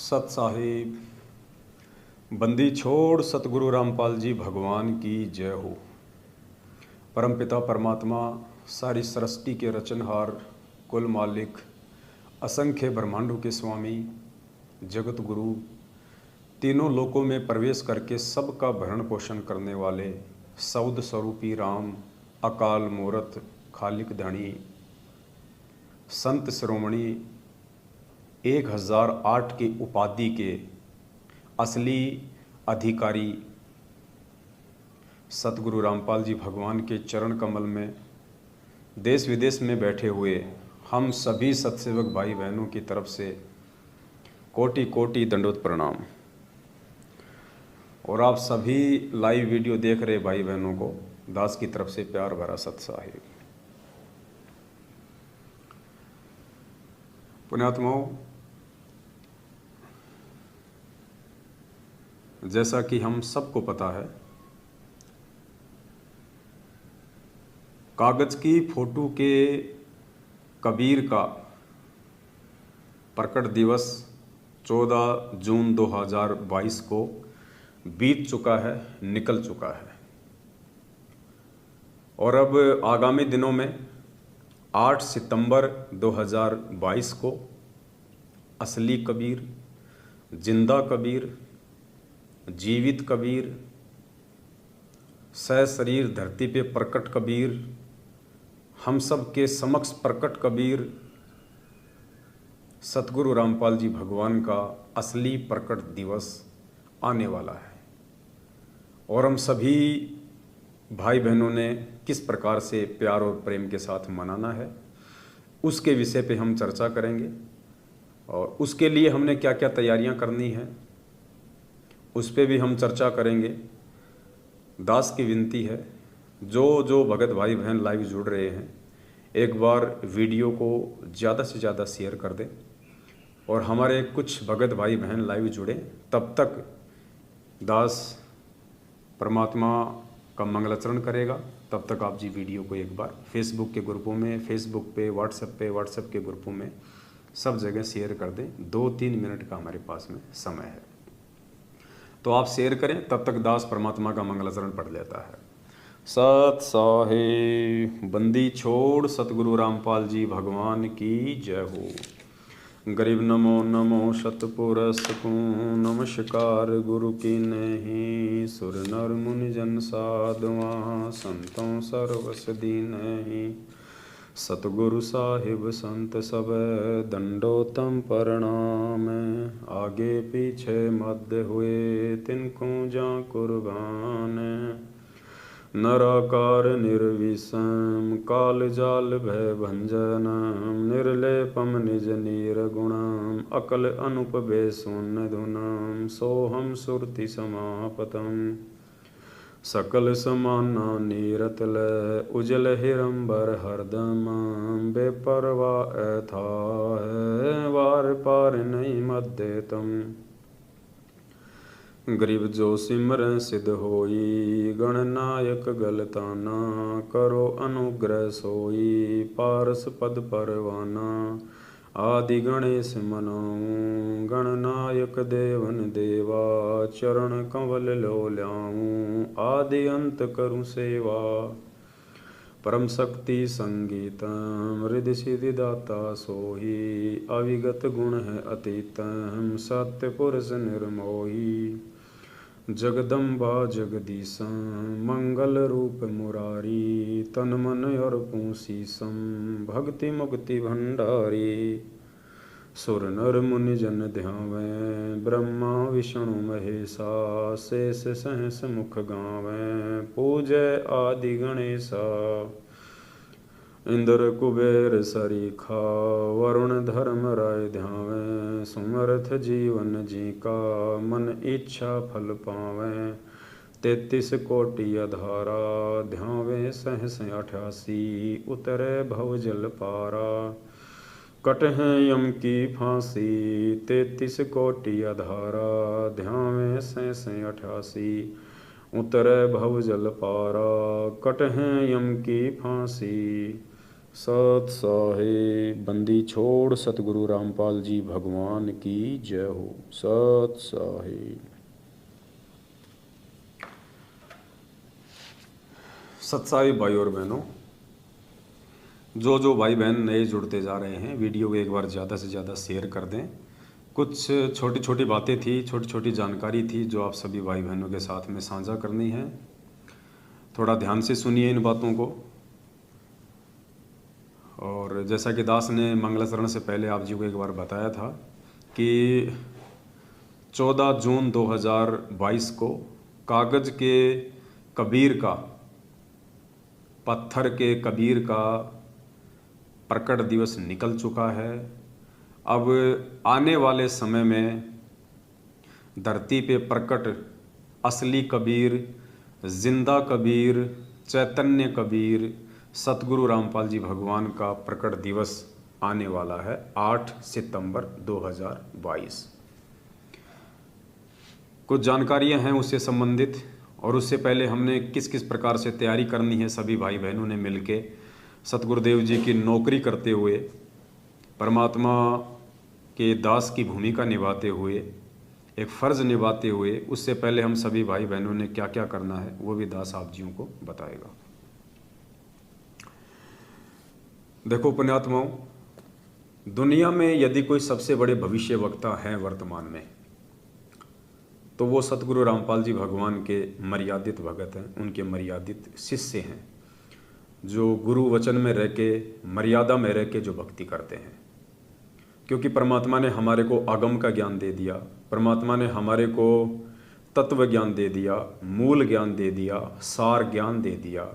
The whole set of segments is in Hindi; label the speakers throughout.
Speaker 1: सत साहिब बंदी छोड़ सतगुरु रामपाल जी भगवान की जय हो। परमपिता परमात्मा सारी सृष्टि के रचनहार, कुल मालिक, असंख्य ब्रह्मांडों के स्वामी, जगत गुरु, तीनों लोकों में प्रवेश करके सबका भरण पोषण करने वाले सौद स्वरूपी राम, अकाल मूरत, खालिक धनी, संत शिरोमणि, 1008 की उपाधि के असली अधिकारी सतगुरु रामपाल जी भगवान के चरण कमल में देश विदेश में बैठे हुए हम सभी सत्सेवक भाई बहनों की तरफ से कोटि कोटि दंडोत प्रणाम। और आप सभी लाइव वीडियो देख रहे भाई बहनों को दास की तरफ से प्यार भरा सत साहिब। पुण्यात्माओं, जैसा कि हम सबको पता है, कागज की फोटो के कबीर का प्रकट दिवस 14 जून 2022 को बीत चुका है, निकल चुका है। और अब आगामी दिनों में 8 सितंबर 2022 को असली कबीर, जिंदा कबीर, जीवित कबीर, सशरीर धरती पे प्रकट कबीर, हम सब के समक्ष प्रकट कबीर सतगुरु रामपाल जी भगवान का असली प्रकट दिवस आने वाला है। और हम सभी भाई बहनों ने किस प्रकार से प्यार और प्रेम के साथ मनाना है, उसके विषय पे हम चर्चा करेंगे। और उसके लिए हमने क्या क्या तैयारियां करनी है, उस पे भी हम चर्चा करेंगे। दास की विनती है, जो भगत भाई बहन लाइव जुड़ रहे हैं, एक बार वीडियो को ज़्यादा से ज़्यादा शेयर कर दें। और हमारे कुछ भगत भाई बहन लाइव जुड़े, तब तक दास परमात्मा का मंगलाचरण करेगा। तब तक आप जी वीडियो को एक बार फेसबुक के ग्रुपों में, फेसबुक पे, व्हाट्सएप के ग्रुपों में सब जगह शेयर कर दें। 2-3 मिनट का हमारे पास में समय है, तो आप शेयर करें। तब तक दास परमात्मा का मंगलाचरण पढ़ लेता है। सत साहिब बंदी छोड़ सतगुरु रामपाल जी भगवान की जय हो। गरीब नमो नमो शतपुरस को नमस्कार गुरु की नहीं, सुर नर मुनि जन साधवा संतों सर्वस दीन ही। सतगुरु साहिब संत सब दंडोतम प्रणाम, आगे पीछे मध्य हुए तिनको जा कुर्बान। नराकार निर्विषम काल जाल भय भंजनम, निर्लेपम निज नीर गुणम अकल अनुप बेसुन धुनम। सोहम सुरति समापतम सकल समाना नीरतल, उजल हिरंबर हरदम बेपरवा था वार पार नहीं मध्य तम। गरीब जो सिमर सिद्ध होई, गणनायक गलताना करो अनुग्रह सोई, पारस पद परवाना आदि गणेश मनाऊं। गणनायक देवन देवा चरण कंवल लो ल्याऊं, आदि अंत करूं सेवा परम शक्ति संगीतम। हृदय सिद्धि दाता सोही, अविगत गुण है अतीतम। सत्य पुरुष निर्मोही, जगदम्बा जगदीशम। मंगल रूप मुरारी, तन मन और पूसीसम। भक्ति मुक्ति भंडारी, सुर नर मुनि जन ध्यावें। ब्रह्मा विष्णु महेशा, शेष सहस मुख गावें। पूजय आदि गणेशा, इंद्र कुबेर सरीखा। वरुण धर्म राय ध्यावें, सुमर्थ जीवन जी का। मन इच्छा फल पावें, 33 कोटि अधारा। ध्यावें सहस 88, उतरे भव जल पारा। कट हैं यम की फांसी, 33 कोटि अधारा। ध्यावें सहस 88, उतरे भव जल पारा। कट हैं यम की फांसी, सत साहिब बंदी छोड़ सतगुरु रामपाल जी भगवान की जय हो। सत साहिब। सत साहिब भाई और बहनों, जो भाई बहन नए जुड़ते जा रहे हैं, वीडियो को एक बार ज़्यादा से ज़्यादा शेयर कर दें। कुछ छोटी छोटी बातें थी, छोटी छोटी जानकारी थी जो आप सभी भाई बहनों के साथ में साझा करनी है। थोड़ा ध्यान से सुनिए इन बातों को। और जैसा कि दास ने मंगलाचरण से पहले आप जी को एक बार बताया था कि 14 जून 2022 को कागज़ के कबीर का, पत्थर के कबीर का प्रकट दिवस निकल चुका है। अब आने वाले समय में धरती पे प्रकट असली कबीर, जिंदा कबीर, चैतन्य कबीर, सतगुरु रामपाल जी भगवान का प्रकट दिवस आने वाला है 8 सितंबर 2022। कुछ जानकारियां हैं उससे संबंधित, और उससे पहले हमने किस किस प्रकार से तैयारी करनी है सभी भाई बहनों ने मिलके सतगुरुदेव जी की नौकरी करते हुए, परमात्मा के दास की भूमिका निभाते हुए, एक फ़र्ज़ निभाते हुए, उससे पहले हम सभी भाई बहनों ने क्या क्या करना है वो भी दास आप जियों को बताएगा। देखो पुण्यात्माओं, दुनिया में यदि कोई सबसे बड़े भविष्य वक्ता हैं वर्तमान में, तो वो सतगुरु रामपाल जी भगवान के मर्यादित भगत हैं, उनके मर्यादित शिष्य हैं, जो गुरु वचन में रह के, मर्यादा में रह के जो भक्ति करते हैं। क्योंकि परमात्मा ने हमारे को आगम का ज्ञान दे दिया, परमात्मा ने हमारे को तत्व ज्ञान दे दिया, मूल ज्ञान दे दिया, सार ज्ञान दे दिया,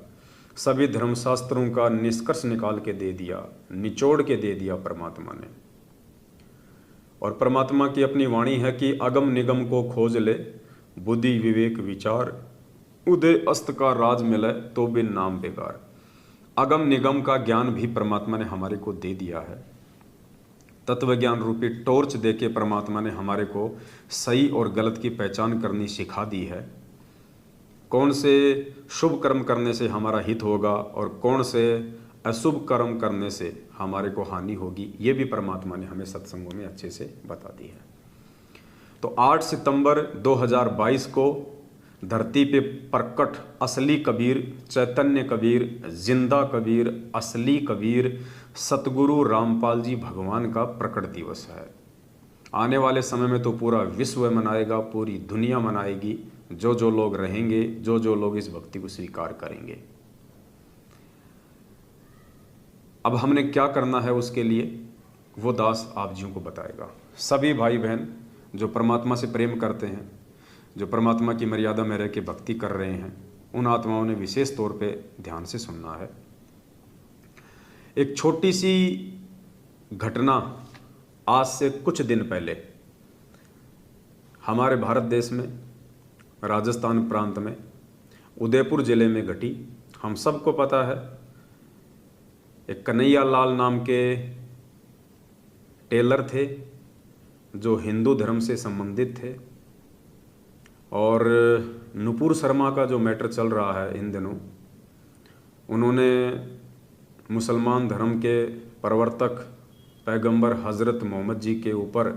Speaker 1: सभी धर्मशास्त्रों का निष्कर्ष निकाल के दे दिया, निचोड़ के दे दिया परमात्मा ने। और परमात्मा की अपनी वाणी है कि अगम निगम को खोज ले, बुद्धि विवेक विचार, उदय अस्त का राज मिले तो बिन नाम बेकार। अगम निगम का ज्ञान भी परमात्मा ने हमारे को दे दिया है। तत्व ज्ञान रूपी टॉर्च देके परमात्मा ने हमारे को सही और गलत की पहचान करनी सिखा दी है। कौन से शुभ कर्म करने से हमारा हित होगा और कौन से अशुभ कर्म करने से हमारे को हानि होगी, ये भी परमात्मा ने हमें सत्संगों में अच्छे से बता दी है। तो 8 सितंबर 2022 को धरती पे प्रकट असली कबीर, चैतन्य कबीर, जिंदा कबीर, असली कबीर, सतगुरु रामपाल जी भगवान का प्रकट दिवस है। आने वाले समय में तो पूरा विश्व मनाएगा, पूरी दुनिया मनाएगी, जो लोग रहेंगे, जो लोग इस भक्ति को स्वीकार करेंगे। अब हमने क्या करना है उसके लिए वो दास आप जियों को बताएगा। सभी भाई बहन जो परमात्मा से प्रेम करते हैं, जो परमात्मा की मर्यादा में रह के भक्ति कर रहे हैं, उन आत्माओं ने विशेष तौर पे ध्यान से सुनना है। एक छोटी सी घटना आज से कुछ दिन पहले हमारे भारत देश में, राजस्थान प्रांत में, उदयपुर ज़िले में घटी। हम सबको पता है, एक कन्हैया लाल नाम के टेलर थे जो हिंदू धर्म से संबंधित थे, और नुपुर शर्मा का जो मैटर चल रहा है इन दिनों, उन्होंने मुसलमान धर्म के प्रवर्तक पैगंबर हज़रत मोहम्मद जी के ऊपर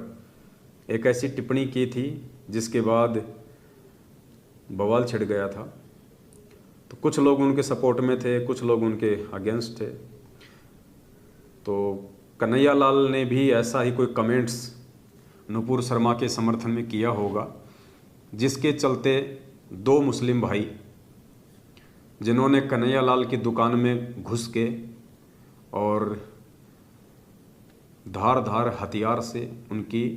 Speaker 1: एक ऐसी टिप्पणी की थी जिसके बाद बवाल छिड़ गया था। तो कुछ लोग उनके सपोर्ट में थे, कुछ लोग उनके अगेंस्ट थे। तो कन्हैया लाल ने भी ऐसा ही कोई कमेंट्स नुपुर शर्मा के समर्थन में किया होगा, जिसके चलते दो मुस्लिम भाई जिन्होंने कन्हैया लाल की दुकान में घुस के और धार हथियार से उनकी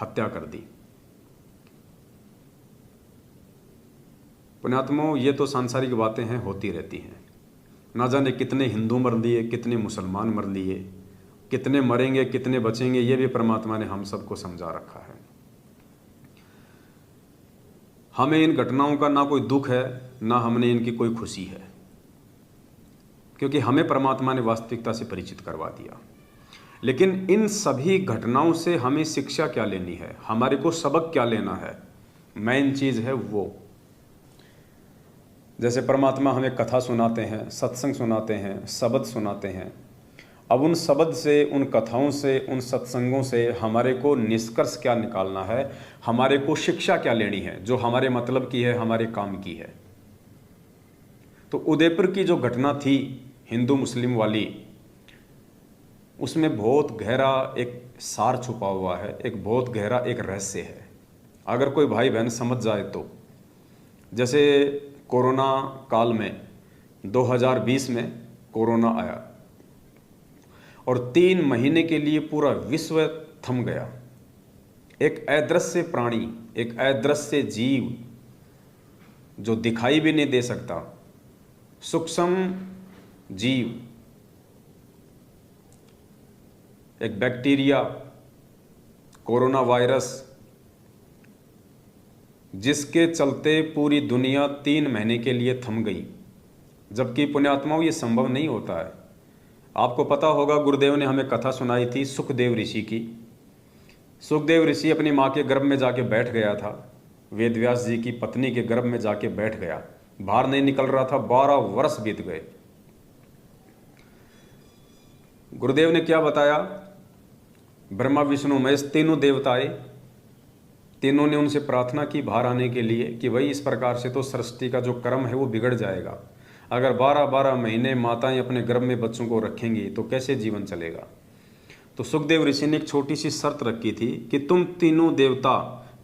Speaker 1: हत्या कर दी। पुण्यात्माओं, ये तो सांसारिक बातें हैं, होती रहती हैं। ना जाने कितने हिंदू मर लिए, कितने मुसलमान मर लिए, कितने मरेंगे, कितने बचेंगे, ये भी परमात्मा ने हम सबको समझा रखा है। हमें इन घटनाओं का ना कोई दुख है, ना हमने इनकी कोई खुशी है, क्योंकि हमें परमात्मा ने वास्तविकता से परिचित करवा दिया। लेकिन इन सभी घटनाओं से हमें शिक्षा क्या लेनी है, हमारे को सबक क्या लेना है, मेन चीज़ है वो। जैसे परमात्मा हमें कथा सुनाते हैं, सत्संग सुनाते हैं, शब्द सुनाते हैं। अब उन शब्द से, उन कथाओं से, उन सत्संगों से हमारे को निष्कर्ष क्या निकालना है, हमारे को शिक्षा क्या लेनी है, जो हमारे मतलब की है, हमारे काम की है। तो उदयपुर की जो घटना थी हिंदू मुस्लिम वाली, उसमें बहुत गहरा एक सार छुपा हुआ है, एक बहुत गहरा एक रहस्य है। अगर कोई भाई बहन समझ जाए तो, जैसे कोरोना काल में 2020 में कोरोना आया और 3 महीने के लिए पूरा विश्व थम गया। एक अदृश्य प्राणी, एक अदृश्य जीव जो दिखाई भी नहीं दे सकता, सूक्ष्म जीव, एक बैक्टीरिया, कोरोना वायरस, जिसके चलते पूरी दुनिया 3 महीने के लिए थम गई। जबकि पुण्यात्माओं ये संभव नहीं होता है। आपको पता होगा, गुरुदेव ने हमें कथा सुनाई थी सुखदेव ऋषि की। सुखदेव ऋषि अपनी माँ के गर्भ में जाके बैठ गया था, वेदव्यास जी की पत्नी के गर्भ में जाके बैठ गया, बाहर नहीं निकल रहा था। 12 वर्ष बीत गए। गुरुदेव ने क्या बताया, ब्रह्मा विष्णु महेश तीनों देवताएं, तीनों ने उनसे प्रार्थना की बाहर आने के लिए कि भाई इस प्रकार से तो सृष्टि का जो क्रम है वो बिगड़ जाएगा। अगर 12-12 महीने माताएं अपने गर्भ में बच्चों को रखेंगी तो कैसे जीवन चलेगा। तो सुखदेव ऋषि ने एक छोटी सी शर्त रखी थी कि तुम तीनों देवता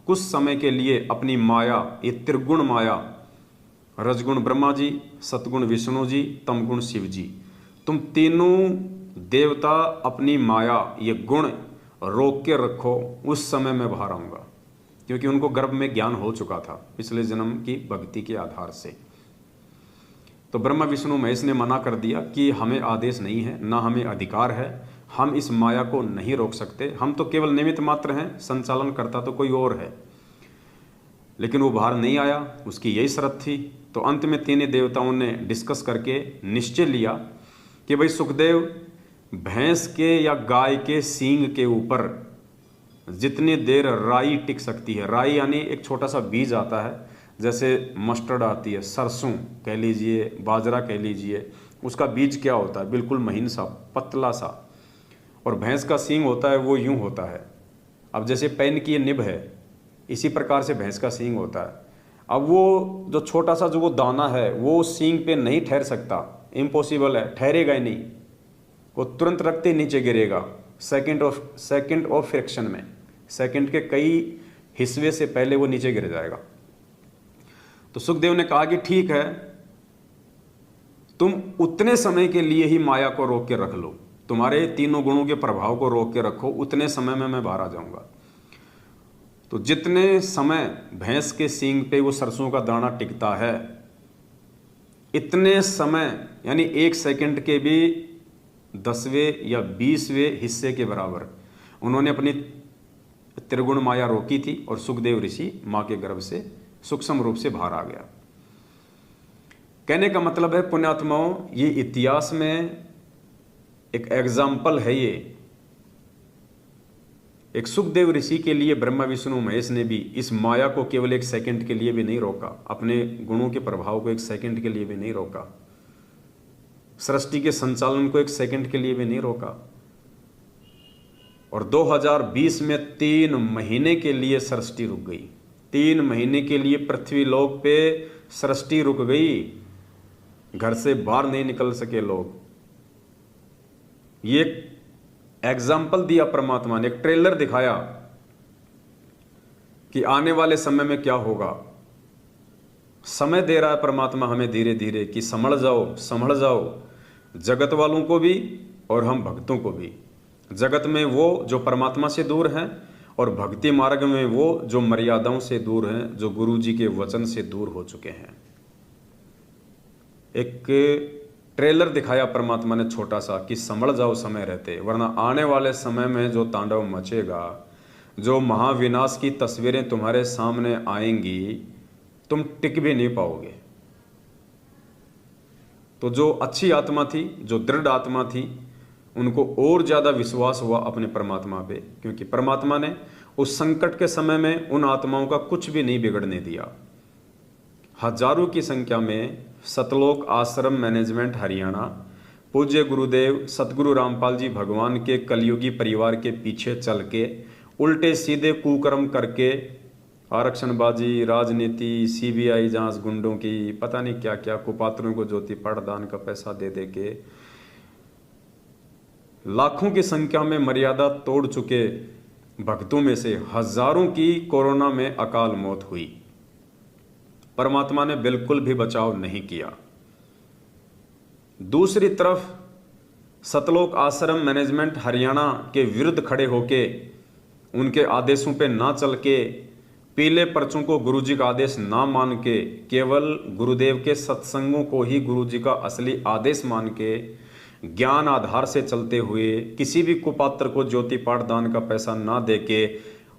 Speaker 1: कुछ समय के लिए अपनी माया, ये त्रिगुण माया, रजगुण ब्रह्मा जी, सतगुण विष्णु जी, तमगुण शिव जी, तुम तीनों देवता अपनी माया, ये गुण रोक के रखो, उस समय मैं बाहर आऊँगा। क्योंकि उनको गर्भ में ज्ञान हो चुका था पिछले जन्म की भक्ति के आधार से। तो ब्रह्मा विष्णु महेश ने मना कर दिया कि हमें आदेश नहीं है, ना हमें अधिकार है, हम इस माया को नहीं रोक सकते, हम तो केवल निमित्त मात्र हैं, संचालन करता तो कोई और है। लेकिन वो बाहर नहीं आया, उसकी यही शर्त थी। तो अंत में तीनों देवताओं ने डिस्कस करके निश्चय लिया कि भाई सुखदेव, भैंस के या गाय के सींग के ऊपर जितनी देर राई टिक सकती है, राई यानी एक छोटा सा बीज आता है, जैसे मस्टर्ड आती है, सरसों कह लीजिए, बाजरा कह लीजिए, उसका बीज क्या होता है, बिल्कुल महीन सा, पतला सा। और भैंस का सींग होता है वो यूं होता है। अब जैसे पेन की निब है, इसी प्रकार से भैंस का सींग होता है। अब वो जो छोटा सा जो वो दाना है वो सींग पे नहीं ठहर सकता, इम्पॉसिबल है, ठहरेगा ही नहीं, वो तुरंत रखते नीचे गिरेगा सेकंड ऑफ फ्रैक्शन में, सेकंड के कई हिस्से से पहले वो नीचे गिर जाएगा। तो सुखदेव ने कहा कि ठीक है, तुम उतने समय के लिए ही माया को रोक के रख लो, तुम्हारे तीनों गुणों के प्रभाव को रोक के रखो, उतने समय में मैं बाहर आ जाऊंगा। तो जितने समय भैंस के सींग पे वो सरसों का दाना टिकता है, इतने समय यानी 1 सेकंड के भी 10वें या 20वें हिस्से के बराबर उन्होंने अपनी त्रिगुण माया रोकी थी और सुखदेव ऋषि मां के गर्भ से सूक्ष्म रूप से बाहर आ गया। कहने का मतलब है पुण्यात्माओं, ये इतिहास में एक एग्जाम्पल है। ये एक सुखदेव ऋषि के लिए ब्रह्मा विष्णु महेश ने भी इस माया को केवल 1 सेकंड के लिए भी नहीं रोका, अपने गुणों के प्रभाव को 1 सेकंड के लिए भी नहीं रोका, सृष्टि के संचालन को 1 सेकंड के लिए भी नहीं रोका। और 2020 में 3 महीने के लिए सृष्टि रुक गई। 3 महीने के लिए पृथ्वी लोक पे सृष्टि रुक गई, घर से बाहर नहीं निकल सके लोग। ये एग्जाम्पल दिया परमात्मा ने, एक ट्रेलर दिखाया कि आने वाले समय में क्या होगा। समय दे रहा है परमात्मा हमें धीरे धीरे कि संभल जाओ, संभल जाओ, जगत वालों को भी और हम भक्तों को भी। जगत में वो जो परमात्मा से दूर हैं और भक्ति मार्ग में वो जो मर्यादाओं से दूर हैं, जो गुरु जी के वचन से दूर हो चुके हैं। एक ट्रेलर दिखाया परमात्मा ने छोटा सा कि संभल जाओ समय रहते, वरना आने वाले समय में जो तांडव मचेगा, जो महाविनाश की तस्वीरें तुम्हारे सामने आएंगी, तुम टिक भी नहीं पाओगे। तो जो अच्छी आत्मा थी, जो दृढ़ आत्मा थी, उनको और ज़्यादा विश्वास हुआ अपने परमात्मा पे, क्योंकि परमात्मा ने उस संकट के समय में उन आत्माओं का कुछ भी नहीं बिगड़ने दिया। हजारों की संख्या में सतलोक आश्रम मैनेजमेंट हरियाणा पूज्य गुरुदेव सतगुरु रामपाल जी भगवान के कलयुगी परिवार के पीछे चल के उल्टे सीधे कुकर्म करके आरक्षणबाजी, राजनीति, सीबीआई जांच, गुंडों की पता नहीं क्या क्या, कुपात्रों को ज्योति पाठदान का पैसा दे दे के लाखों की संख्या में मर्यादा तोड़ चुके भक्तों में से हजारों की कोरोना में अकाल मौत हुई। परमात्मा ने बिल्कुल भी बचाव नहीं किया। दूसरी तरफ सतलोक आश्रम मैनेजमेंट हरियाणा के विरुद्ध खड़े होके उनके आदेशों पे ना चल के पीले पर्चों को गुरुजी का आदेश ना मान के केवल गुरुदेव के सत्संगों को ही गुरुजी का असली आदेश मान के ज्ञान आधार से चलते हुए किसी भी कुपात्र को ज्योति पाठदान का पैसा ना दे के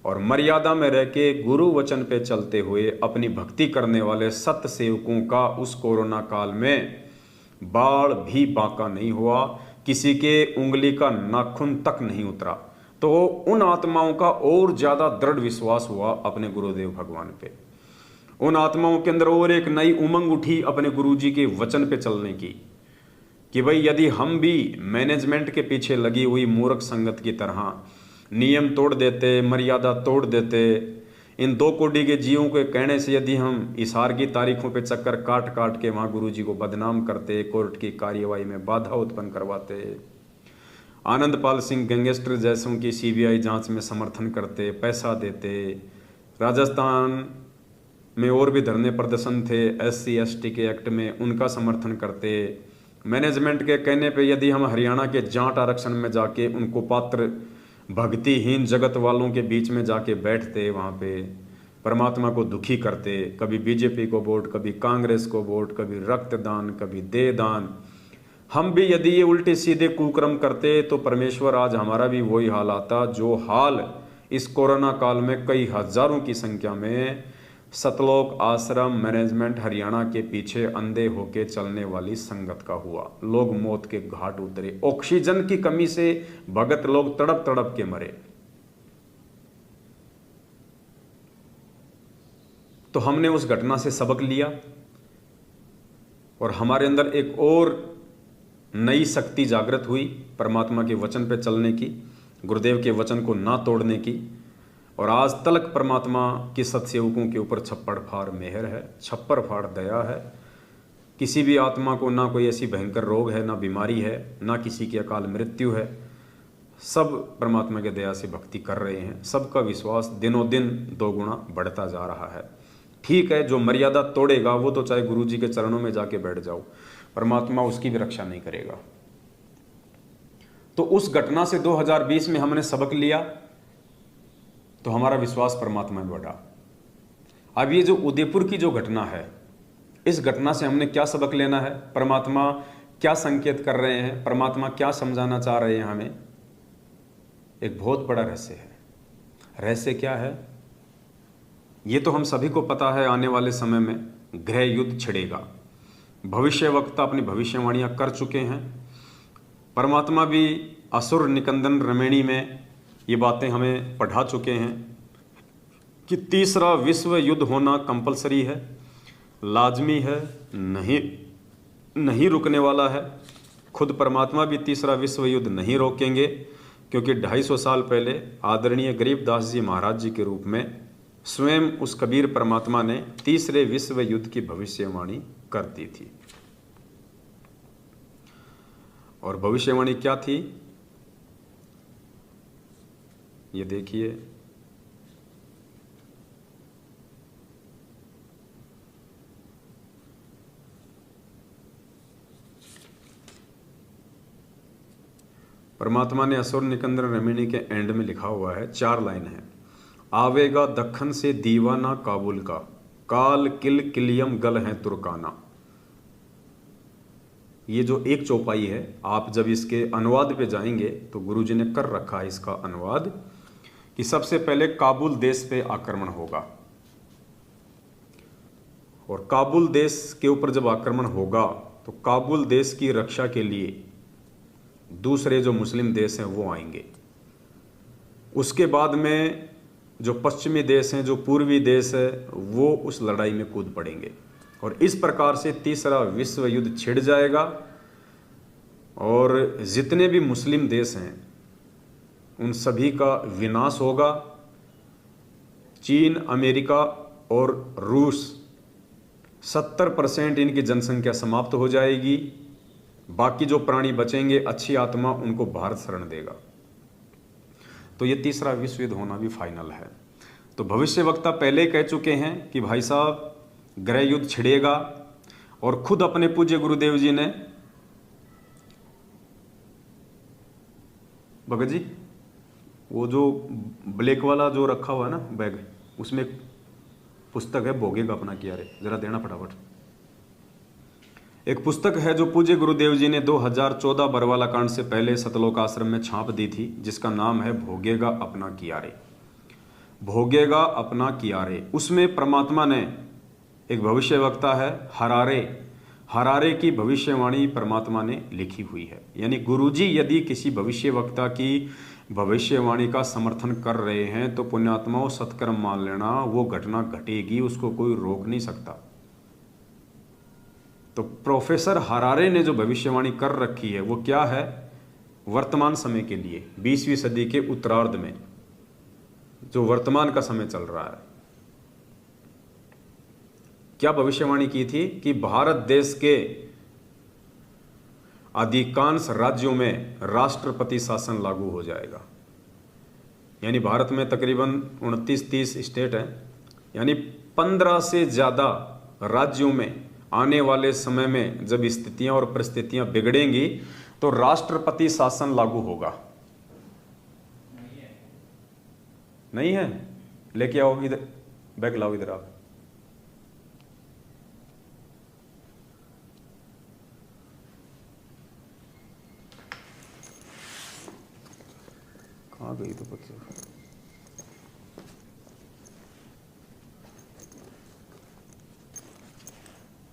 Speaker 1: और मर्यादा में रह के गुरु वचन पे चलते हुए अपनी भक्ति करने वाले सत्य सेवकों का उस कोरोना काल में बाल भी बांका नहीं हुआ, किसी के उंगली का नाखून तक नहीं उतरा। तो उन आत्माओं का और ज्यादा दृढ़ विश्वास हुआ अपने गुरुदेव भगवान पे। उन आत्माओं के अंदर और एक नई उमंग उठी अपने गुरुजी के वचन पे चलने की कि भाई यदि हम भी मैनेजमेंट के पीछे लगी हुई मूर्ख संगत की तरह नियम तोड़ देते, मर्यादा तोड़ देते, इन 2 कोटि के जीवों के कहने से यदि हम इशार की तारीखों पे चक्कर काट काट के वहाँ गुरुजी को बदनाम करते, कोर्ट की कार्यवाही में बाधा उत्पन्न करवाते, आनंदपाल सिंह गैंगस्टर जैसों की सीबीआई जांच में समर्थन करते, पैसा देते, राजस्थान में और भी धरने प्रदर्शन थे SC ST के एक्ट में उनका समर्थन करते, मैनेजमेंट के कहने पे यदि हम हरियाणा के जाट आरक्षण में जाके उनको पात्र भक्तिहीन जगत वालों के बीच में जाके बैठते, वहाँ पे परमात्मा को दुखी करते, कभी बीजेपी को वोट, कभी कांग्रेस को वोट, कभी रक्तदान, कभी देहदान, हम भी यदि ये उल्टे सीधे कुकर्म करते तो परमेश्वर आज हमारा भी वही हाल आता जो हाल इस कोरोना काल में कई हजारों की संख्या में सतलोक आश्रम मैनेजमेंट हरियाणा के पीछे अंधे होके चलने वाली संगत का हुआ। लोग मौत के घाट उतरे, ऑक्सीजन की कमी से भगत लोग तड़प तड़प के मरे। तो हमने उस घटना से सबक लिया और हमारे अंदर एक और नई शक्ति जागृत हुई परमात्मा के वचन पे चलने की, गुरुदेव के वचन को ना तोड़ने की। और आज तलक परमात्मा के सत्सेवकों के ऊपर छप्पड़ फाड़ मेहर है, छप्पर फाड़ दया है। किसी भी आत्मा को ना कोई ऐसी भयंकर रोग है, ना बीमारी है, ना किसी की अकाल मृत्यु है। सब परमात्मा के दया से भक्ति कर रहे हैं। सबका विश्वास दिनों दिन 2 गुना बढ़ता जा रहा है। ठीक है, जो मर्यादा तोड़ेगा वो तो चाहे गुरु जी के चरणों में जाके बैठ जाओ, परमात्मा उसकी भी रक्षा नहीं करेगा। तो उस घटना से 2020 में हमने सबक लिया तो हमारा विश्वास परमात्मा में बढ़ा। अब ये जो उदयपुर की जो घटना है, इस घटना से हमने क्या सबक लेना है, परमात्मा क्या संकेत कर रहे हैं, परमात्मा क्या समझाना चाह रहे हैं हमें, एक बहुत बड़ा रहस्य है। रहस्य क्या है ये तो हम सभी को पता है। आने वाले समय में गृह युद्ध छिड़ेगा। भविष्य वक्ता अपनी भविष्यवाणियां कर चुके हैं। परमात्मा भी असुर निकंदन रमेणी में ये बातें हमें पढ़ा चुके हैं कि तीसरा विश्व युद्ध होना कंपलसरी है, लाजमी है, नहीं रुकने वाला है। खुद परमात्मा भी तीसरा विश्व युद्ध नहीं रोकेंगे क्योंकि 250 साल पहले आदरणीय गरीबदास जी महाराज जी के रूप में स्वयं उस कबीर परमात्मा ने तीसरे विश्व युद्ध की भविष्यवाणी कर दी थी। और भविष्यवाणी क्या थी ये देखिए, परमात्मा ने असुर निकंदन रमिणी के एंड में लिखा हुआ है, 4 लाइन है। आवेगा दखन से दीवाना काबुल का, काल किल किलियम गल है तुर्काना। ये जो एक चौपाई है, आप जब इसके अनुवाद पे जाएंगे तो गुरुजी ने कर रखा है इसका अनुवाद कि सबसे पहले काबुल देश पे आक्रमण होगा और काबुल देश के ऊपर जब आक्रमण होगा तो काबुल देश की रक्षा के लिए दूसरे जो मुस्लिम देश हैं वो आएंगे। उसके बाद में जो पश्चिमी देश हैं, जो पूर्वी देश है, वो उस लड़ाई में कूद पड़ेंगे। और इस प्रकार से तीसरा विश्व युद्ध छिड़ जाएगा और जितने भी मुस्लिम देश हैं उन सभी का विनाश होगा। चीन, अमेरिका और रूस 70% इनकी जनसंख्या समाप्त हो जाएगी। बाकी जो प्राणी बचेंगे, अच्छी आत्मा, उनको भारत शरण देगा। तो ये तीसरा विश्व युद्ध होना भी फाइनल है। तो भविष्यवक्ता पहले कह चुके हैं कि भाई साहब गृह युद्ध छिड़ेगा, और खुद अपने पूज्य गुरुदेव जी ने, भगत जी वो जो ब्लैक वाला जो रखा हुआ है ना बैग, उसमें एक पुस्तक है, भोगेगा अपना किया रे, जरा देना फटाफट। एक पुस्तक है जो पूज्य गुरुदेव जी ने 2014 बरवाला कांड से पहले सतलोक आश्रम में छाप दी थी, जिसका नाम है भोगेगा अपना किया रे। भोगेगा अपना किया रे। उसमें परमात्मा ने, एक भविष्यवक्ता है हरारे की भविष्यवाणी परमात्मा ने लिखी हुई है। यानी गुरुजी यदि किसी भविष्यवक्ता की भविष्यवाणी का समर्थन कर रहे हैं तो पुण्यात्माओं सत्कर्म मान लेना, वो घटना घटेगी, उसको कोई रोक नहीं सकता। तो प्रोफेसर हरारे ने जो भविष्यवाणी कर रखी है वो क्या है? वर्तमान समय के लिए 20वीं सदी के उत्तरार्ध में जो वर्तमान का समय चल रहा है, क्या भविष्यवाणी की थी कि भारत देश के अधिकांश राज्यों में राष्ट्रपति शासन लागू हो जाएगा। यानी भारत में तकरीबन 29-30 स्टेट हैं, यानी 15 से ज़्यादा राज्यों में आने वाले समय में जब स्थितियां और परिस्थितियां बिगड़ेंगी तो राष्ट्रपति शासन लागू होगा। नहीं है? लेके आओ इधर, बैग लाओ इधर आप। कहाँ गई तो बच्चे?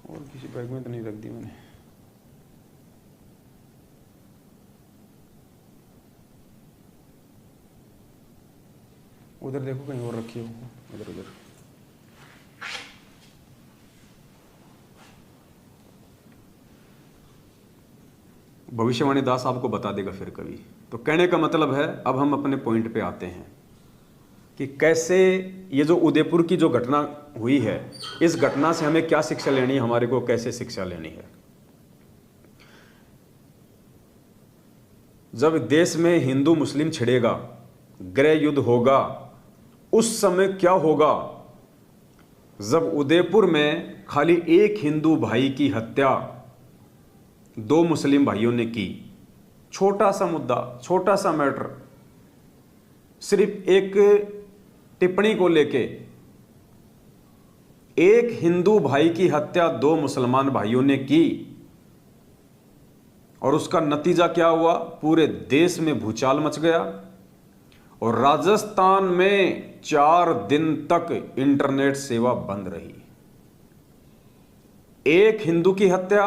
Speaker 1: और किसी बैग में तो नहीं रख दी मैंने। उधर देखो कहीं और रखी हो, उधर उधर। भविष्यवाणी दास आपको बता देगा फिर कभी। तो कहने का मतलब है, अब हम अपने पॉइंट पे आते हैं कि कैसे ये जो उदयपुर की जो घटना हुई है, इस घटना से हमें क्या शिक्षा लेनी है, हमारे को कैसे शिक्षा लेनी है। जब देश में हिंदू मुस्लिम छिड़ेगा, गृह युद्ध होगा, उस समय क्या होगा? जब उदयपुर में खाली एक हिंदू भाई की हत्या 2 मुस्लिम भाइयों ने की, छोटा सा मुद्दा, छोटा सा मैटर, सिर्फ एक टिप्पणी को लेके एक हिंदू भाई की हत्या 2 मुसलमान भाइयों ने की, और उसका नतीजा क्या हुआ? पूरे देश में भूचाल मच गया और राजस्थान में 4 दिन तक इंटरनेट सेवा बंद रही। एक हिंदू की हत्या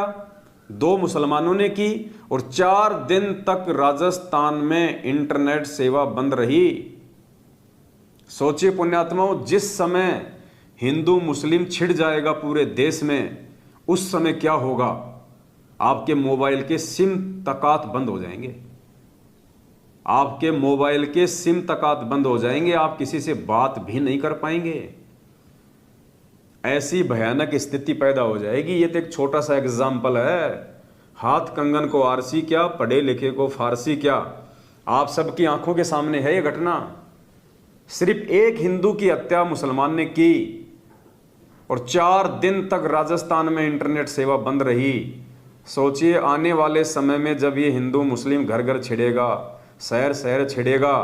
Speaker 1: 2 मुसलमानों ने की और 4 दिन तक राजस्थान में इंटरनेट सेवा बंद रही। सोचिए पुण्यात्माओं, जिस समय हिंदू मुस्लिम छिड़ जाएगा पूरे देश में, उस समय क्या होगा? आपके मोबाइल के सिम तकात बंद हो जाएंगे। आपके मोबाइल के सिम तकात बंद हो जाएंगे, आप किसी से बात भी नहीं कर पाएंगे। ऐसी भयानक स्थिति पैदा हो जाएगी। ये तो एक छोटा सा एग्जाम्पल है। हाथ कंगन को आरसी क्या, पढ़े लिखे को फारसी क्या, आप सबकी आंखों के सामने है ये घटना। सिर्फ एक हिंदू की हत्या मुसलमान ने की और 4 दिन तक राजस्थान में इंटरनेट सेवा बंद रही। सोचिए आने वाले समय में जब ये हिंदू मुस्लिम घर घर छिड़ेगा, शहर शहर छिड़ेगा,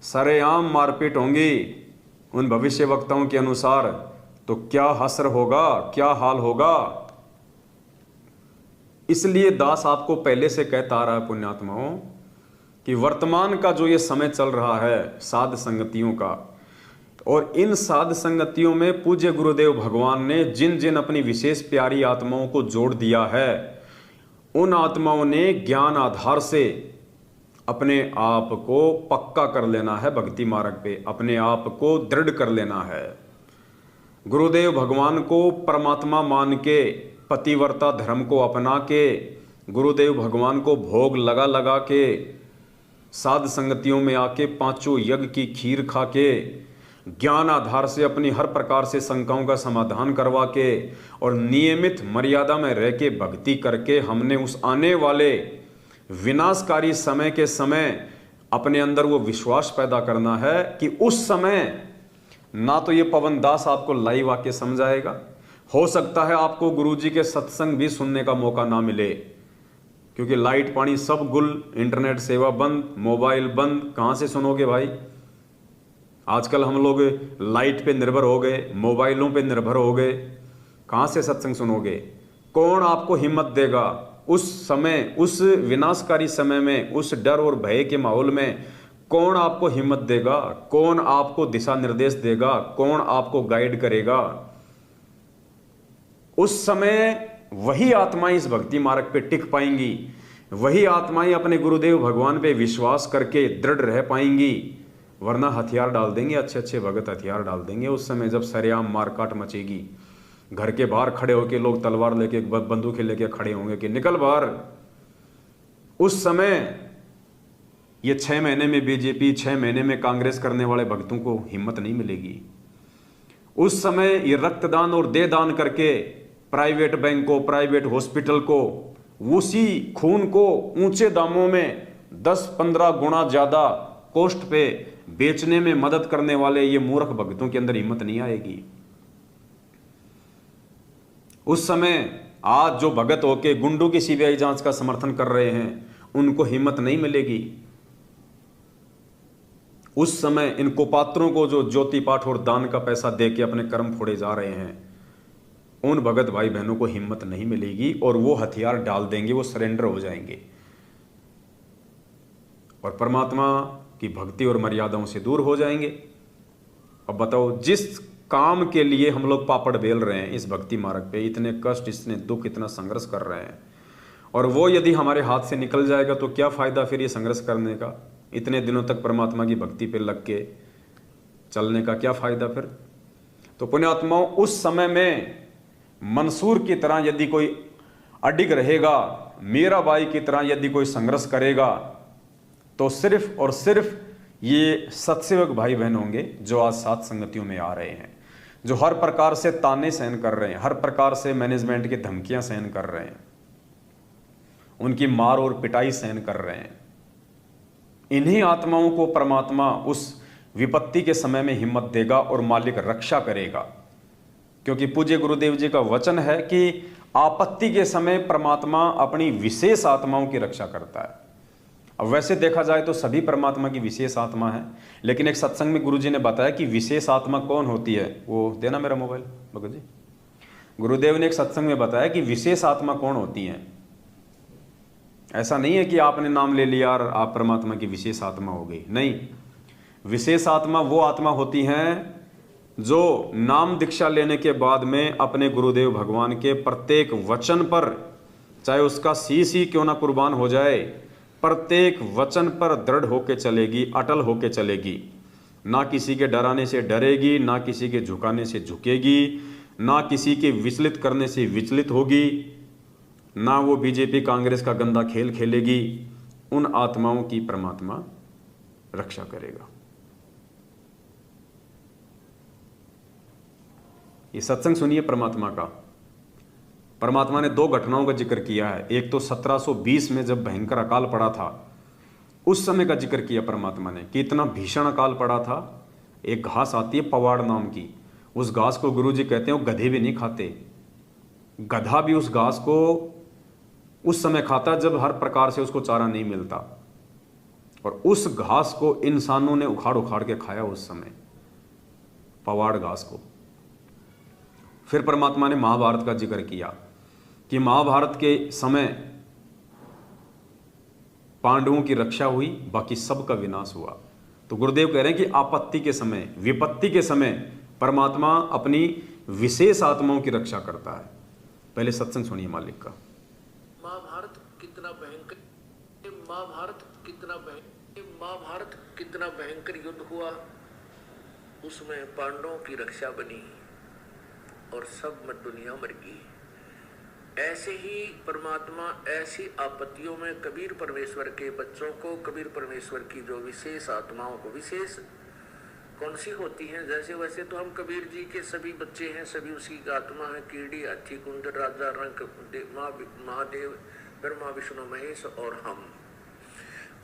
Speaker 1: सरेआम मारपीट होंगी उन भविष्यवक्ताओं के अनुसार, तो क्या हसर होगा, क्या हाल होगा। इसलिए दास आपको पहले से कहता आ रहा है पुण्यात्माओं कि वर्तमान का जो ये समय चल रहा है साध संगतियों का, और इन साध संगतियों में पूज्य गुरुदेव भगवान ने जिन जिन अपनी विशेष प्यारी आत्माओं को जोड़ दिया है, उन आत्माओं ने ज्ञान आधार से अपने आप को पक्का कर लेना है, भक्ति मार्ग पे अपने आप को दृढ़ कर लेना है। गुरुदेव भगवान को परमात्मा मान के, पतिव्रता धर्म को अपना के, गुरुदेव भगवान को भोग लगा लगा के, साध संगतियों में आके पांचों यज्ञ की खीर खा के, ज्ञान आधार से अपनी हर प्रकार से शंकाओं का समाधान करवा के और नियमित मर्यादा में रह के भक्ति करके हमने उस आने वाले विनाशकारी समय के समय अपने अंदर वो विश्वास पैदा करना है कि उस समय ना तो ये पवन दास आपको लाइव आके समझाएगा, हो सकता है आपको गुरुजी के सत्संग भी सुनने का मौका ना मिले, क्योंकि लाइट पानी सब गुल, इंटरनेट सेवा बंद, मोबाइल बंद, कहाँ से सुनोगे भाई। आजकल हम लोग लाइट पे निर्भर हो गए, मोबाइलों पे निर्भर हो गए, कहाँ से सत्संग सुनोगे। कौन आपको हिम्मत देगा उस समय, उस विनाशकारी समय में, उस डर और भय के माहौल में कौन आपको हिम्मत देगा, कौन आपको दिशा निर्देश देगा, कौन आपको गाइड करेगा। उस समय वही आत्माएं इस भक्ति मार्ग पे टिक पाएंगी, वही आत्माएं अपने गुरुदेव भगवान पे विश्वास करके दृढ़ रह पाएंगी, वरना हथियार डाल देंगे, अच्छे अच्छे भगत हथियार डाल देंगे। उस समय जब सरेआम मारकाट मचेगी, घर के बाहर खड़े होके लोग तलवार लेके, बंदूकें लेके खड़े होंगे कि निकल बाहर। उस समय ये 6 महीने में बीजेपी, 6 महीने में कांग्रेस करने वाले भक्तों को हिम्मत नहीं मिलेगी। उस समय ये रक्तदान और देह दान करके प्राइवेट बैंक को, प्राइवेट हॉस्पिटल को, उसी खून को ऊंचे दामों में 10-15 गुना ज्यादा कॉस्ट पे बेचने में मदद करने वाले ये मूर्ख भक्तों के अंदर हिम्मत नहीं आएगी। उस समय आज जो भगत होके गुंडों की सीबीआई जांच का समर्थन कर रहे हैं, उनको हिम्मत नहीं मिलेगी। उस समय इन कुपात्रों को जो ज्योति पाठ और दान का पैसा दे के अपने कर्म फोड़े जा रहे हैं, उन भगत भाई बहनों को हिम्मत नहीं मिलेगी और वो हथियार डाल देंगे, वो सरेंडर हो जाएंगे और परमात्मा की भक्ति और मर्यादाओं से दूर हो जाएंगे। अब बताओ, जिस काम के लिए हम लोग पापड़ बेल रहे हैं इस भक्ति मार्ग पे, इतने कष्ट, इतने दुख, इतना संघर्ष कर रहे हैं, और वो यदि हमारे हाथ से निकल जाएगा तो क्या फायदा फिर ये संघर्ष करने का। इतने दिनों तक परमात्मा की भक्ति पे लग के चलने का क्या फायदा फिर। तो पुण्यात्माओं, उस समय में मंसूर की तरह यदि कोई अडिग रहेगा, मीराबाई की तरह यदि कोई संघर्ष करेगा, तो सिर्फ और सिर्फ ये सत्सेवक भाई बहन होंगे जो आज साथ संगतियों में आ रहे हैं, जो हर प्रकार से ताने सहन कर रहे हैं, हर प्रकार से मैनेजमेंट की धमकियां सहन कर रहे हैं, उनकी मार और पिटाई सहन कर रहे हैं। इन्हीं आत्माओं को परमात्मा उस विपत्ति के समय में हिम्मत देगा और मालिक रक्षा करेगा, क्योंकि पूज्य गुरुदेव जी का वचन है कि आपत्ति के समय परमात्मा अपनी विशेष आत्माओं की रक्षा करता है। अब वैसे देखा जाए तो सभी परमात्मा की विशेष आत्मा है, लेकिन एक सत्संग में गुरुजी ने बताया कि विशेष आत्मा कौन होती है। वो देना मेरा मोबाइल भगत जी। गुरुदेव ने एक सत्संग में बताया कि विशेष आत्मा कौन होती है। ऐसा नहीं है कि आपने नाम ले लिया और आप परमात्मा की विशेष आत्मा हो गई, नहीं। विशेष आत्मा वो आत्मा होती हैं जो नाम दीक्षा लेने के बाद में अपने गुरुदेव भगवान के प्रत्येक वचन पर, चाहे उसका शीश ही क्यों ना कुर्बान हो जाए, प्रत्येक वचन पर दृढ़ होके चलेगी, अटल होके चलेगी। ना किसी के डराने से डरेगी, ना किसी के झुकाने से झुकेगी, ना किसी के विचलित करने से विचलित होगी, ना वो बीजेपी कांग्रेस का गंदा खेल खेलेगी। उन आत्माओं की परमात्मा रक्षा करेगा। ये सत्संग सुनिए परमात्मा का। परमात्मा ने 2 घटनाओं का जिक्र किया है। एक तो 1720 में जब भयंकर अकाल पड़ा था, उस समय का जिक्र किया परमात्मा ने कि इतना भीषण अकाल पड़ा था। एक घास आती है पवाड़ नाम की, उस घास को गुरुजी कहते हैं वो गधे भी नहीं खाते, गधा भी उस घास को उस समय खाता जब हर प्रकार से उसको चारा नहीं मिलता, और उस घास को इंसानों ने उखाड़ उखाड़ के खाया उस समय, पवाड़ घास को। फिर परमात्मा ने महाभारत का जिक्र किया कि महाभारत के समय पांडवों की रक्षा हुई, बाकी सबका विनाश हुआ। तो गुरुदेव कह रहे हैं कि आपत्ति के समय, विपत्ति के समय परमात्मा अपनी विशेष आत्माओं की रक्षा करता है। पहले सत्संग सुनिए मालिक का।
Speaker 2: महाभारत कितना भयंकर युद्ध हुआ, उसमें पांडवों की रक्षा बनी। और सब दुनिया मर गई। ऐसे ही परमात्मा ऐसी आपत्तियों में कबीर परमेश्वर के बच्चों को, कबीर परमेश्वर की जो विशेष आत्माओं को, विशेष कौन सी होती हैं, जैसे वैसे तो हम कबीर जी के सभी बच्चे हैं, सभी उसी की आत्मा है, कीड़ी, हाथी, कुंदर, राजा, रंग, महादेव, ब्रह्मा, विष्णु, महेश और हम।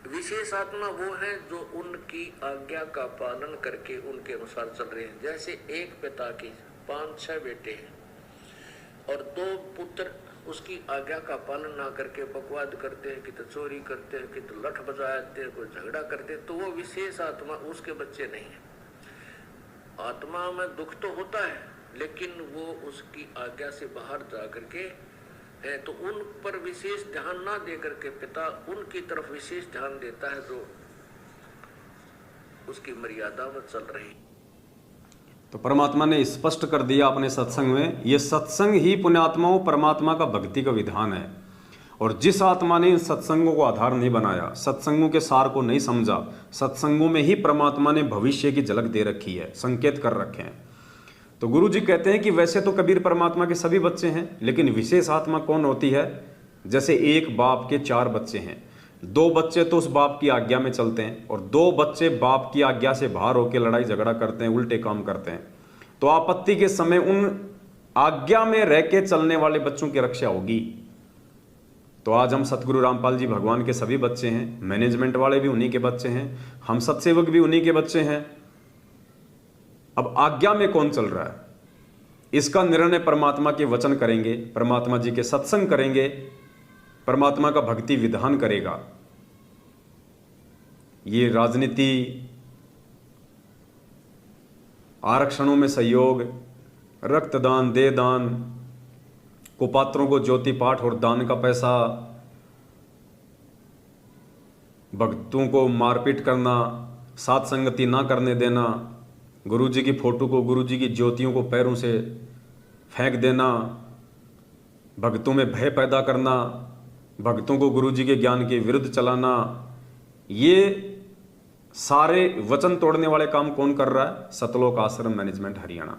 Speaker 2: विशेष आत्मा वो है जो उनकी आज्ञा का पालन करके उनके अनुसार चल रहे हैं। जैसे एक पिता के 5-6 बेटे हैं और 2 पुत्र उसकी आज्ञा का पालन ना करके बकवाद करते हैं, कि तो चोरी करते हैं, कि तो लठ बजाते हैं, कोई झगड़ा करते हैं, तो वो विशेष आत्मा उसके बच्चे नहीं है। आत्मा में दुख तो होता है, लेकिन वो उसकी आज्ञा से बाहर जा करके है, तो उन पर विशेष ध्यान ना दे करके पिता उनकी तरफ विशेष ध्यान देता है जो उसकी मर्यादा में चल रही।
Speaker 1: तो परमात्मा ने स्पष्ट कर दिया अपने सत्संग में, ये सत्संग ही पुण्यात्माओं परमात्मा का भक्ति का विधान है। और जिस आत्मा ने इन सत्संगों को आधार नहीं बनाया, सत्संगों के सार को नहीं समझा, सत्संगों में ही परमात्मा ने भविष्य की झलक दे रखी है, संकेत कर रखे हैं। तो गुरु जी कहते हैं कि वैसे तो कबीर परमात्मा के सभी बच्चे हैं, लेकिन विशेष आत्मा कौन होती है? जैसे एक बाप के 4 बच्चे हैं, 2 बच्चे तो उस बाप की आज्ञा में चलते हैं और 2 बच्चे बाप की आज्ञा से बाहर होकर लड़ाई झगड़ा करते हैं, उल्टे काम करते हैं। तो आपत्ति के समय उन आज्ञा में रह के चलने वाले बच्चों की रक्षा होगी। तो आज हम सतगुरु रामपाल जी भगवान के सभी बच्चे हैं, मैनेजमेंट वाले भी उन्हीं के बच्चे हैं, हम सत्सेवक भी उन्हीं के बच्चे हैं। अब आज्ञा में कौन चल रहा है, इसका निर्णय परमात्मा के वचन करेंगे, परमात्मा जी के सत्संग करेंगे, परमात्मा का भक्ति विधान करेगा। ये राजनीति, आरक्षणों में सहयोग, रक्तदान, देदान, कुपात्रों को ज्योति पाठ और दान का पैसा, भक्तों को मारपीट करना, साथ संगति ना करने देना, गुरु जी की फोटो को, गुरु जी की ज्योतियों को पैरों से फेंक देना, भक्तों में भय पैदा करना, भक्तों को गुरु जी के ज्ञान के विरुद्ध चलाना, ये सारे वचन तोड़ने वाले काम कौन कर रहा है? सतलोक आश्रम मैनेजमेंट हरियाणा।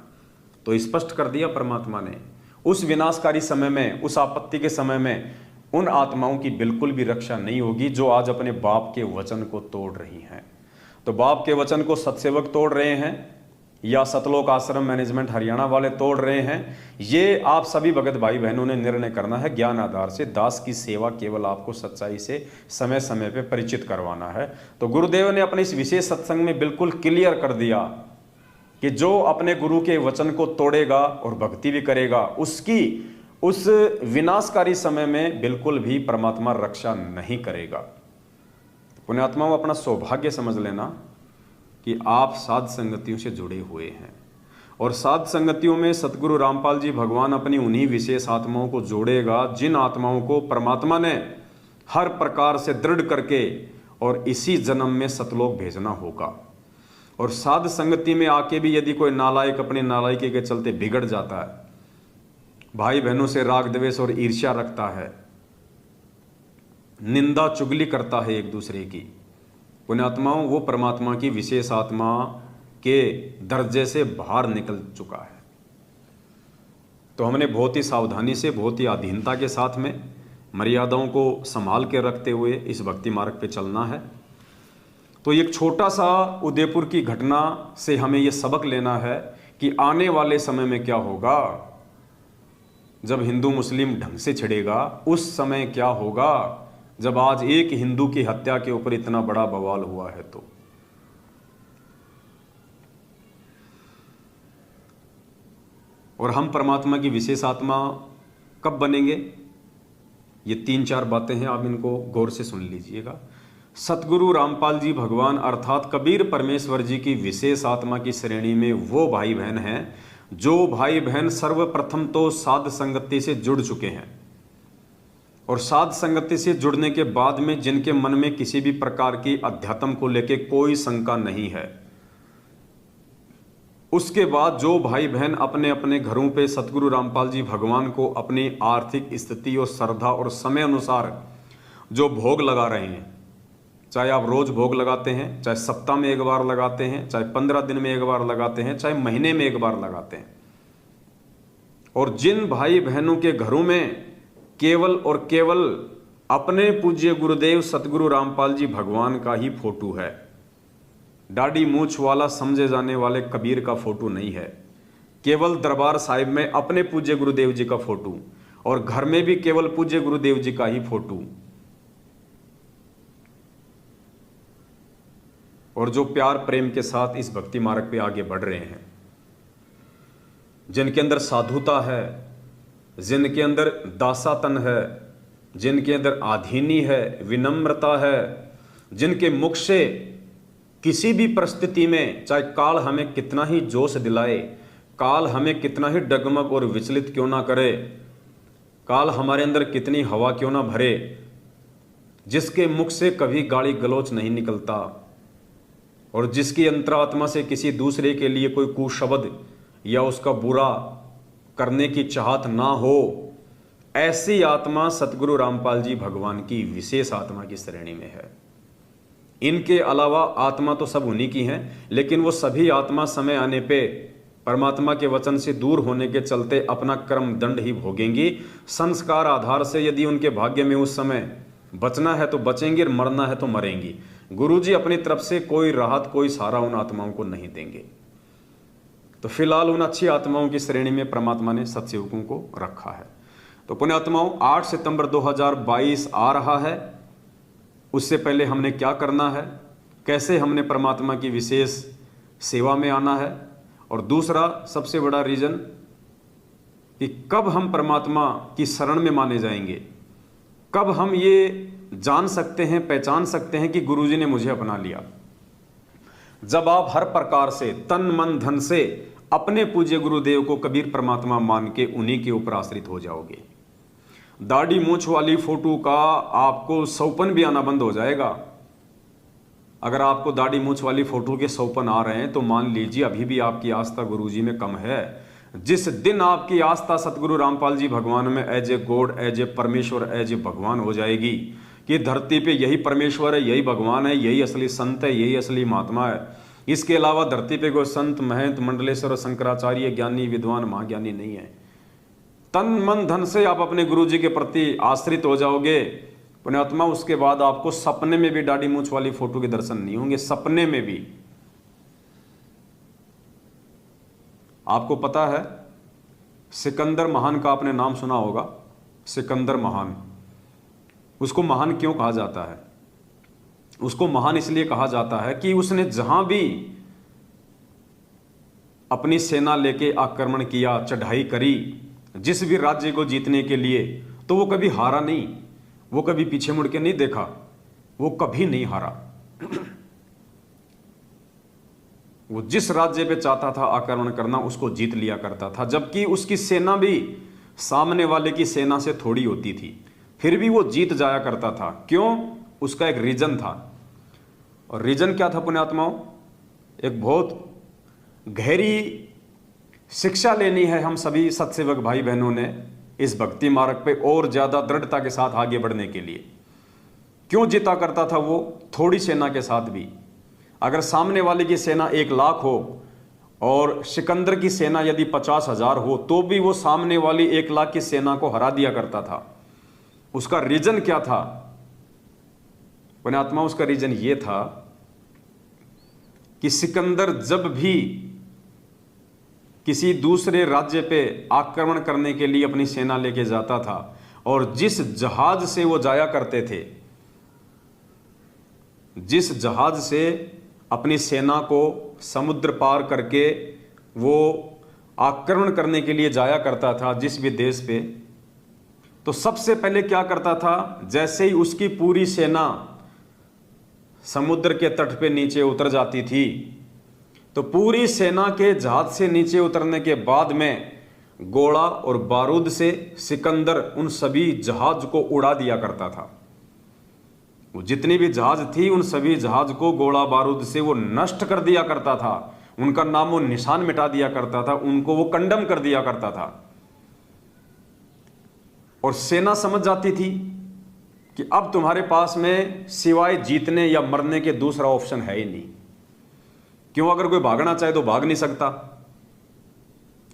Speaker 1: तो स्पष्ट कर दिया परमात्मा ने, उस विनाशकारी समय में, उस आपत्ति के समय में उन आत्माओं की बिल्कुल भी रक्षा नहीं होगी जो आज अपने बाप के वचन को तोड़ रही हैं। तो बाप के वचन को सत्सेवक तोड़ रहे हैं या सतलोक आश्रम मैनेजमेंट हरियाणा वाले तोड़ रहे हैं, ये आप सभी भगत भाई बहनों ने निर्णय करना है। ज्ञान आधार से दास की सेवा केवल आपको सच्चाई से समय समय पे परिचित करवाना है। तो गुरुदेव ने अपने इस विशेष सत्संग में बिल्कुल क्लियर कर दिया कि जो अपने गुरु के वचन को तोड़ेगा और भक्ति भी करेगा, उसकी उस विनाशकारी समय में बिल्कुल भी परमात्मा रक्षा नहीं करेगा। पुण्यात्माओं, अपना सौभाग्य समझ लेना कि आप साध संगतियों से जुड़े हुए हैं और साध संगतियों में सतगुरु रामपाल जी भगवान अपनी उन्हीं विशेष आत्माओं को जोड़ेगा जिन आत्माओं को परमात्मा ने हर प्रकार से दृढ़ करके और इसी जन्म में सतलोक भेजना होगा। और साध संगति में आके भी यदि कोई नालायक अपने नालायकी के चलते बिगड़ जाता है, भाई बहनों से राग द्वेष और ईर्ष्या रखता है, निंदा चुगली करता है एक दूसरे की, पुण्यात्माओं, वो परमात्मा की विशेष आत्मा के दर्जे से बाहर निकल चुका है। तो हमने बहुत ही सावधानी से, बहुत ही अधीनता के साथ में मर्यादाओं को संभाल के रखते हुए इस भक्ति मार्ग पे चलना है। तो एक छोटा सा उदयपुर की घटना से हमें यह सबक लेना है कि आने वाले समय में क्या होगा, जब हिंदू मुस्लिम ढंग से छिड़ेगा, उस समय क्या होगा जब आज एक हिंदू की हत्या के ऊपर इतना बड़ा बवाल हुआ है। तो और हम परमात्मा की विशेष आत्मा कब बनेंगे? ये 3-4 बातें हैं, आप इनको गौर से सुन लीजिएगा। सतगुरु रामपाल जी भगवान अर्थात कबीर परमेश्वर जी की विशेष आत्मा की श्रेणी में वो भाई बहन हैं जो भाई बहन सर्वप्रथम तो साध संगति से जुड़ चुके हैं और साध संगति से जुड़ने के बाद में जिनके मन में किसी भी प्रकार की अध्यात्म को लेकर कोई शंका नहीं है, उसके बाद जो भाई बहन अपने अपने घरों पे सतगुरु रामपाल जी भगवान को अपनी आर्थिक स्थिति और श्रद्धा और समय अनुसार जो भोग लगा रहे हैं, चाहे आप रोज भोग लगाते हैं, चाहे सप्ताह में एक बार लगाते हैं, चाहे 15 दिन में एक बार लगाते हैं, चाहे महीने में एक बार लगाते हैं, और जिन भाई बहनों के घरों में केवल और केवल अपने पूज्य गुरुदेव सतगुरु रामपाल जी भगवान का ही फोटो है, दाढ़ी मूछ वाला समझे जाने वाले कबीर का फोटो नहीं है, केवल दरबार साहिब में अपने पूज्य गुरुदेव जी का फोटो और घर में भी केवल पूज्य गुरुदेव जी का ही फोटो, और जो प्यार प्रेम के साथ इस भक्ति मार्ग पे आगे बढ़ रहे हैं, जिनके अंदर साधुता है, जिनके अंदर दासातन है, जिनके अंदर आधीनी है, विनम्रता है, जिनके मुख से किसी भी परिस्थिति में चाहे काल हमें कितना ही जोश दिलाए, काल हमें कितना ही डगमग और विचलित क्यों ना करे, काल हमारे अंदर कितनी हवा क्यों ना भरे, जिसके मुख से कभी गाली गलौच नहीं निकलता और जिसकी अंतरात्मा से किसी दूसरे के लिए कोई कुशब्द या उसका बुरा करने की चाहत ना हो, ऐसी आत्मा सतगुरु रामपाल जी भगवान की विशेष आत्मा की श्रेणी में है। इनके अलावा आत्मा तो सब उन्हीं की हैं, लेकिन वो सभी आत्मा समय आने पे परमात्मा के वचन से दूर होने के चलते अपना कर्म दंड ही भोगेंगी। संस्कार आधार से यदि उनके भाग्य में उस समय बचना है तो बचेंगे, मरना है तो मरेंगी। गुरुजी अपनी तरफ से कोई राहत, कोई सहारा उन आत्माओं को नहीं देंगे। तो फिलहाल उन अच्छी आत्माओं की श्रेणी में परमात्मा ने सत्सेवकों को रखा है। तो पुण्यात्माओं, 8 सितंबर 2022 आ रहा है। उससे पहले हमने क्या करना है, कैसे हमने परमात्मा की विशेष सेवा में आना है, और दूसरा सबसे बड़ा रीजन कि कब हम परमात्मा की शरण में माने जाएंगे, कब हम ये जान सकते हैं, पहचान सकते हैं कि गुरुजी ने मुझे अपना लिया। जब आप हर प्रकार से तन मन धन से अपने पूज्य गुरुदेव को कबीर परमात्मा मान के उन्हीं के ऊपर आश्रित हो जाओगे। दाढ़ी मूछ वाली फोटो का आपको सौपन भी आना बंद हो जाएगा। अगर आपको दाढ़ी मूछ वाली फोटो के सौपन आ रहे हैं तो मान लीजिए अभी भी आपकी आस्था गुरुजी में कम है। जिस दिन आपकी आस्था सतगुरु रामपाल जी भगवान में as a god, as a परमेश्वर, एज ए भगवान हो जाएगी कि धरती पे यही परमेश्वर है, यही भगवान है, यही असली संत है, यही असली महात्मा है, इसके अलावा धरती पे कोई संत, महंत, मंडलेश्वर, शंकराचार्य, ज्ञानी, विद्वान, महाज्ञानी नहीं है। तन मन धन से आप अपने गुरुजी के प्रति आश्रित हो जाओगे पुण्यात्मा। उसके बाद आपको सपने में भी दाढ़ी मूछ वाली फोटो के दर्शन नहीं होंगे, सपने में भी। आपको पता है सिकंदर महान का आपने नाम सुना होगा। सिकंदर महान, उसको महान क्यों कहा जाता है? उसको महान इसलिए कहा जाता है कि उसने जहां भी अपनी सेना लेके आक्रमण किया, चढ़ाई करी, जिस भी राज्य को जीतने के लिए, तो वो कभी हारा नहीं, वो कभी पीछे मुड़ के नहीं देखा, वो कभी नहीं हारा। वो जिस राज्य पे चाहता था आक्रमण करना, उसको जीत लिया करता था। जबकि उसकी सेना भी सामने वाले की सेना से थोड़ी होती थी, फिर भी वो जीत जाया करता था। क्यों? उसका एक रीजन था। और रीजन क्या था पुण्यात्माओं? एक बहुत गहरी शिक्षा लेनी है हम सभी सत्सेवक भाई बहनों ने इस भक्ति मार्ग पे और ज्यादा दृढ़ता के साथ आगे बढ़ने के लिए। क्यों जीता करता था वो? थोड़ी सेना के साथ भी। अगर सामने वाले की सेना 1 लाख हो और सिकंदर की सेना यदि 50,000 हो, तो भी वो सामने वाली 1 लाख की सेना को हरा दिया करता था। उसका रीजन क्या था पुण्यात्मा? उसका रीजन ये था कि सिकंदर जब भी किसी दूसरे राज्य पे आक्रमण करने के लिए अपनी सेना लेके जाता था, और जिस जहाज से वो जाया करते थे, जिस जहाज से अपनी सेना को समुद्र पार करके वो आक्रमण करने के लिए जाया करता था जिस भी देश पे, तो सबसे पहले क्या करता था? जैसे ही उसकी पूरी सेना समुद्र के तट पे नीचे उतर जाती थी, तो पूरी सेना के जहाज से नीचे उतरने के बाद में गोला और बारूद से सिकंदर उन सभी जहाज को उड़ा दिया करता था। वो जितनी भी जहाज थी, उन सभी जहाज को गोला बारूद से वो नष्ट कर दिया करता था, उनका नाम वो निशान मिटा दिया करता था, उनको वो कंडम कर दिया करता था। और सेना समझ जाती थी कि अब तुम्हारे पास में सिवाय जीतने या मरने के दूसरा ऑप्शन है ही नहीं। क्यों? अगर कोई भागना चाहे तो भाग नहीं सकता,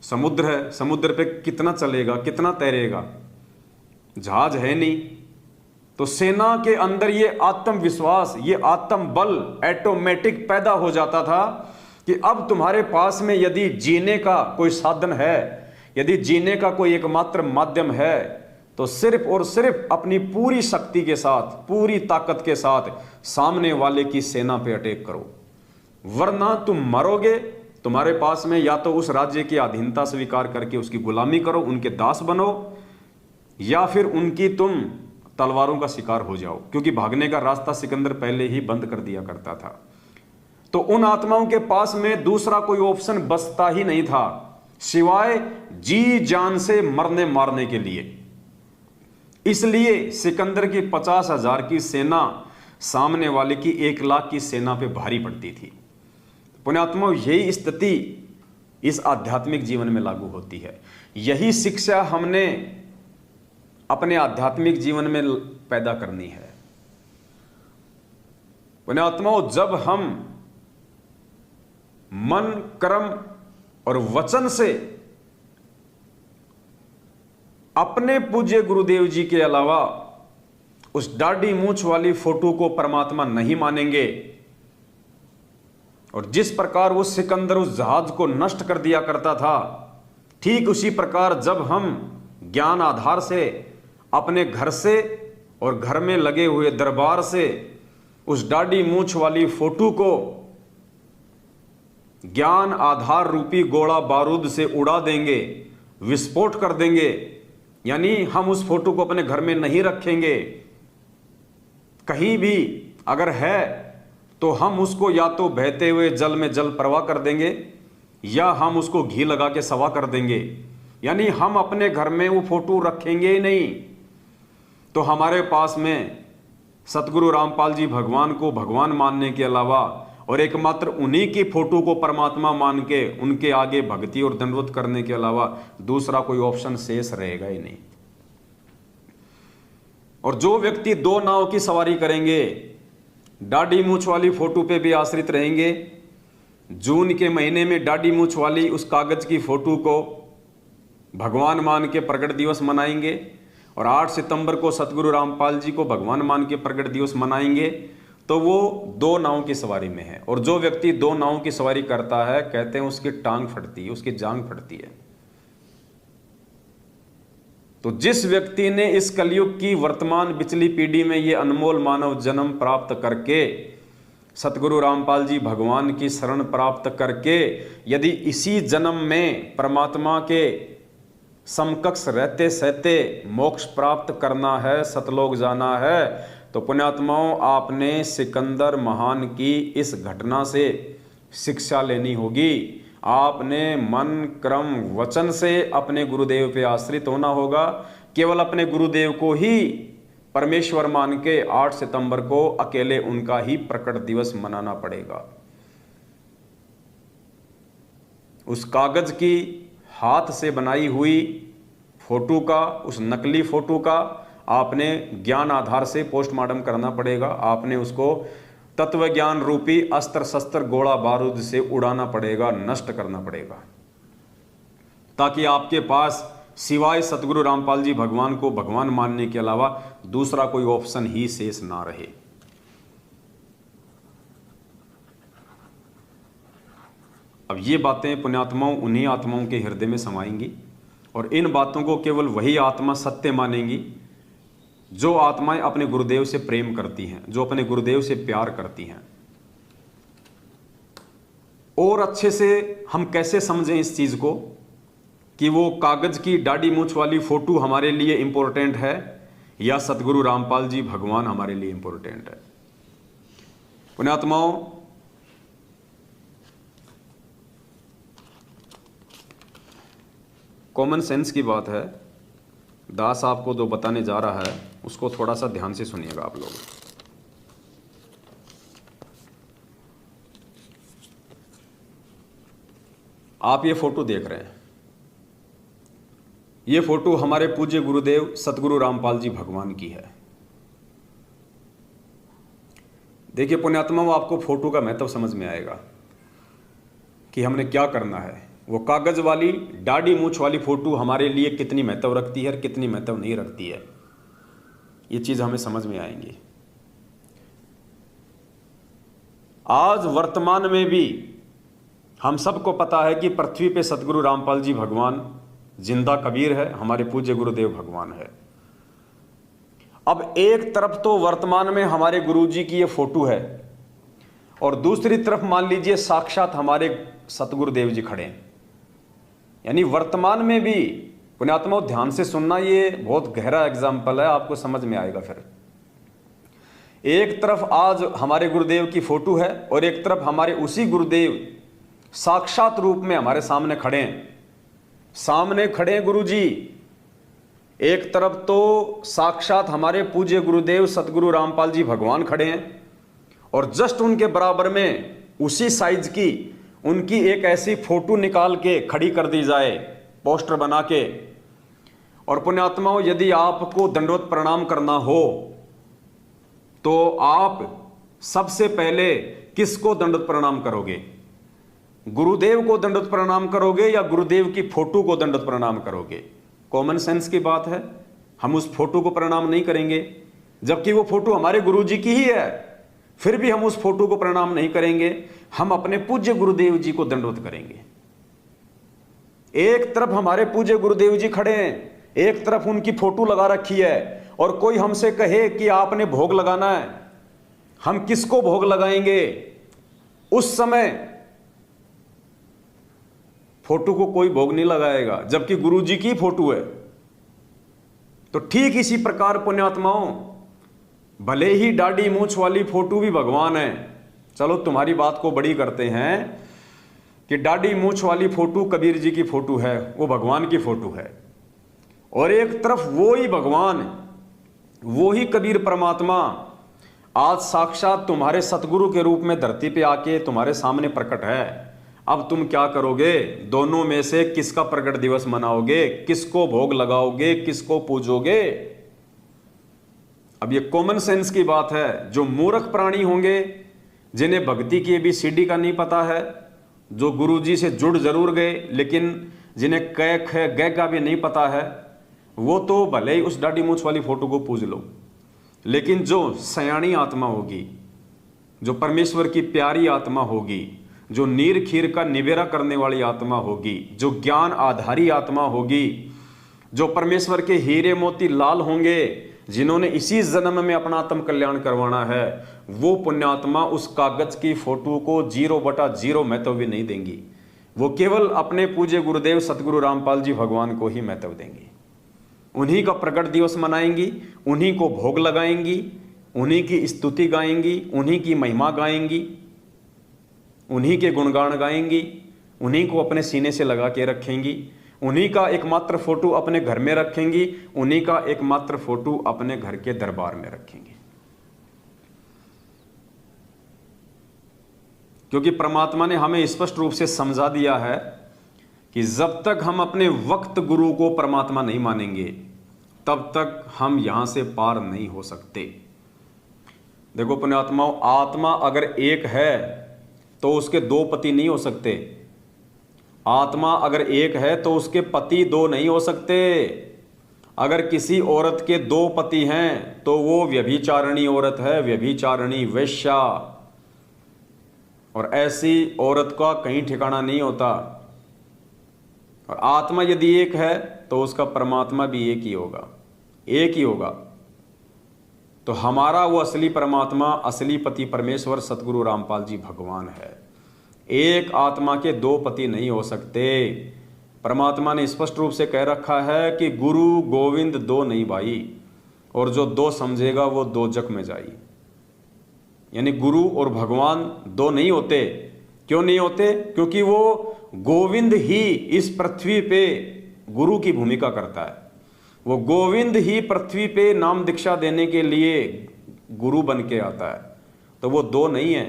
Speaker 1: समुद्र है, समुद्र पे कितना चलेगा, कितना तैरेगा, जहाज है नहीं। तो सेना के अंदर ये आत्मविश्वास, ये आत्मबल ऑटोमेटिक पैदा हो जाता था कि अब तुम्हारे पास में यदि जीने का कोई साधन है, यदि जीने का कोई एकमात्र माध्यम है, तो सिर्फ और सिर्फ अपनी पूरी शक्ति के साथ, पूरी ताकत के साथ सामने वाले की सेना पे अटैक करो, वरना तुम मरोगे। तुम्हारे पास में या तो उस राज्य की अधीनता स्वीकार करके उसकी गुलामी करो, उनके दास बनो, या फिर उनकी तुम तलवारों का शिकार हो जाओ, क्योंकि भागने का रास्ता सिकंदर पहले ही बंद कर दिया करता था। तो उन आत्माओं के पास में दूसरा कोई ऑप्शन बचता ही नहीं था सिवाय जी जान से मरने मारने के लिए। इसलिए सिकंदर की 50,000 की सेना सामने वाले की 1 लाख की सेना पे भारी पड़ती थी। पुण्यात्मा, यही स्थिति इस आध्यात्मिक जीवन में लागू होती है। यही शिक्षा हमने अपने आध्यात्मिक जीवन में पैदा करनी है। पुण्यात्माओं, जब हम मन, कर्म और वचन से अपने पूज्य गुरुदेव जी के अलावा उस दाढ़ी मूंछ वाली फोटो को परमात्मा नहीं मानेंगे, और जिस प्रकार वो सिकंदर उस जहाज को नष्ट कर दिया करता था, ठीक उसी प्रकार जब हम ज्ञान आधार से अपने घर से और घर में लगे हुए दरबार से उस दाढ़ी मूंछ वाली फोटो को ज्ञान आधार रूपी गोला बारूद से उड़ा देंगे, विस्फोट कर देंगे, यानी हम उस फोटो को अपने घर में नहीं रखेंगे, कहीं भी अगर है तो हम उसको या तो बहते हुए जल में जल प्रवाह कर देंगे, या हम उसको घी लगा के सवा कर देंगे, यानी हम अपने घर में वो फोटो रखेंगे ही नहीं। तो हमारे पास में सतगुरु रामपाल जी भगवान को भगवान मानने के अलावा और एकमात्र उन्हीं की फोटो को परमात्मा मान के उनके आगे भक्ति और दंडवत करने के अलावा दूसरा कोई ऑप्शन शेष रहेगा ही नहीं। और जो व्यक्ति 2 नाव की सवारी करेंगे, दाढ़ी मूंछ वाली फोटो पे भी आश्रित रहेंगे, जून के महीने में दाढ़ी मूंछ वाली उस कागज की फोटो को भगवान मान के प्रगट दिवस मनाएंगे, और 8 सितंबर को सतगुरु रामपाल जी को भगवान मान के प्रगट दिवस मनाएंगे, तो वो 2 नाव की सवारी में है। और जो व्यक्ति 2 नाव की सवारी करता है, कहते हैं उसकी टांग फटती है, उसकी जांग फटती है। तो जिस व्यक्ति ने इस कलयुग की वर्तमान पिछली पीढ़ी में ये अनमोल मानव जन्म प्राप्त करके सतगुरु रामपाल जी भगवान की शरण प्राप्त करके यदि इसी जन्म में परमात्मा के समकक्ष रहते सहते मोक्ष प्राप्त करना है, सतलोक जाना है, तो पुण्यात्माओं, आपने सिकंदर महान की इस घटना से शिक्षा लेनी होगी। आपने मन, क्रम, वचन से अपने गुरुदेव पे आश्रित होना होगा। केवल अपने गुरुदेव को ही परमेश्वर मान के 8 सितंबर को अकेले उनका ही प्रकट दिवस मनाना पड़ेगा। उस कागज की हाथ से बनाई हुई फोटो का, उस नकली फोटो का आपने ज्ञान आधार से पोस्टमार्टम करना पड़ेगा। आपने उसको तत्व ज्ञान रूपी अस्त्र शस्त्र गोला बारूद से उड़ाना पड़ेगा, नष्ट करना पड़ेगा, ताकि आपके पास सिवाय सतगुरु रामपाल जी भगवान को भगवान मानने के अलावा दूसरा कोई ऑप्शन ही शेष ना रहे। अब ये बातें पुण्यात्माओं उन्हीं आत्माओं के हृदय में समाएंगी, और इन बातों को केवल वही आत्मा सत्य मानेंगी जो आत्माएं अपने गुरुदेव से प्रेम करती हैं, जो अपने गुरुदेव से प्यार करती हैं। और अच्छे से हम कैसे समझें इस चीज को कि वो कागज की दाढ़ी मूंछ वाली फोटो हमारे लिए इंपॉर्टेंट है या सतगुरु रामपाल जी भगवान हमारे लिए इंपॉर्टेंट है। पुण्यात्माओं, कॉमन सेंस की बात है, दास आपको जो बताने जा रहा है उसको थोड़ा सा ध्यान से सुनिएगा आप लोग। आप ये फोटो देख रहे हैं, ये फोटो हमारे पूज्य गुरुदेव सतगुरु रामपाल जी भगवान की है। देखिए पुण्यात्माओं, आपको फोटो का महत्व समझ में आएगा कि हमने क्या करना है, वो कागज वाली दाढ़ी मूछ वाली फोटो हमारे लिए कितनी महत्व रखती है और कितनी महत्व नहीं रखती है, ये चीज हमें समझ में आएंगी। आज वर्तमान में भी हम सबको पता है कि पृथ्वी पे सतगुरु रामपाल जी भगवान जिंदा कबीर है, हमारे पूज्य गुरुदेव भगवान है। अब एक तरफ तो वर्तमान में हमारे गुरु जी की ये फोटो है और दूसरी तरफ मान लीजिए साक्षात हमारे सतगुरुदेव जी खड़े हैं। यानी वर्तमान में भी पुण्यात्मा ध्यान से सुनना, ये बहुत गहरा एग्जाम्पल है, आपको समझ में आएगा। फिर एक तरफ आज हमारे गुरुदेव की फोटो है और एक तरफ हमारे उसी गुरुदेव साक्षात रूप में हमारे सामने खड़े हैं। सामने खड़े हैं गुरु जी, एक तरफ तो साक्षात हमारे पूज्य गुरुदेव सतगुरु रामपाल जी भगवान खड़े हैं और जस्ट उनके बराबर में उसी साइज की उनकी एक ऐसी फोटो निकाल के खड़ी कर दी जाए, पोस्टर बना के। और पुण्यात्माओं, यदि आपको दंडवत प्रणाम करना हो तो आप सबसे पहले किसको दंडवत प्रणाम करोगे? गुरुदेव को दंडवत प्रणाम करोगे या गुरुदेव की फोटो को दंडवत प्रणाम करोगे? कॉमन सेंस की बात है, हम उस फोटो को प्रणाम नहीं करेंगे, जबकि वो फोटो हमारे गुरु जी की ही है, फिर भी हम उस फोटो को प्रणाम नहीं करेंगे, हम अपने पूज्य गुरुदेव जी को दंडवत करेंगे। एक तरफ हमारे पूज्य गुरुदेव जी खड़े हैं, एक तरफ उनकी फोटो लगा रखी है, और कोई हमसे कहे कि आपने भोग लगाना है, हम किसको भोग लगाएंगे? उस समय फोटो को कोई भोग नहीं लगाएगा, जबकि गुरु जी की फोटो है। तो ठीक इसी प्रकार पुण्यात्माओं, भले ही दाढ़ी मूछ वाली फोटो भी भगवान है, चलो तुम्हारी बात को बड़ी करते हैं कि दाढ़ी मूछ वाली फोटो कबीर जी की फोटो है, वो भगवान की फोटो है, और एक तरफ वो ही भगवान, वो ही कबीर परमात्मा आज साक्षात तुम्हारे सतगुरु के रूप में धरती पे आके तुम्हारे सामने प्रकट है। अब तुम क्या करोगे? दोनों में से किसका प्रकट दिवस मनाओगे? किसको भोग लगाओगे? किसको पूजोगे? अब ये कॉमन सेंस की बात है। जो मूर्ख प्राणी होंगे, जिन्हें भक्ति की ABCD का नहीं पता है, जो गुरु जी से जुड़ जरूर गए लेकिन जिन्हें क ख ग का भी नहीं पता है, वो तो भले ही उस दाढ़ी मूछ वाली फोटो को पूज लो, लेकिन जो सयानी आत्मा होगी, जो परमेश्वर की प्यारी आत्मा होगी, जो नीर खीर का निवेरा करने वाली आत्मा होगी, जो ज्ञान आधारी आत्मा होगी, जो परमेश्वर के हीरे मोती लाल होंगे, जिन्होंने इसी जन्म में अपना आत्म कल्याण करवाना है, वो पुण्यात्मा उस कागज की फोटो को 0/0 महत्व भी नहीं देंगी। वो केवल अपने पूज्य गुरुदेव सतगुरु रामपाल जी भगवान को ही महत्व देंगी। उन्हीं का प्रकट दिवस मनाएंगी, उन्हीं को भोग लगाएंगी, उन्हीं की स्तुति गाएंगी, उन्हीं की महिमा गाएंगी, उन्हीं के गुणगान गाएंगी, उन्हीं को अपने सीने से लगा के रखेंगी, उन्हीं का एकमात्र फोटो अपने घर में रखेंगी, उन्हीं का एकमात्र फोटो अपने घर के दरबार में रखेंगी। क्योंकि परमात्मा ने हमें स्पष्ट रूप से समझा दिया है कि जब तक हम अपने वक्त गुरु को परमात्मा नहीं मानेंगे, तब तक हम यहां से पार नहीं हो सकते। देखो पुण्यात्माओं, आत्मा अगर एक है तो उसके 2 पति नहीं हो सकते। आत्मा अगर एक है तो उसके पति 2 नहीं हो सकते। अगर किसी औरत के 2 पति हैं तो वो व्यभिचारिणी औरत है, व्यभिचारिणी वेश्या, और ऐसी औरत का कहीं ठिकाना नहीं होता। और आत्मा यदि एक है तो उसका परमात्मा भी एक ही होगा, एक ही होगा। तो हमारा वो असली परमात्मा, असली पति परमेश्वर सतगुरु रामपाल जी भगवान है। एक आत्मा के 2 पति नहीं हो सकते। परमात्मा ने स्पष्ट रूप से कह रखा है कि गुरु गोविंद 2 नहीं भाई, और जो 2 समझेगा वो 2 जग में जाई। यानी गुरु और भगवान 2 नहीं होते। क्यों नहीं होते? क्योंकि वो गोविंद ही इस पृथ्वी पे गुरु की भूमिका करता है। वो गोविंद ही पृथ्वी पे नाम दीक्षा देने के लिए गुरु बन के आता है। तो वो 2 नहीं है।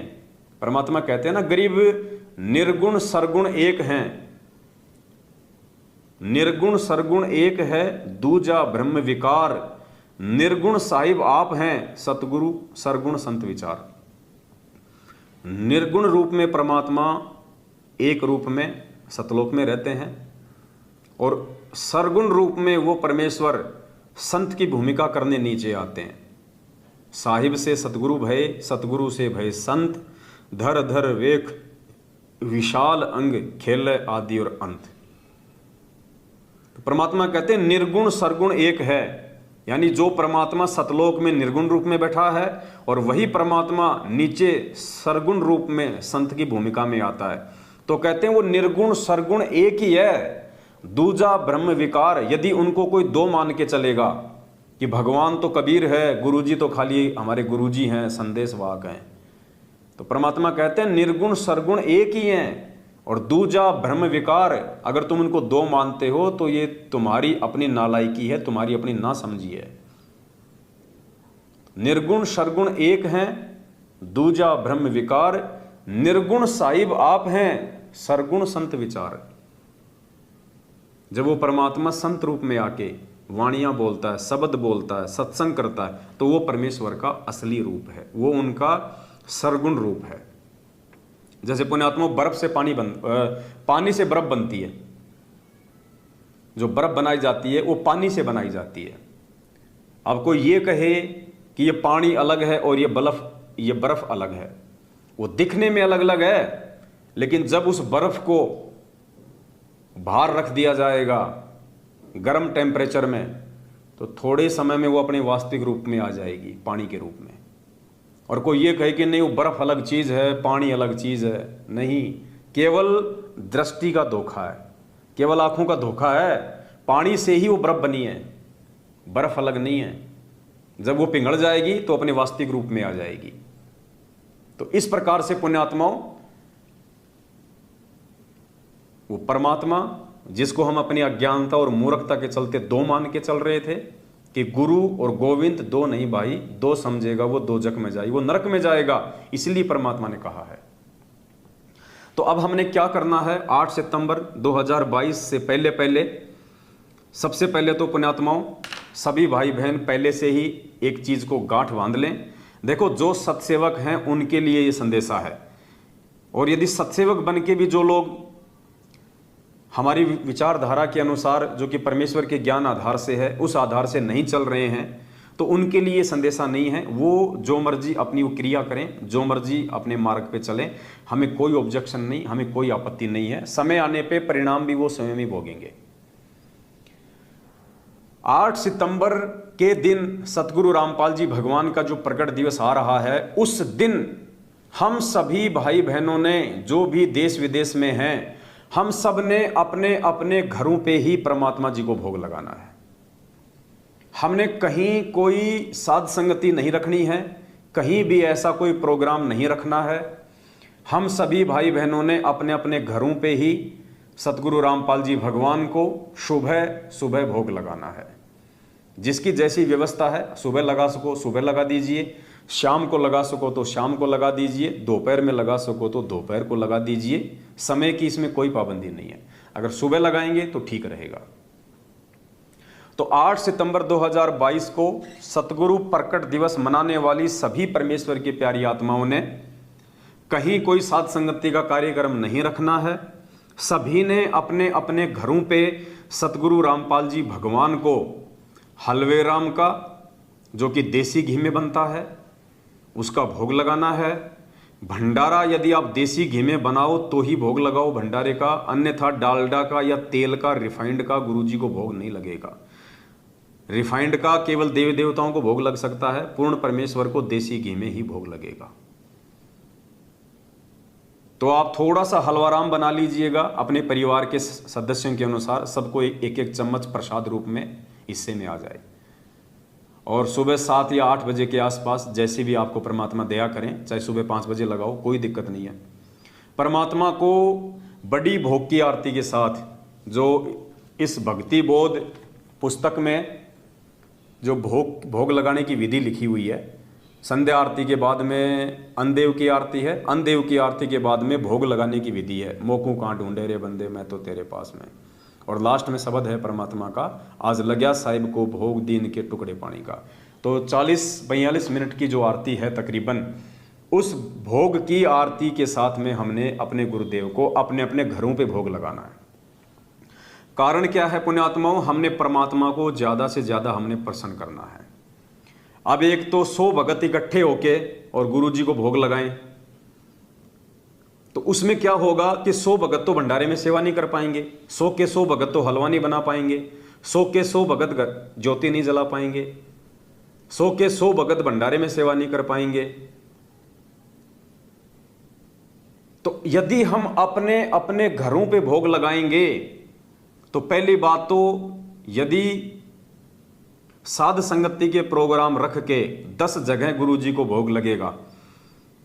Speaker 1: परमात्मा कहते हैं ना, गरीब निर्गुण सरगुण एक हैं। निर्गुण सरगुण एक है, दूजा ब्रह्म विकार। निर्गुण साहिब आप हैं, सतगुरु सरगुण संत विचार। निर्गुण रूप में परमात्मा एक रूप में, सतलोक में रहते हैं, और सरगुण रूप में वो परमेश्वर संत की भूमिका करने नीचे आते हैं। साहिब से सतगुरु भय, सतगुरु से भय संत, धर धर वेख विशाल अंग, खेल आदि और अंत। तो परमात्मा कहते हैं निर्गुण सरगुण एक है, यानी जो परमात्मा सतलोक में निर्गुण रूप में बैठा है और वही परमात्मा नीचे सरगुण रूप में संत की भूमिका में आता है। तो कहते हैं वो निर्गुण सरगुण एक ही है। दूजा ब्रह्म विकार, यदि उनको कोई दो मान के चलेगा कि भगवान तो कबीर है, गुरुजी तो खाली हमारे गुरुजी हैं, संदेशवाहक हैं, तो परमात्मा कहते हैं निर्गुण सरगुण एक ही हैं। और दूजा ब्रह्म विकार, अगर तुम उनको दो मानते हो तो ये तुम्हारी अपनी नालायकी है, तुम्हारी अपनी नासमझी है। निर्गुण सरगुण एक हैं, दूजा ब्रह्म विकार, निर्गुण साहिब आप हैं, सरगुण संत विचार। जब वो परमात्मा संत रूप में आके वाणियां बोलता है, शब्द बोलता है, सत्संग करता है, तो वो परमेश्वर का असली रूप है, वो उनका सरगुण रूप है। जैसे पुण्यात्मा बर्फ से पानी से बर्फ बनती है, जो बर्फ बनाई जाती है वो पानी से बनाई जाती है। अब कोई ये कहे कि ये पानी अलग है और ये बर्फ अलग है, वो दिखने में अलग अलग है, लेकिन जब उस बर्फ को बाहर रख दिया जाएगा गर्म टेम्परेचर में, तो थोड़े समय में वो अपने वास्तविक रूप में आ जाएगी, पानी के रूप में। और कोई ये कहे कि नहीं वो बर्फ अलग चीज है, पानी अलग चीज है, नहीं, केवल दृष्टि का धोखा है, केवल आंखों का धोखा है। पानी से ही वो बर्फ बनी है, बर्फ अलग नहीं है। जब वो पिघल जाएगी तो अपने वास्तविक रूप में आ जाएगी। तो इस प्रकार से पुण्यात्माओं, वो परमात्मा जिसको हम अपनी अज्ञानता और मूर्खता के चलते दो मान के चल रहे थे कि गुरु और गोविंद दो नहीं भाई, दो समझेगा वो दोजख में जाएगी, वो नरक में जाएगा, इसलिए परमात्मा ने कहा है। तो अब हमने क्या करना है, 8 सितंबर 2022 से पहले सबसे पहले तो पुण्यात्माओं सभी भाई बहन पहले से ही एक चीज को गांठ बांध लें। देखो, जो सत्सेवक हैं उनके लिए ये संदेशा है, और यदि सत्सेवक बन के भी जो लोग हमारी विचारधारा के अनुसार, जो कि परमेश्वर के ज्ञान आधार से है, उस आधार से नहीं चल रहे हैं, तो उनके लिए संदेशा नहीं है। वो जो मर्जी अपनी वो क्रिया करें, जो मर्जी अपने मार्ग पे चलें, हमें कोई ऑब्जेक्शन नहीं, हमें कोई आपत्ति नहीं है। समय आने पे परिणाम भी वो स्वयं ही भोगेंगे। 8 सितंबर के दिन सतगुरु रामपाल जी भगवान का जो प्रकट दिवस आ रहा है, उस दिन हम सभी भाई बहनों ने, जो भी देश विदेश में हैं, हम सब ने अपने अपने घरों पे ही परमात्मा जी को भोग लगाना है। हमने कहीं कोई साध संगति नहीं रखनी है, कहीं भी ऐसा कोई प्रोग्राम नहीं रखना है। हम सभी भाई बहनों ने अपने अपने घरों पे ही सतगुरु रामपाल जी भगवान को सुबह सुबह भोग लगाना है। जिसकी जैसी व्यवस्था है, सुबह लगा सको सुबह लगा दीजिए, शाम को लगा सको तो शाम को लगा दीजिए, दोपहर में लगा सको तो दोपहर को लगा दीजिए। समय की इसमें कोई पाबंदी नहीं है, अगर सुबह लगाएंगे तो ठीक रहेगा। तो 8 सितंबर 2022 को सतगुरु प्रकट दिवस मनाने वाली सभी परमेश्वर की प्यारी आत्माओं ने कहीं कोई साध संगति का कार्यक्रम नहीं रखना है। सभी ने अपने अपने घरों पे सतगुरु रामपाल जी भगवान को हलवे राम का, जो कि देसी घी में बनता है, उसका भोग लगाना है। भंडारा यदि आप देसी घी में बनाओ तो ही भोग लगाओ भंडारे का, अन्यथा डालडा का या तेल का, रिफाइंड का गुरुजी को भोग नहीं लगेगा। रिफाइंड का केवल देवी देवताओं को भोग लग सकता है, पूर्ण परमेश्वर को देसी घी में ही भोग लगेगा। तो आप थोड़ा सा हलवाराम बना लीजिएगा अपने परिवार के सदस्यों के अनुसार, सबको एक एक चम्मच प्रसाद रूप में हिस्से में आ जाए। और सुबह 7 या 8 बजे के आसपास जैसे भी आपको परमात्मा दया करें, चाहे सुबह 5 बजे लगाओ, कोई दिक्कत नहीं है। परमात्मा को बड़ी भोग की आरती के साथ, जो इस भक्ति बोध पुस्तक में जो भोग लगाने की विधि लिखी हुई है, संध्या आरती के बाद में अनदेव की आरती है, अनदेव की आरती के बाद में भोग लगाने की विधि है। मोकू कहाँ ढूंढे रे बंदे, मैं तो तेरे पास में। और लास्ट में शब्द है परमात्मा का, आज लग्या साहिब को भोग दीन के टुकड़े पानी का। तो 40-42 मिनट की जो आरती है तकरीबन, उस भोग की आरती के साथ में हमने अपने गुरुदेव को अपने अपने घरों पे भोग लगाना है। कारण क्या है पुण्यात्माओं, हमने परमात्मा को ज़्यादा से ज़्यादा हमने प्रसन्न करना है। अब एक तो 100 भगत इकट्ठे होके और गुरु जी को भोग लगाएं, तो उसमें क्या होगा कि 100 भगत तो भंडारे में सेवा नहीं कर पाएंगे, 100 के 100 भगत तो हलवा नहीं बना पाएंगे, 100 के 100 भगत ज्योति नहीं जला पाएंगे, 100 के 100 भगत भंडारे में सेवा नहीं कर पाएंगे। तो यदि हम अपने अपने घरों पे भोग लगाएंगे तो पहली बात तो यदि साध संगति के प्रोग्राम रख के 10 जगह गुरु जी को भोग लगेगा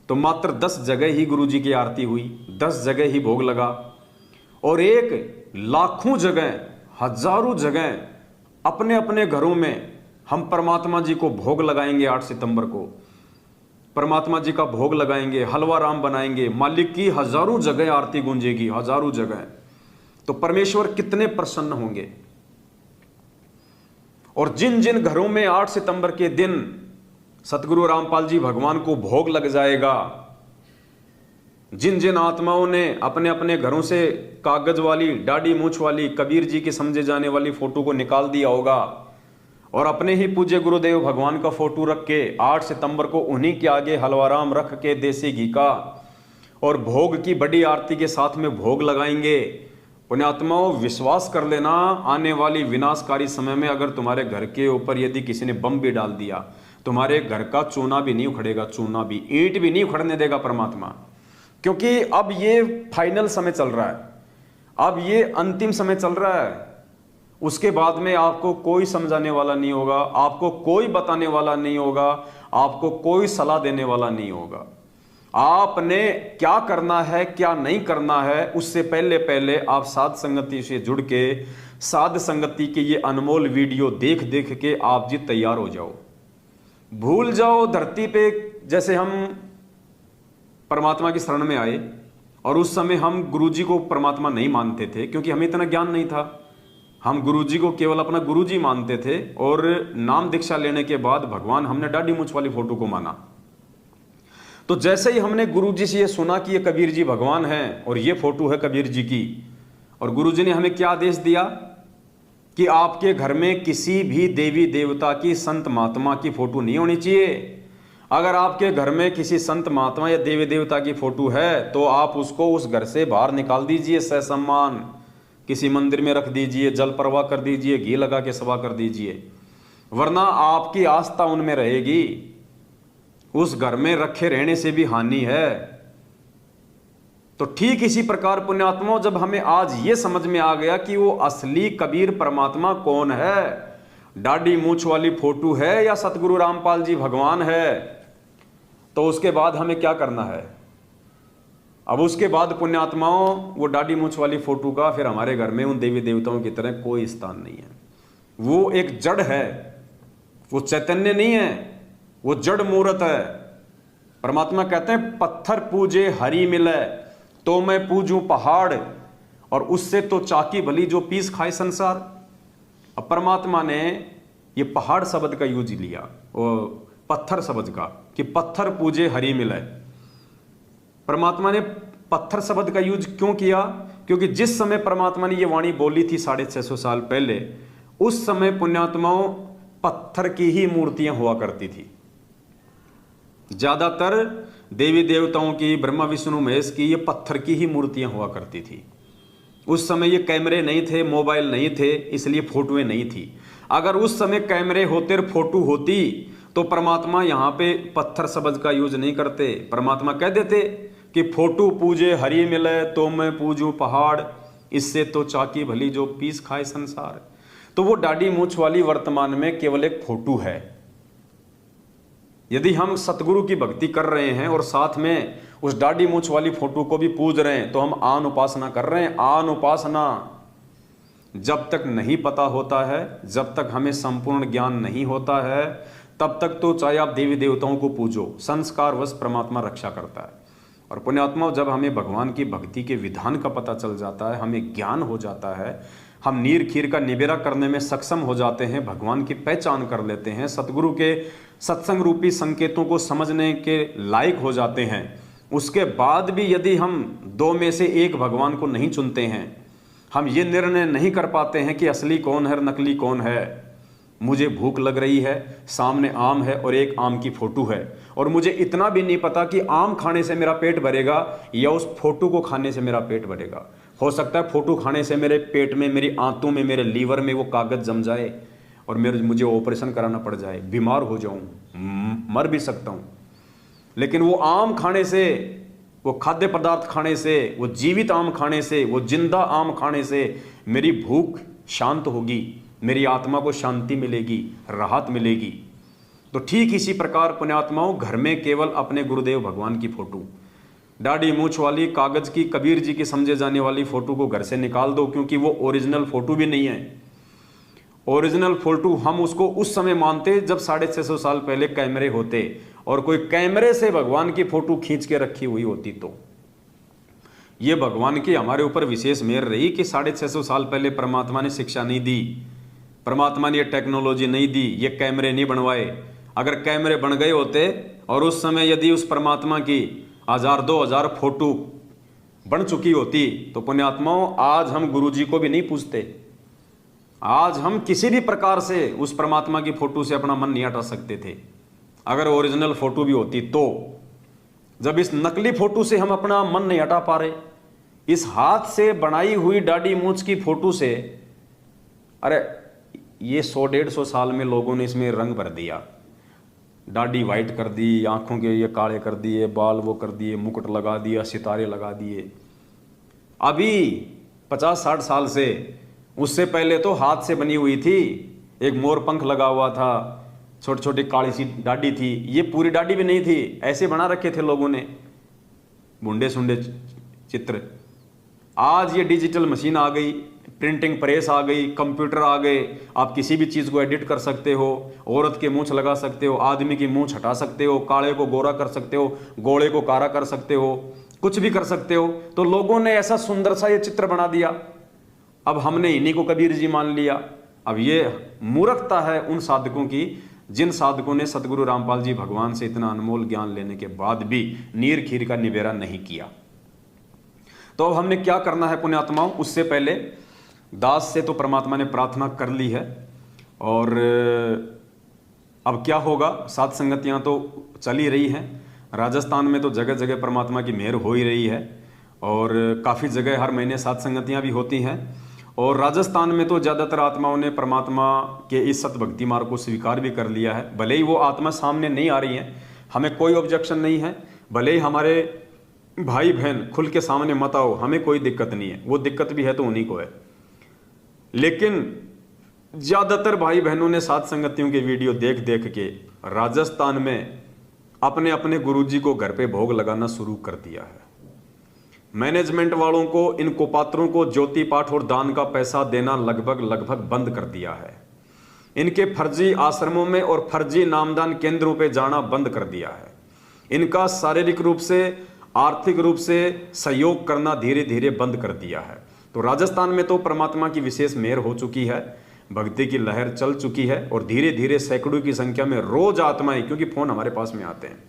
Speaker 1: तो मात्र 10 जगह ही गुरु जी की आरती हुई, 10 जगह ही भोग लगा। और एक लाखों जगह, हजारों जगह अपने अपने घरों में हम परमात्मा जी को भोग लगाएंगे। 8 सितंबर को परमात्मा जी का भोग लगाएंगे, हलवा राम बनाएंगे, मालिक की हजारों जगह आरती गूंजेगी, हजारों जगह। तो परमेश्वर कितने प्रसन्न होंगे। और जिन जिन घरों में 8 सितंबर के दिन सतगुरु रामपाल जी भगवान को भोग लग जाएगा, जिन जिन आत्माओं ने अपने अपने घरों से कागज वाली, दाढ़ी मूछ वाली, कबीर जी की समझे जाने वाली फोटो को निकाल दिया होगा और अपने ही पूज्य गुरुदेव भगवान का फोटो रख के 8 सितंबर को उन्हीं के आगे हलवाराम रख के देसी घी का और भोग की बड़ी आरती के साथ में भोग लगाएंगे। पुण्यात्माओं, विश्वास कर लेना, आने वाली विनाशकारी समय में अगर तुम्हारे घर के ऊपर यदि किसी ने बम भी डाल दिया, तुम्हारे घर का चूना भी नहीं उखड़ेगा, चूना भी, ईंट भी नहीं उखड़ने देगा परमात्मा। क्योंकि अब ये फाइनल समय चल रहा है, अब ये अंतिम समय चल रहा है। उसके बाद में आपको कोई समझाने वाला नहीं होगा, आपको कोई बताने वाला नहीं होगा, आपको कोई सलाह देने वाला नहीं होगा। आपने क्या करना है, क्या नहीं करना है, उससे पहले पहले आप साध संगति से जुड़ के साध संगति के ये अनमोल वीडियो देख देख के आप जी तैयार हो जाओ। भूल जाओ धरती पे जैसे हम परमात्मा की शरण में आए और उस समय हम गुरुजी को परमात्मा नहीं मानते थे, क्योंकि हमें इतना ज्ञान नहीं था। हम गुरुजी को केवल अपना गुरुजी मानते थे और नाम दीक्षा लेने के बाद भगवान हमने दाढ़ी मूछ वाली फोटो को माना। तो जैसे ही हमने गुरुजी से ये सुना कि ये कबीर जी भगवान हैं और ये फोटो है कबीर जी की, और गुरुजी ने हमें क्या आदेश दिया कि आपके घर में किसी भी देवी देवता की, संत महात्मा की फोटो नहीं होनी चाहिए। अगर आपके घर में किसी संत महात्मा या देवी देवता की फोटो है तो आप उसको उस घर से बाहर निकाल दीजिए, ससम्मान किसी मंदिर में रख दीजिए, जल प्रवाह कर दीजिए, घी लगा के सवा कर दीजिए, वरना आपकी आस्था उनमें रहेगी। उस घर में रखे रहने से भी हानि है। तो ठीक इसी प्रकार पुण्यात्माओं, जब हमें आज ये समझ में आ गया कि वो असली कबीर परमात्मा कौन है, दाढ़ी मूछ वाली फोटो है या सतगुरु रामपाल जी भगवान है, तो उसके बाद हमें क्या करना है। अब उसके बाद पुण्यात्माओं, वो दाढ़ी मूछ वाली फोटो का फिर हमारे घर में उन देवी देवताओं की तरह कोई स्थान नहीं है। वो एक जड़ है, वो चैतन्य नहीं है, वो जड़ मूर्त है। परमात्मा कहते हैं पत्थर पूजे हरि मिले तो मैं पूजूं पहाड़, और उससे तो चाकी भली जो पीस खाए संसार। अब परमात्मा ने ये पहाड़ शब्द का यूज लिया, वो पत्थर शब्द का, कि पत्थर पूजे हरि मिले। परमात्मा ने पत्थर शब्द का यूज क्यों किया? क्योंकि जिस समय परमात्मा ने ये वाणी बोली थी 650 साल पहले, उस समय पुण्यात्माओं पत्थर की ही मूर्तियां हुआ करती थी। ज्यादातर देवी देवताओं की, ब्रह्मा विष्णु महेश की, ये पत्थर की ही मूर्तियां हुआ करती थी। उस समय ये कैमरे नहीं थे, मोबाइल नहीं थे, इसलिए फोटोएं नहीं थी। अगर उस समय कैमरे होते और फोटो होती तो परमात्मा यहाँ पे पत्थर शब्द का यूज नहीं करते। परमात्मा कह देते कि फोटो पूजे हरि मिले तो मैं पूजूं पहाड़, इससे तो चाकी भली जो पीस खाए संसार। तो वो दाढ़ी मूछ वाली वर्तमान में केवल एक फोटो है। यदि हम सतगुरु की भक्ति कर रहे हैं और साथ में उस दाढ़ी मूछ वाली फोटो को भी पूज रहे हैं तो हम आन उपासना कर रहे हैं। आन उपासना जब तक नहीं पता होता है, जब तक हमें संपूर्ण ज्ञान नहीं होता है, तब तक तो चाहे आप देवी देवताओं को पूजो, संस्कार वश परमात्मा रक्षा करता है। और पुण्यात्माओं, जब हमें भगवान की भक्ति के विधान का पता चल जाता है, हमें ज्ञान हो जाता है, हम नीर खीर का निबेरा करने में सक्षम हो जाते हैं, भगवान की पहचान कर लेते हैं, सतगुरु के सत्संग रूपी संकेतों को समझने के लायक हो जाते हैं, उसके बाद भी यदि हम दो में से एक भगवान को नहीं चुनते हैं, हम ये निर्णय नहीं कर पाते हैं कि असली कौन है और नकली कौन है। मुझे भूख लग रही है, सामने आम है और एक आम की फोटो है, और मुझे इतना भी नहीं पता कि आम खाने से मेरा पेट भरेगा या उस फोटो को खाने से मेरा पेट भरेगा। हो सकता है फोटो खाने से मेरे पेट में, मेरी आंतों में, मेरे लीवर में वो कागज जम जाए और मुझे ऑपरेशन कराना पड़ जाए, बीमार हो जाऊं, मर भी सकता हूं। लेकिन वो आम खाने से, वो खाद्य पदार्थ खाने से, वो जीवित आम खाने से, वो जिंदा आम खाने से मेरी भूख शांत होगी, मेरी आत्मा को शांति मिलेगी, राहत मिलेगी। तो ठीक इसी प्रकार पुण्यात्माओं, घर में केवल अपने गुरुदेव भगवान की फोटो, दाढ़ी मूछ वाली कागज की कबीर जी की समझे जाने वाली फोटो को घर से निकाल दो, क्योंकि वो ओरिजिनल फोटो भी नहीं है। ओरिजिनल फोटो हम उसको उस समय मानते जब 650 साल पहले कैमरे होते और कोई कैमरे से भगवान की फोटो खींच के रखी हुई होती। तो ये भगवान की हमारे ऊपर विशेष मेहर रही कि 650 साल पहले परमात्मा ने शिक्षा नहीं दी, परमात्मा ने ये टेक्नोलॉजी नहीं दी, ये कैमरे नहीं बनवाए। अगर कैमरे बन गए होते और उस समय यदि उस परमात्मा की 1000-2000 फोटो बन चुकी होती, तो पुण्यात्माओं आज हम गुरुजी को भी नहीं पूछते। आज हम किसी भी प्रकार से उस परमात्मा की फोटो से अपना मन नहीं हटा सकते थे, अगर ओरिजिनल फोटो भी होती तो। जब इस नकली फोटो से हम अपना मन नहीं हटा पा रहे, इस हाथ से बनाई हुई दाढ़ी मूछ की फोटो से, अरे ये 100-150 साल में लोगों ने इसमें रंग भर दिया, दाढ़ी वाइट कर दी, आंखों के ये काले कर दिए, बाल वो कर दिए, मुकुट लगा दिया, सितारे लगा दिए। अभी 50-60 साल से, उससे पहले तो हाथ से बनी हुई थी, एक मोर पंख लगा हुआ था, छोटी छोटी काली सी दाढ़ी थी, ये पूरी दाढ़ी भी नहीं थी, ऐसे बना रखे थे लोगों ने बुंडे सुंडे चित्र। आज ये डिजिटल मशीन आ गई, प्रिंटिंग प्रेस आ गई, कंप्यूटर आ गए, आप किसी भी चीज़ को एडिट कर सकते हो, औरत के मूंछ लगा सकते हो, आदमी की मूंछ हटा सकते हो, काले को गोरा कर सकते हो, गोरे को काला कर सकते हो, कुछ भी कर सकते हो। तो लोगों ने ऐसा सुंदर सा ये चित्र बना दिया, अब हमने इन्हीं को कबीर जी मान लिया। अब ये मूर्खता है उन साधकों की जिन साधकों ने सतगुरु रामपाल जी भगवान से इतना अनमोल ज्ञान लेने के बाद भी नीर खीर का निबेरा नहीं किया। तो अब हमने क्या करना है पुण्यात्माओं? उससे पहले दास से तो परमात्मा ने प्रार्थना कर ली है, और अब क्या होगा, सात संगतियां तो चल ही रही हैं। राजस्थान में तो जगह जगह परमात्मा की मेहर हो ही रही है, और काफ़ी जगह हर महीने सात संगतियां भी होती हैं। और राजस्थान में तो ज़्यादातर आत्माओं ने परमात्मा के इस सतभक्ति मार्ग को स्वीकार भी कर लिया है। भले ही वो आत्मा सामने नहीं आ रही है, हमें कोई ऑब्जेक्शन नहीं है, भले ही हमारे भाई बहन खुल के सामने मत आओ, हमें कोई दिक्कत नहीं है, वो दिक्कत भी है तो उन्हीं को है। लेकिन ज़्यादातर भाई बहनों ने सात संगतियों के वीडियो देख देख के राजस्थान में अपने अपने गुरुजी को घर पे भोग लगाना शुरू कर दिया है। मैनेजमेंट वालों को, इन कुपात्रों को ज्योति पाठ और दान का पैसा देना लगभग बंद कर दिया है। इनके फर्जी आश्रमों में और फर्जी नामदान केंद्रों पे जाना बंद कर दिया है। इनका शारीरिक रूप से, आर्थिक रूप से सहयोग करना धीरे धीरे बंद कर दिया है। तो राजस्थान में तो परमात्मा की विशेष मेहर हो चुकी है, भक्ति की लहर चल चुकी है, और धीरे धीरे सैकड़ों की संख्या में रोज आत्माएं, क्योंकि फोन हमारे पास में आते हैं,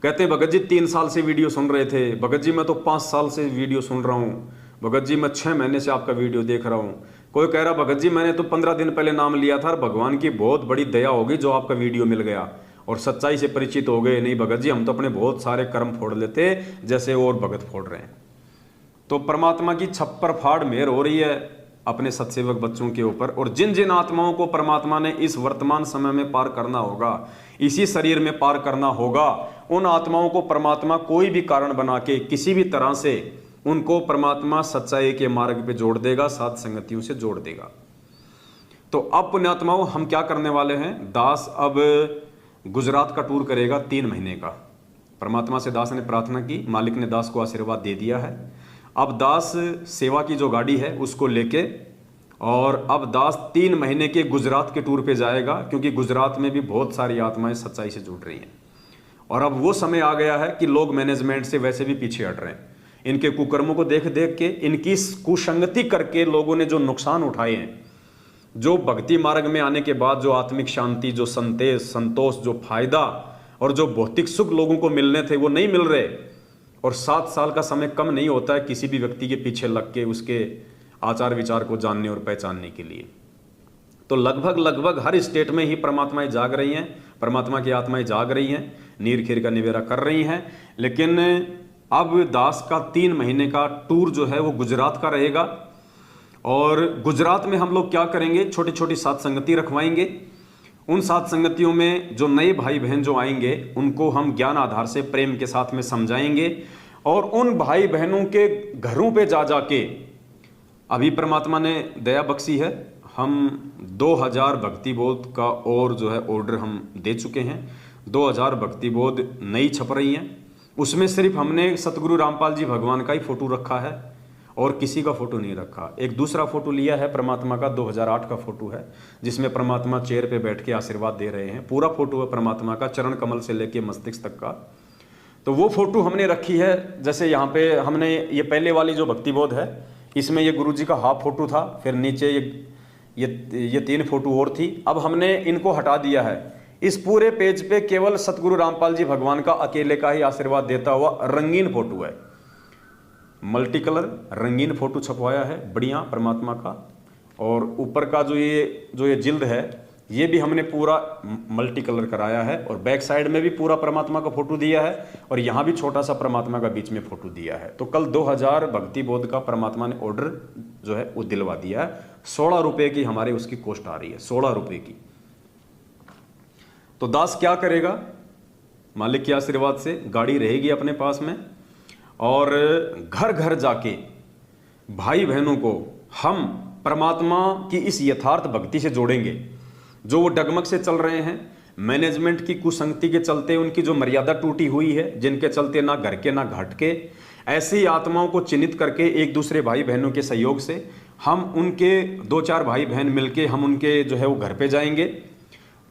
Speaker 1: कहते भगत जी 3 साल से वीडियो सुन रहे थे, भगत जी मैं तो 5 साल से वीडियो सुन रहा हूँ, भगत जी मैं 6 महीने से आपका वीडियो देख रहा हूँ। कोई कह रहा भगत जी मैंने तो 15 दिन पहले नाम लिया था और भगवान की बहुत बड़ी दया होगी जो आपका वीडियो मिल गया और सच्चाई से परिचित हो गए। नहीं भगत जी, हम तो अपने बहुत सारे कर्म फोड़ लेते जैसे और भगत फोड़ रहे हैं। तो परमात्मा की छप्पर फाड़ मेहर हो रही है अपने सत्सेवक बच्चों के ऊपर, और जिन जिन आत्माओं को परमात्मा ने इस वर्तमान समय में पार करना होगा, इसी शरीर में पार करना होगा, उन आत्माओं को परमात्मा कोई भी कारण बना के किसी भी तरह से उनको परमात्मा सच्चाई के मार्ग पे जोड़ देगा, सात संगतियों से जोड़ देगा। तो अब पुण्यात्माओं हम क्या करने वाले हैं, दास अब गुजरात का टूर करेगा 3 महीने का। परमात्मा से दास ने प्रार्थना की, मालिक ने दास को आशीर्वाद दे दिया है। अब दास सेवा की जो गाड़ी है उसको लेके, और अब दास 3 महीने के गुजरात के टूर पे जाएगा, क्योंकि गुजरात में भी बहुत सारी आत्माएं सच्चाई से जुड़ रही हैं। और अब वो समय आ गया है कि लोग मैनेजमेंट से वैसे भी पीछे हट रहे हैं। इनके कुकर्मों को देख देख के, इनकी कुसंगति करके लोगों ने जो नुकसान उठाए हैं, जो भक्ति मार्ग में आने के बाद जो आत्मिक शांति, जो संतोष, जो फायदा और जो भौतिक सुख लोगों को मिलने थे वो नहीं मिल रहे। और 7 साल का समय कम नहीं होता है किसी भी व्यक्ति के पीछे लग के उसके आचार विचार को जानने और पहचानने के लिए। तो लगभग हर स्टेट में ही परमात्माएं जाग रही हैं, परमात्मा की आत्माएं जाग रही हैं, नीर खीर का निवेरा कर रही हैं। लेकिन अब दास का 3 महीने का टूर जो है वो गुजरात का रहेगा। और गुजरात में हम लोग क्या करेंगे, छोटी छोटी सत्संगति रखवाएंगे। उन सत्संगतियों में जो नए भाई बहन जो आएंगे उनको हम ज्ञान आधार से प्रेम के साथ में समझाएंगे। और उन भाई बहनों के घरों पे जा जाके, अभी परमात्मा ने दया बख्शी है, हम 2000 भक्ति बोध का और जो है ऑर्डर हम दे चुके हैं। 2000 भक्ति बोध नई छप रही हैं। उसमें सिर्फ हमने सतगुरु रामपाल जी भगवान का ही फोटो रखा है और किसी का फोटो नहीं रखा। एक दूसरा फोटो लिया है परमात्मा का, 2008 का फोटो है, जिसमें परमात्मा चेयर पे बैठ के आशीर्वाद दे रहे हैं। पूरा फोटो है परमात्मा का, चरण कमल से लेके मस्तिष्क तक का। तो वो फोटो हमने रखी है। जैसे यहाँ पे हमने ये पहले वाली जो भक्ति बोध है, इसमें ये गुरु जी का हाफ फोटो था, फिर नीचे ये 3 फोटो और थी। अब हमने इनको हटा दिया है। इस पूरे पेज पे केवल सतगुरु रामपाल जी भगवान का अकेले का ही आशीर्वाद देता हुआ रंगीन फोटो है, मल्टी कलर रंगीन फोटो छपवाया है बढ़िया परमात्मा का। और ऊपर का जो ये जिल्द है ये भी हमने पूरा मल्टी कलर कराया है। और बैक साइड में भी पूरा परमात्मा का फोटो दिया है और यहाँ भी छोटा सा परमात्मा का बीच में फोटो दिया है। तो कल 2000 भक्ति बोध का परमात्मा ने ऑर्डर जो है वो दिलवा दिया है। 16 रुपये की हमारे उसकी कॉस्ट आ रही है, 16 रुपये की। तो दास क्या करेगा, मालिक के आशीर्वाद से गाड़ी रहेगी अपने पास में और घर घर जाके भाई बहनों को हम परमात्मा की इस यथार्थ भक्ति से जोड़ेंगे। जो वो डगमग से चल रहे हैं, मैनेजमेंट की कुसंगति के चलते उनकी जो मर्यादा टूटी हुई है, जिनके चलते ना घर के ना घाट के, ऐसी आत्माओं को चिन्हित करके एक दूसरे भाई बहनों के सहयोग से हम उनके 2-4 भाई बहन मिलके हम उनके जो है वो घर पे जाएंगे।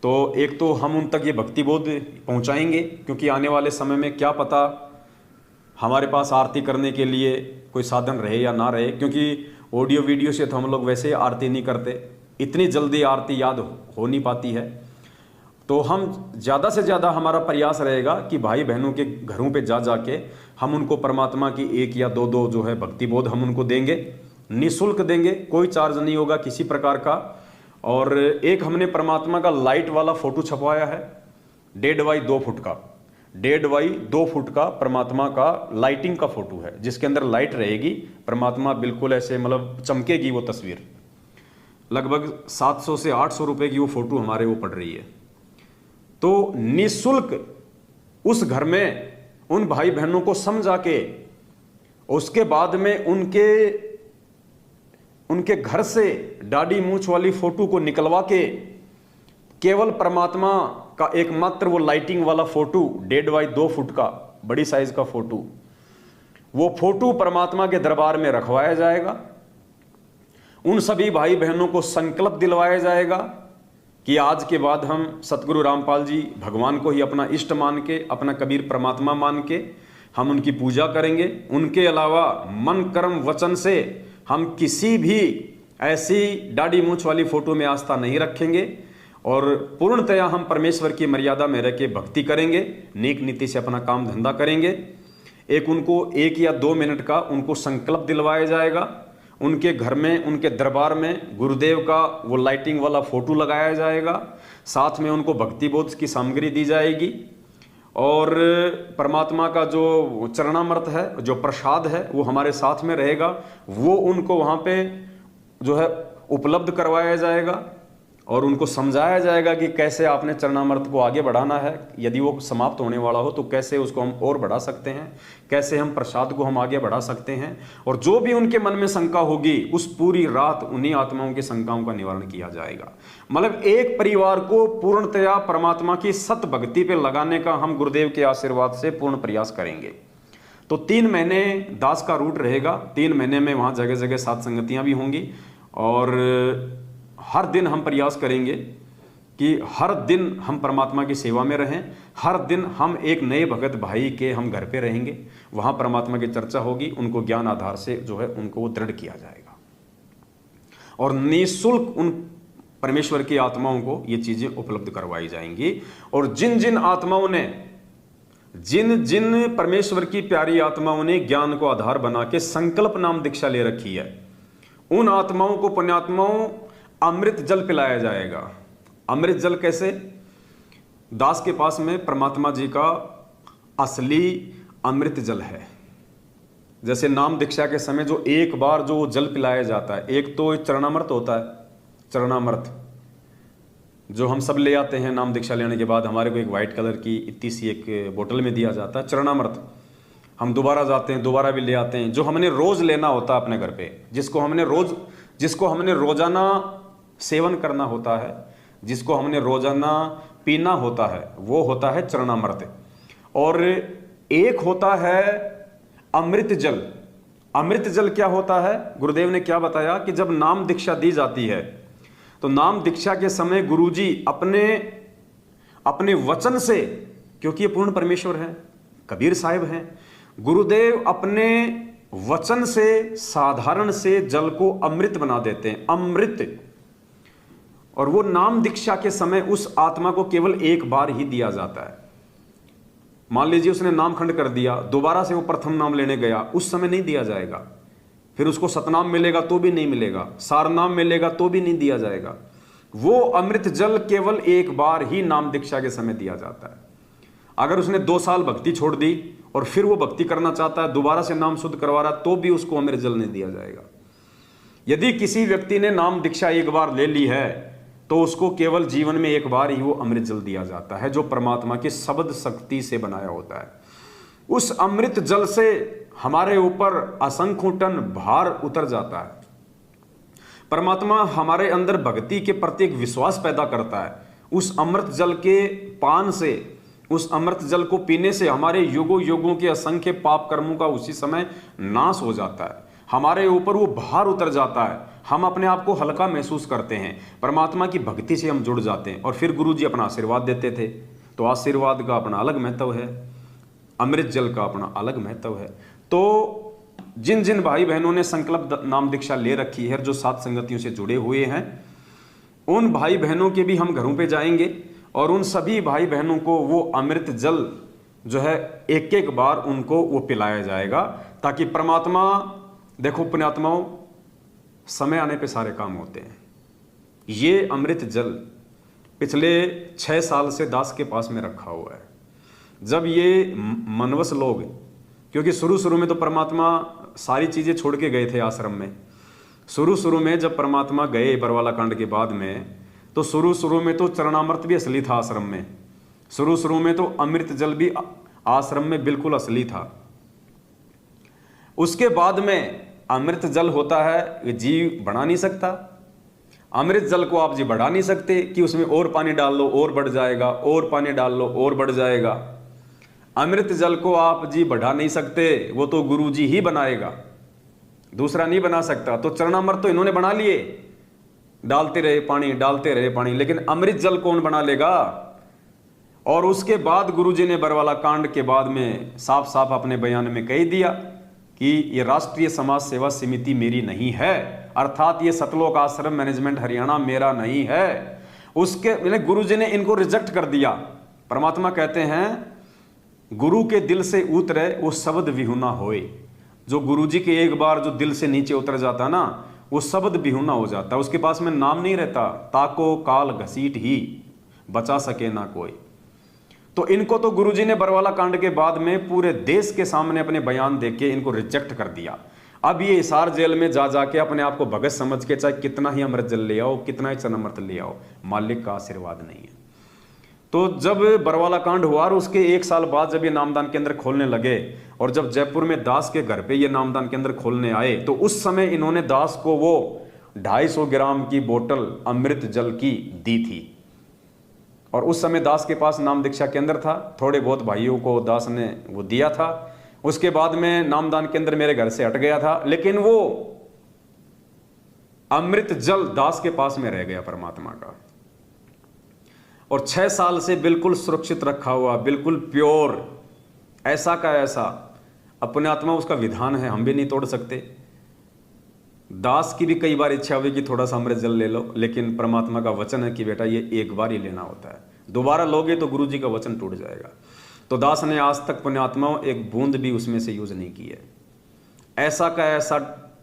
Speaker 1: तो एक तो हम उन तक ये भक्ति बोध पहुंचाएंगे, क्योंकि आने वाले समय में क्या पता हमारे पास आरती करने के लिए कोई साधन रहे या ना रहे, क्योंकि ऑडियो वीडियो से तो हम लोग वैसे आरती नहीं करते, इतनी जल्दी आरती याद हो नहीं पाती है। तो हम ज़्यादा से ज़्यादा हमारा प्रयास रहेगा कि भाई बहनों के घरों पे जा जाके हम उनको परमात्मा की 1 या 2 जो है भक्ति बोध हम उनको देंगे, निःशुल्क देंगे, कोई चार्ज नहीं होगा किसी प्रकार का। और एक हमने परमात्मा का लाइट वाला फोटो छपवाया है, 1.5 बाई 2 फुट का, 1.5 बाई 2 फुट का परमात्मा का लाइटिंग का फोटो है, जिसके अंदर लाइट रहेगी। परमात्मा बिल्कुल ऐसे मतलब चमकेगी वो तस्वीर। लगभग 700 से 800 रुपए की वो फोटो हमारे वो पड़ रही है। तो निःशुल्क उस घर में उन भाई बहनों को समझा के उसके बाद में उनके घर से दाढ़ी मूंछ वाली फोटो को निकलवा के केवल परमात्मा का एकमात्र वो लाइटिंग वाला फोटो 1.5 बाई 2 फुट का बड़ी साइज का फोटो, वो फोटो परमात्मा के दरबार में रखवाया जाएगा। उन सभी भाई बहनों को संकल्प दिलवाया जाएगा कि आज के बाद हम सतगुरु रामपाल जी भगवान को ही अपना इष्ट मान के, अपना कबीर परमात्मा मान के हम उनकी पूजा करेंगे। उनके अलावा मन कर्म वचन से हम किसी भी ऐसी दाढ़ी मूंछ वाली फोटो में आस्था नहीं रखेंगे और पूर्णतया हम परमेश्वर की मर्यादा में रह के भक्ति करेंगे, नेक नीति से अपना काम धंधा करेंगे। एक उनको 1 या 2 मिनट का उनको संकल्प दिलवाया जाएगा। उनके घर में, उनके दरबार में गुरुदेव का वो लाइटिंग वाला फोटो लगाया जाएगा, साथ में उनको भक्ति बोध की सामग्री दी जाएगी और परमात्मा का जो चरणामृत है, जो प्रसाद है, वो हमारे साथ में रहेगा। वो उनको वहाँ पे जो है उपलब्ध करवाया जाएगा और उनको समझाया जाएगा कि कैसे आपने चरणामृत को आगे बढ़ाना है। यदि वो समाप्त होने वाला हो तो कैसे उसको हम और बढ़ा सकते हैं, कैसे हम प्रसाद को हम आगे बढ़ा सकते हैं। और जो भी उनके मन में शंका होगी उस पूरी रात उन्हीं आत्माओं की शंकाओं का निवारण किया जाएगा। मतलब एक परिवार को पूर्णतया परमात्मा की सत भक्ति पे लगाने का हम गुरुदेव के आशीर्वाद से पूर्ण प्रयास करेंगे। तो 3 महीने दास का रूट रहेगा। 3 महीने में वहाँ जगह जगह सत्संगतियाँ भी होंगी और हर दिन हम प्रयास करेंगे कि हर दिन हम परमात्मा की सेवा में रहें। हर दिन हम एक नए भगत भाई के हम घर पे रहेंगे, वहाँ परमात्मा की चर्चा होगी, उनको ज्ञान आधार से जो है उनको वो दृढ़ किया जाएगा और निःशुल्क उन परमेश्वर की आत्माओं को ये चीज़ें उपलब्ध करवाई जाएंगी। और जिन जिन आत्माओं ने, जिन जिन परमेश्वर की प्यारी आत्माओं ने ज्ञान को आधार बना के संकल्प नाम दीक्षा ले रखी है, उन आत्माओं को, पुण्यात्माओं, अमृत जल पिलाया जाएगा। अमृत जल कैसे? दास के पास में परमात्मा जी का असली अमृत जल है। जैसे नाम दीक्षा के समय जो एक बार जो जल पिलाया जाता है, एक तो चरणामृत होता है, चरणामृत जो हम सब ले आते हैं नाम दीक्षा लेने के बाद, हमारे को एक वाइट कलर की इतनी सी एक बोतल में दिया जाता है चरणामृत। हम दोबारा जाते हैं, दोबारा भी ले आते हैं, जो हमने रोज लेना होता है अपने घर पे, जिसको हमने रोजाना सेवन करना होता है, जिसको हमने रोजाना पीना होता है, वो होता है चरणामृत। और एक होता है अमृत जल। अमृत जल क्या होता है? गुरुदेव ने क्या बताया कि जब नाम दीक्षा दी जाती है तो नाम दीक्षा के समय गुरुजी अपने वचन से, क्योंकि ये पूर्ण परमेश्वर है, कबीर साहिब हैं, गुरुदेव अपने वचन से साधारण से जल को अमृत बना देते हैं, अमृत। और वो नाम दीक्षा के समय उस आत्मा को केवल एक बार ही दिया जाता है। मान लीजिए उसने नाम खंड कर दिया, दोबारा से वो प्रथम नाम लेने गया, उस समय नहीं दिया जाएगा। फिर उसको सतनाम मिलेगा तो भी नहीं मिलेगा, सारनाम मिलेगा तो भी नहीं दिया जाएगा। वो अमृत जल केवल एक बार ही नाम दीक्षा के समय दिया जाता है। अगर उसने 2 साल भक्ति छोड़ दी और फिर वो भक्ति करना चाहता है, दोबारा से नाम शुद्ध करवा रहा, तो भी उसको अमृत जल नहीं दिया जाएगा। यदि किसी व्यक्ति ने नाम दीक्षा एक बार ले ली है तो उसको केवल जीवन में एक बार ही वो अमृत जल दिया जाता है, जो परमात्मा की शब्द शक्ति से बनाया होता है। उस अमृत जल से हमारे ऊपर असंख्य टन भार उतर जाता है। परमात्मा हमारे अंदर भक्ति के प्रति एक विश्वास पैदा करता है। उस अमृत जल के पान से, उस अमृत जल को पीने से हमारे युगों युगों के असंख्य पाप कर्मों का उसी समय नाश हो जाता है। हमारे ऊपर वो भार उतर जाता है, हम अपने आप को हल्का महसूस करते हैं, परमात्मा की भक्ति से हम जुड़ जाते हैं। और फिर गुरु जी अपना आशीर्वाद देते थे, तो आशीर्वाद का अपना अलग महत्व है, अमृत जल का अपना अलग महत्व है। तो जिन जिन भाई बहनों ने संकल्प नाम दीक्षा ले रखी है, जो सात संगतियों से जुड़े हुए हैं, उन भाई बहनों के भी हम घरों पे जाएंगे और उन सभी भाई बहनों को वो अमृत जल जो है एक एक बार उनको वो पिलाया जाएगा, ताकि परमात्मा, देखो पुण्यात्माओं, समय आने पे सारे काम होते हैं। ये अमृत जल पिछले 6 साल से दास के पास में रखा हुआ है। जब ये मनवस लोग, क्योंकि शुरू में तो परमात्मा सारी चीज़ें छोड़ के गए थे आश्रम में। शुरू में जब परमात्मा गए बरवाला कांड के बाद में, तो शुरू में तो चरणामृत भी असली था आश्रम में। शुरू में तो अमृत जल भी आश्रम में बिल्कुल असली था। उसके बाद में अमृत जल होता है, जीव बढ़ा नहीं सकता। अमृत जल को आप जी बढ़ा नहीं सकते कि उसमें और पानी डाल लो और बढ़ जाएगा, और पानी डाल लो और बढ़ जाएगा। अमृत जल को आप जी बढ़ा नहीं सकते, वो तो गुरु जी ही बनाएगा, दूसरा नहीं बना सकता। तो चरणामृत तो इन्होंने बना लिए, डालते रहे पानी, डालते रहे पानी, लेकिन अमृत जल कौन बना लेगा? और उसके बाद गुरु जी ने बरवाला कांड के बाद में साफ साफ अपने बयान में कह दिया कि ये राष्ट्रीय समाज सेवा समिति मेरी नहीं है, अर्थात ये सतलोक आश्रम मैनेजमेंट हरियाणा मेरा नहीं है। उसके गुरु जी ने इनको रिजेक्ट कर दिया। परमात्मा कहते हैं, गुरु के दिल से उतरे वो शब्द विहुना होए। जो गुरु जी के एक बार जो दिल से नीचे उतर जाता ना, वो शब्द विहुना हो जाता, उसके पास में नाम नहीं रहता। ताको काल घसीट ही बचा सके ना कोई। तो इनको तो गुरुजी ने बरवाला कांड के बाद में पूरे देश के सामने अपने बयान देके इनको रिजेक्ट कर दिया। अब ये हिसार जेल में जा जाके अपने आप को भगत समझ के चाहे कितना ही अमृत जल ले आओ, कितना ही चरणामृत ले आओ, मालिक का आशीर्वाद नहीं है। तो जब बरवाला कांड हुआ और उसके 1 साल बाद जब ये नामदान केंद्र खोलने लगे, और जब जयपुर में दास के घर पे ये नामदान केंद्र खोलने आए, तो उस समय इन्होंने दास को वो 250 ग्राम की बोतल अमृत जल की दी थी। और उस समय दास के पास नाम दीक्षा केंद्र था, थोड़े बहुत भाइयों को दास ने वो दिया था। उसके बाद में नामदान केंद्र मेरे घर से हट गया था, लेकिन वो अमृत जल दास के पास में रह गया परमात्मा का। और 6 साल से बिल्कुल सुरक्षित रखा हुआ, बिल्कुल प्योर, ऐसा का ऐसा। अपने आत्मा उसका विधान है, हम भी नहीं तोड़ सकते। दास की भी कई बार इच्छा हुई कि थोड़ा सा अमृत जल ले लो, लेकिन परमात्मा का वचन है कि बेटा ये एक बार ही लेना होता है, दोबारा लोगे तो गुरु जी का वचन टूट जाएगा। तो दास ने आज तक पुण्यात्माओं एक बूंद भी उसमें से यूज नहीं की है। ऐसा का ऐसा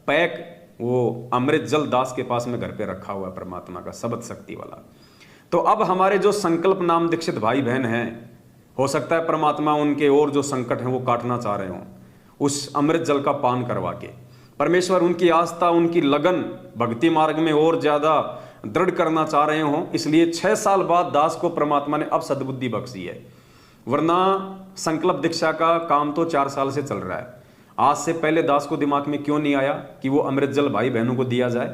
Speaker 1: पैक वो अमृत जल दास के पास में घर पे रखा हुआ है, परमात्मा का शब्द शक्ति वाला। तो अब हमारे जो संकल्प नाम दीक्षित भाई बहन हैं, हो सकता है परमात्मा उनके और जो संकट हैं वो काटना चाह रहे हों उस अमृत जल का पान करवा के। परमेश्वर उनकी आस्था, उनकी लगन भक्ति मार्ग में और ज्यादा दृढ़ करना चाह रहे हों, इसलिए 6 साल बाद दास को परमात्मा ने अब सद्बुद्धि बख्शी है। वरना संकल्प दीक्षा का काम तो 4 साल से चल रहा है। आज से पहले दास को दिमाग में क्यों नहीं आया कि वो अमृत जल भाई बहनों को दिया जाए?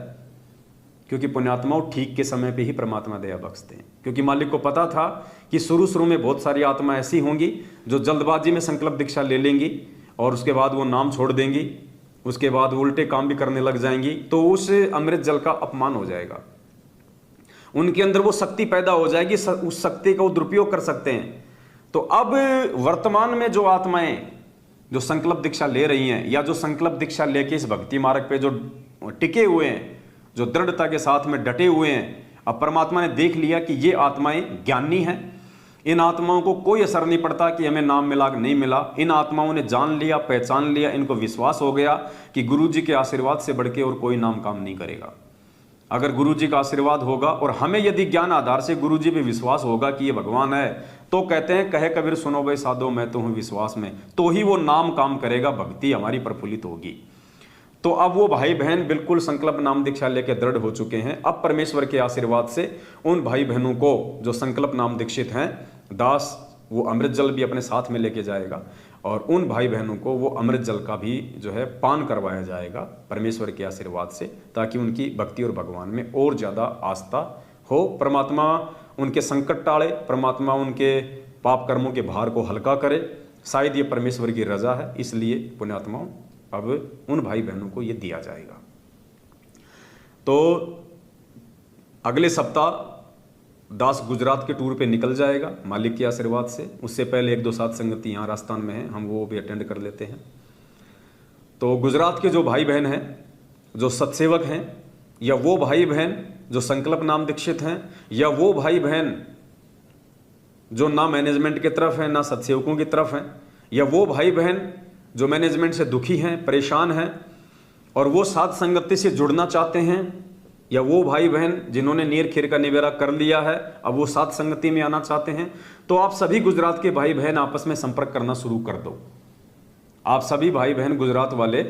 Speaker 1: क्योंकि पुण्यात्माओं ठीक के समय पे ही परमात्मा दया बख्शते हैं। क्योंकि मालिक को पता था कि शुरू में बहुत सारी आत्मा ऐसी होंगी जो जल्दबाजी में संकल्प दीक्षा ले लेंगी और उसके बाद वो नाम छोड़ देंगी, उसके बाद उल्टे काम भी करने लग जाएंगी, तो उस अमृत जल का अपमान हो जाएगा। उनके अंदर वो शक्ति पैदा हो जाएगी, उस शक्ति का वो दुरुपयोग कर सकते हैं। तो अब वर्तमान में जो आत्माएं जो संकल्प दीक्षा ले रही हैं या जो संकल्प दीक्षा लेके इस भक्ति मार्ग पे जो टिके हुए हैं, जो दृढ़ता के साथ में डटे हुए हैं, अब परमात्मा ने देख लिया कि ये आत्माएं ज्ञानी हैं। इन आत्माओं को कोई असर नहीं पड़ता कि हमें नाम मिला कि नहीं मिला। इन आत्माओं ने जान लिया, पहचान लिया, इनको विश्वास हो गया कि गुरु जी के आशीर्वाद से बढ़ के और कोई नाम काम नहीं करेगा। अगर गुरु जी का आशीर्वाद होगा और हमें यदि ज्ञान आधार से गुरु जी पे विश्वास होगा कि ये भगवान है, तो कहते हैं कहे कबीर सुनो भाई साधो मैं तो हूं विश्वास में, तो ही वो नाम काम करेगा, भक्ति हमारी प्रफुल्लित होगी। तो अब वो भाई बहन बिल्कुल संकल्प नाम दीक्षा लेकर दृढ़ हो चुके हैं। अब परमेश्वर के आशीर्वाद से उन भाई बहनों को जो संकल्प नाम दीक्षित हैं, दास वो अमृत जल भी अपने साथ में लेके जाएगा और उन भाई बहनों को वो अमृत जल का भी जो है पान करवाया जाएगा परमेश्वर के आशीर्वाद से, ताकि उनकी भक्ति और भगवान में और ज़्यादा आस्था हो। परमात्मा उनके संकट टाले, परमात्मा उनके पाप कर्मों के भार को हल्का करे। शायद ये परमेश्वर की रजा है, इसलिए पुण्यात्माओं अब उन भाई बहनों को ये दिया जाएगा। तो अगले सप्ताह दास गुजरात के टूर पे निकल जाएगा मालिक के आशीर्वाद से। उससे पहले 1-2 साथ संगति यहाँ राजस्थान में है, हम वो भी अटेंड कर लेते हैं। तो गुजरात के जो भाई बहन हैं, जो सत्सेवक हैं, या वो भाई बहन जो संकल्प नाम दीक्षित हैं, या वो भाई बहन जो ना मैनेजमेंट की तरफ है ना सत्सेवकों की तरफ हैं, या वो भाई बहन जो मैनेजमेंट से दुखी हैं, परेशान हैं और वो साथ संगति से जुड़ना चाहते हैं, या वो भाई बहन जिन्होंने नीर खीर का निवेरा कर लिया है अब वो साथ संगति में आना चाहते हैं, तो आप सभी गुजरात के भाई बहन आपस में संपर्क करना शुरू कर दो। आप सभी भाई बहन गुजरात वाले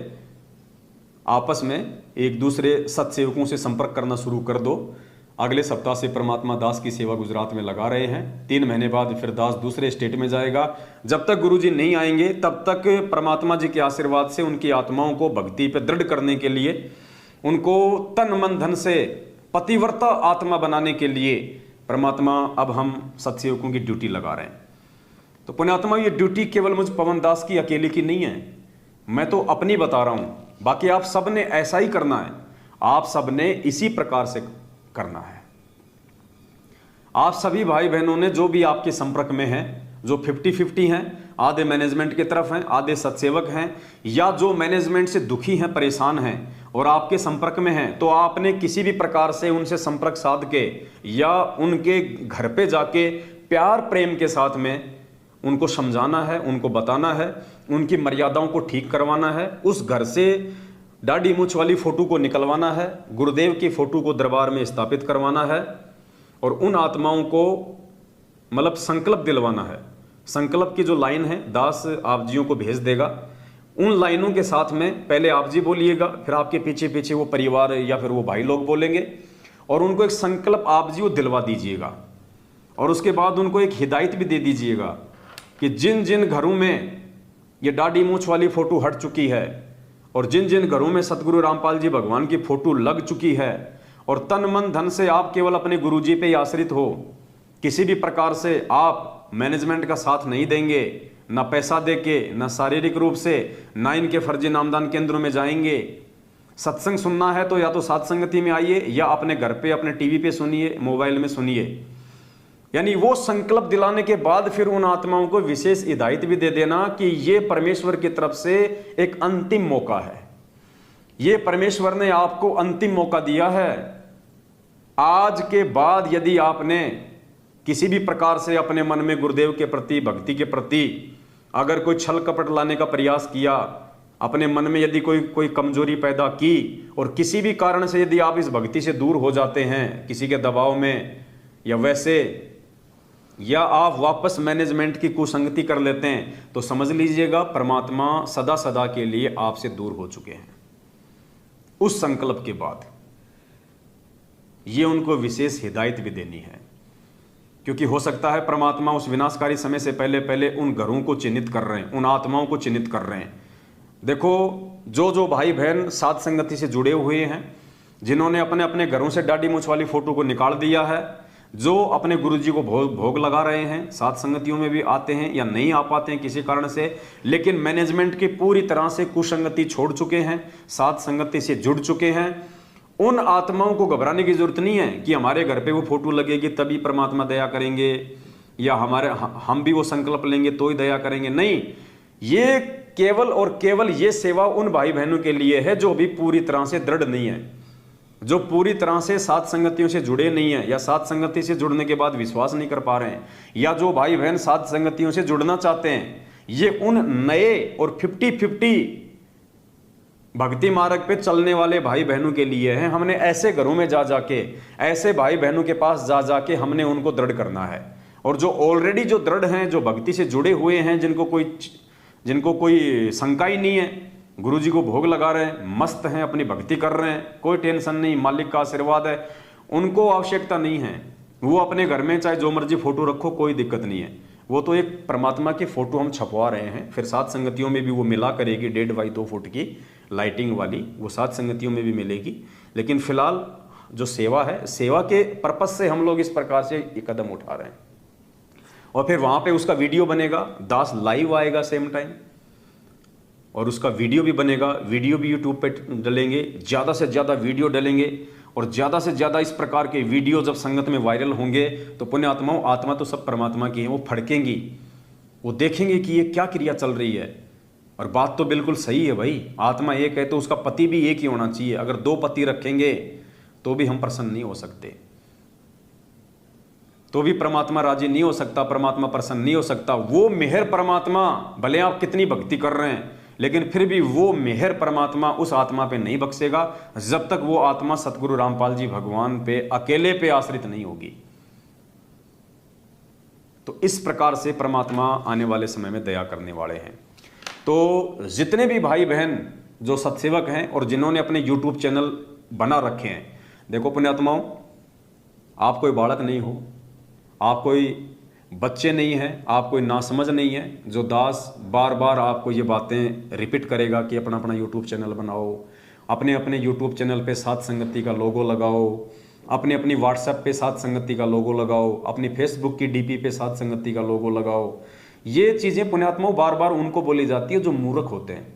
Speaker 1: आपस में एक दूसरे सत्सेवकों से संपर्क करना शुरू कर दो। अगले सप्ताह से परमात्मा दास की सेवा गुजरात में लगा रहे हैं। 3 महीने बाद फिर दास दूसरे स्टेट में जाएगा। जब तक गुरु जी नहीं आएंगे तब तक परमात्मा जी के आशीर्वाद से उनकी आत्माओं को भक्ति पे दृढ़ करने के लिए, उनको तन मन धन से पतिव्रता आत्मा बनाने के लिए परमात्मा अब हम सत्सेवकों की ड्यूटी लगा रहे हैं। तो पुण्यात्मा ये ड्यूटी केवल मुझ पवन दास की अकेले की नहीं है, मैं तो अपनी बता रहा हूं। बाकी आप सब ने ऐसा ही करना है, आप सब ने इसी प्रकार से करना है। आप सभी भाई बहनों ने जो भी आपके संपर्क में हैं, जो 50-50 हैं, आधे मैनेजमेंट की तरफ हैं, आधे सत्सेवक हैं, या जो मैनेजमेंट से दुखी हैं, परेशान हैं और आपके संपर्क में हैं, तो आपने किसी भी प्रकार से उनसे संपर्क साध के या उनके घर पे जाके प्यार प्रेम के साथ में उनको समझाना है, उनको बताना है, उनकी मर्यादाओं को ठीक करवाना है। उस घर से दाढ़ी मूछ वाली फोटो को निकलवाना है, गुरुदेव की फोटो को दरबार में स्थापित करवाना है और उन आत्माओं को मतलब संकल्प दिलवाना है। संकल्प की जो लाइन है दास आप जियों को भेज देगा। उन लाइनों के साथ में पहले आप जी बोलिएगा, फिर आपके पीछे पीछे वो परिवार या फिर वो भाई लोग बोलेंगे और उनको एक संकल्प आप जी वो दिलवा दीजिएगा। और उसके बाद उनको एक हिदायत भी दे दीजिएगा कि जिन जिन घरों में ये दाढ़ी मूछ वाली फोटो हट चुकी है और जिन जिन घरों में सतगुरु रामपाल जी भगवान की फोटो लग चुकी है और तन मन धन से आप केवल अपने गुरु जी पे ही आश्रित हो, किसी भी प्रकार से आप मैनेजमेंट का साथ नहीं देंगे, ना पैसा देके, ना शारीरिक रूप से, ना इनके फर्जी नामदान केंद्रों में जाएंगे। सत्संग सुनना है तो या तो साथ संगति में आइए या अपने घर पे अपने टीवी पे सुनिए, मोबाइल में सुनिए। यानी वो संकल्प दिलाने के बाद फिर उन आत्माओं को विशेष हिदायत भी दे देना कि ये परमेश्वर की तरफ से एक अंतिम मौका है, ये परमेश्वर ने आपको अंतिम मौका दिया है। आज के बाद यदि आपने किसी भी प्रकार से अपने मन में गुरुदेव के प्रति, भक्ति के प्रति अगर कोई छल कपट लाने का प्रयास किया, अपने मन में यदि कोई कमजोरी पैदा की, और किसी भी कारण से यदि आप इस भक्ति से दूर हो जाते हैं, किसी के दबाव में या वैसे, या आप वापस मैनेजमेंट की कुसंगति कर लेते हैं, तो समझ लीजिएगा परमात्मा सदा सदा के लिए आपसे दूर हो चुके हैं। उस संकल्प के बाद ये उनको विशेष हिदायत भी देनी है, क्योंकि हो सकता है परमात्मा उस विनाशकारी समय से पहले पहले उन घरों को चिन्हित कर रहे हैं, उन आत्माओं को चिन्हित कर रहे हैं। देखो, जो भाई बहन साध संगति से जुड़े हुए हैं, जिन्होंने अपने अपने घरों से दाढ़ी मूंछ वाली फोटो को निकाल दिया है, जो अपने गुरुजी को भोग लगा रहे हैं, साध संगतियों में भी आते हैं या नहीं आ पाते हैं किसी कारण से, लेकिन मैनेजमेंट की पूरी तरह से कुसंगति छोड़ चुके हैं, साध संगति से जुड़ चुके हैं, उन आत्माओं को घबराने की जरूरत नहीं है कि हमारे घर पे वो फोटो लगेगी तभी परमात्मा दया करेंगे, या हम भी वो संकल्प लेंगे तो ही दया करेंगे। नहीं, ये केवल और केवल ये सेवा उन भाई बहनों के लिए है जो अभी पूरी तरह से दृढ़ नहीं है, जो पूरी तरह से साध संगतियों से जुड़े नहीं है, या साध संगति से जुड़ने के बाद विश्वास नहीं कर पा रहे हैं, या जो भाई बहन साध संगतियों से जुड़ना चाहते हैं। ये उन नए और 50-50 भक्ति मार्ग पे चलने वाले भाई बहनों के लिए है। हमने ऐसे घरों में जा जाके, ऐसे भाई बहनों के पास जा जाके हमने उनको दृढ़ करना है। और जो ऑलरेडी जो दृढ़ हैं, जो भक्ति से जुड़े हुए हैं, जिनको कोई शंका ही नहीं है, गुरुजी को भोग लगा रहे हैं, मस्त हैं, अपनी भक्ति कर रहे हैं, कोई टेंशन नहीं, मालिक का आशीर्वाद है, उनको आवश्यकता नहीं है। वो अपने घर में चाहे जो मर्जी फोटो रखो, कोई दिक्कत नहीं है। वो तो एक परमात्मा की फोटो हम छपवा रहे हैं, फिर साध संगतियों में भी वो मिला करेगी 1.5 बाई 2 फुट की लाइटिंग वाली, वो साध संगतियों में भी मिलेगी। लेकिन फिलहाल जो सेवा है, सेवा के पर्पज से हम लोग इस प्रकार से ये कदम उठा रहे हैं। और फिर वहां पे उसका वीडियो बनेगा, दास लाइव आएगा सेम टाइम, और उसका वीडियो भी बनेगा, वीडियो भी यूट्यूब पे डलेंगे, ज़्यादा से ज़्यादा वीडियो डलेंगे, और ज़्यादा से ज़्यादा इस प्रकार के वीडियो जब संगत में वायरल होंगे तो पुण्य आत्माओं, आत्मा तो सब परमात्मा की है, वो फड़केंगी, वो देखेंगे कि ये क्या क्रिया चल रही है। और बात तो बिल्कुल सही है भाई, आत्मा एक है तो उसका पति भी एक ही होना चाहिए। अगर 2 पति रखेंगे तो भी हम प्रसन्न नहीं हो सकते, तो भी परमात्मा राजी नहीं हो सकता, परमात्मा प्रसन्न नहीं हो सकता। वो मेहर परमात्मा, भले आप कितनी भक्ति कर रहे हैं, लेकिन फिर भी वो मेहर परमात्मा उस आत्मा पे नहीं बख्शेगा जब तक वो आत्मा सतगुरु रामपाल जी भगवान पे अकेले पे आश्रित नहीं होगी। तो इस प्रकार से परमात्मा आने वाले समय में दया करने वाले हैं। तो जितने भी भाई बहन जो सत्सेवक हैं और जिन्होंने अपने YouTube चैनल बना रखे हैं, देखो पुण्यात्माओं, आप कोई बालक नहीं हो, आप कोई बच्चे नहीं हैं, आप कोई नासमझ नहीं है, जो दास बार बार आपको ये बातें रिपीट करेगा कि अपना अपना YouTube चैनल बनाओ, अपने अपने YouTube चैनल पे साध संगति का लोगो लगाओ, अपने अपनी WhatsApp पे साध संगति का लोगो लगाओ, अपनी Facebook की DP पे साध संगति का लोगो लगाओ। ये चीज़ें पुण्यात्माओं बार बार उनको बोली जाती है जो मूर्ख होते हैं,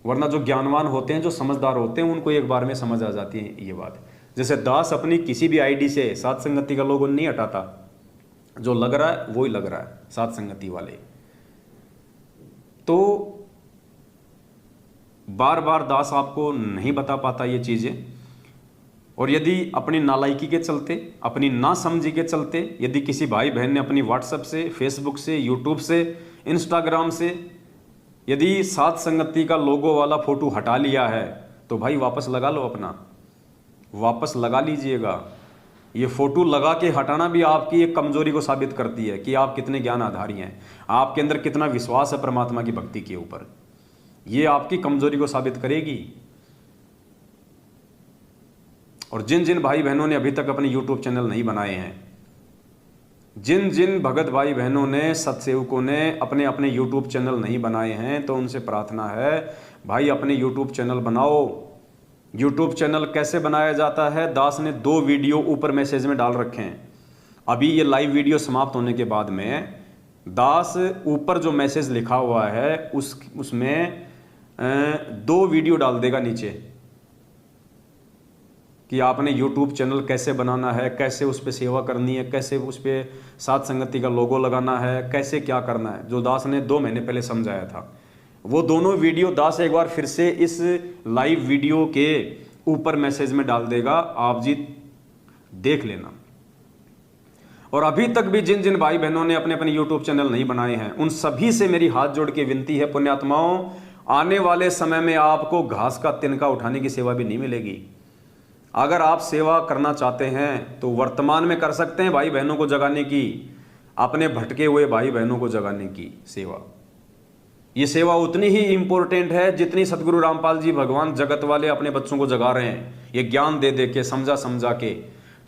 Speaker 1: वरना जो ज्ञानवान होते हैं, जो समझदार होते हैं, उनको एक बार में समझ आ जाती है ये बात। जैसे दास अपनी किसी भी ID से साध संगति का लोगो नहीं हटाता, जो लग रहा है वो ही लग रहा है साध संगति वाले। तो बार बार दास आपको नहीं बता पाता ये चीज़ें, और यदि अपनी नालायकी के चलते, अपनी ना समझी के चलते, यदि किसी भाई बहन ने अपनी WhatsApp से, Facebook से, YouTube से, Instagram से यदि साध संगति का लोगो वाला फोटो हटा लिया है, तो भाई वापस लगा लो, अपना वापस लगा लीजिएगा। ये फोटो लगा के हटाना भी आपकी एक कमजोरी को साबित करती है कि आप कितने ज्ञान आधारी हैं, आपके अंदर कितना विश्वास है परमात्मा की भक्ति के ऊपर। ये आपकी कमजोरी को साबित करेगी। और जिन जिन भाई बहनों ने अभी तक अपने YouTube चैनल नहीं बनाए हैं, जिन जिन भगत भाई बहनों ने, सत्सेवकों ने अपने अपने YouTube चैनल नहीं बनाए हैं, तो उनसे प्रार्थना है भाई अपने YouTube चैनल बनाओ। YouTube चैनल कैसे बनाया जाता है, दास ने 2 वीडियो ऊपर मैसेज में डाल रखे हैं। अभी ये लाइव वीडियो समाप्त होने के बाद में दास ऊपर जो मैसेज लिखा हुआ है उसमें 2 वीडियो डाल देगा नीचे। कि आपने YouTube चैनल कैसे बनाना है, कैसे उस पर सेवा करनी है, कैसे उस पर सात संगति का लोगो लगाना है, कैसे क्या करना है, जो दास ने 2 महीने पहले समझाया था। वो दोनों वीडियो दास एक बार फिर से इस लाइव वीडियो के ऊपर मैसेज में डाल देगा, आप जी देख लेना। और अभी तक भी जिन जिन भाई बहनों ने अपने अपने YouTube चैनल नहीं बनाए हैं, उन सभी से मेरी हाथ जोड़ के विनती है पुण्यात्माओं, आने वाले समय में आपको घास का तिनका उठाने की सेवा भी नहीं मिलेगी। अगर आप सेवा करना चाहते हैं तो वर्तमान में कर सकते हैं भाई बहनों को जगाने की, अपने भटके हुए भाई बहनों को जगाने की सेवा। ये सेवा उतनी ही इंपॉर्टेंट है जितनी सतगुरु रामपाल जी भगवान जगत वाले अपने बच्चों को जगा रहे हैं, ये ज्ञान दे दे के, समझा समझा के।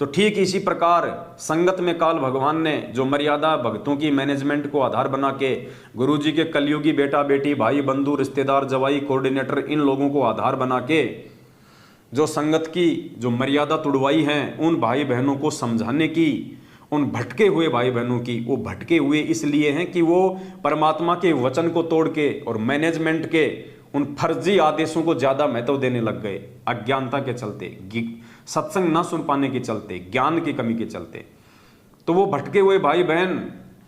Speaker 1: तो ठीक इसी प्रकार संगत में काल भगवान ने जो मर्यादा भक्तों की मैनेजमेंट को आधार बना के, गुरु जी के कलयुगी बेटा बेटी, भाई बंधु, रिश्तेदार, जवाई, कोऑर्डिनेटर, इन लोगों को आधार बना के जो संगत की जो मर्यादा तुड़वाई हैं, उन भाई बहनों को समझाने की, उन भटके हुए भाई बहनों की, वो भटके हुए इसलिए हैं कि वो परमात्मा के वचन को तोड़ के और मैनेजमेंट के उन फर्जी आदेशों को ज्यादा महत्व देने लग गए, अज्ञानता के चलते, सत्संग ना सुन पाने के चलते, ज्ञान की कमी के चलते। तो वो भटके हुए भाई बहन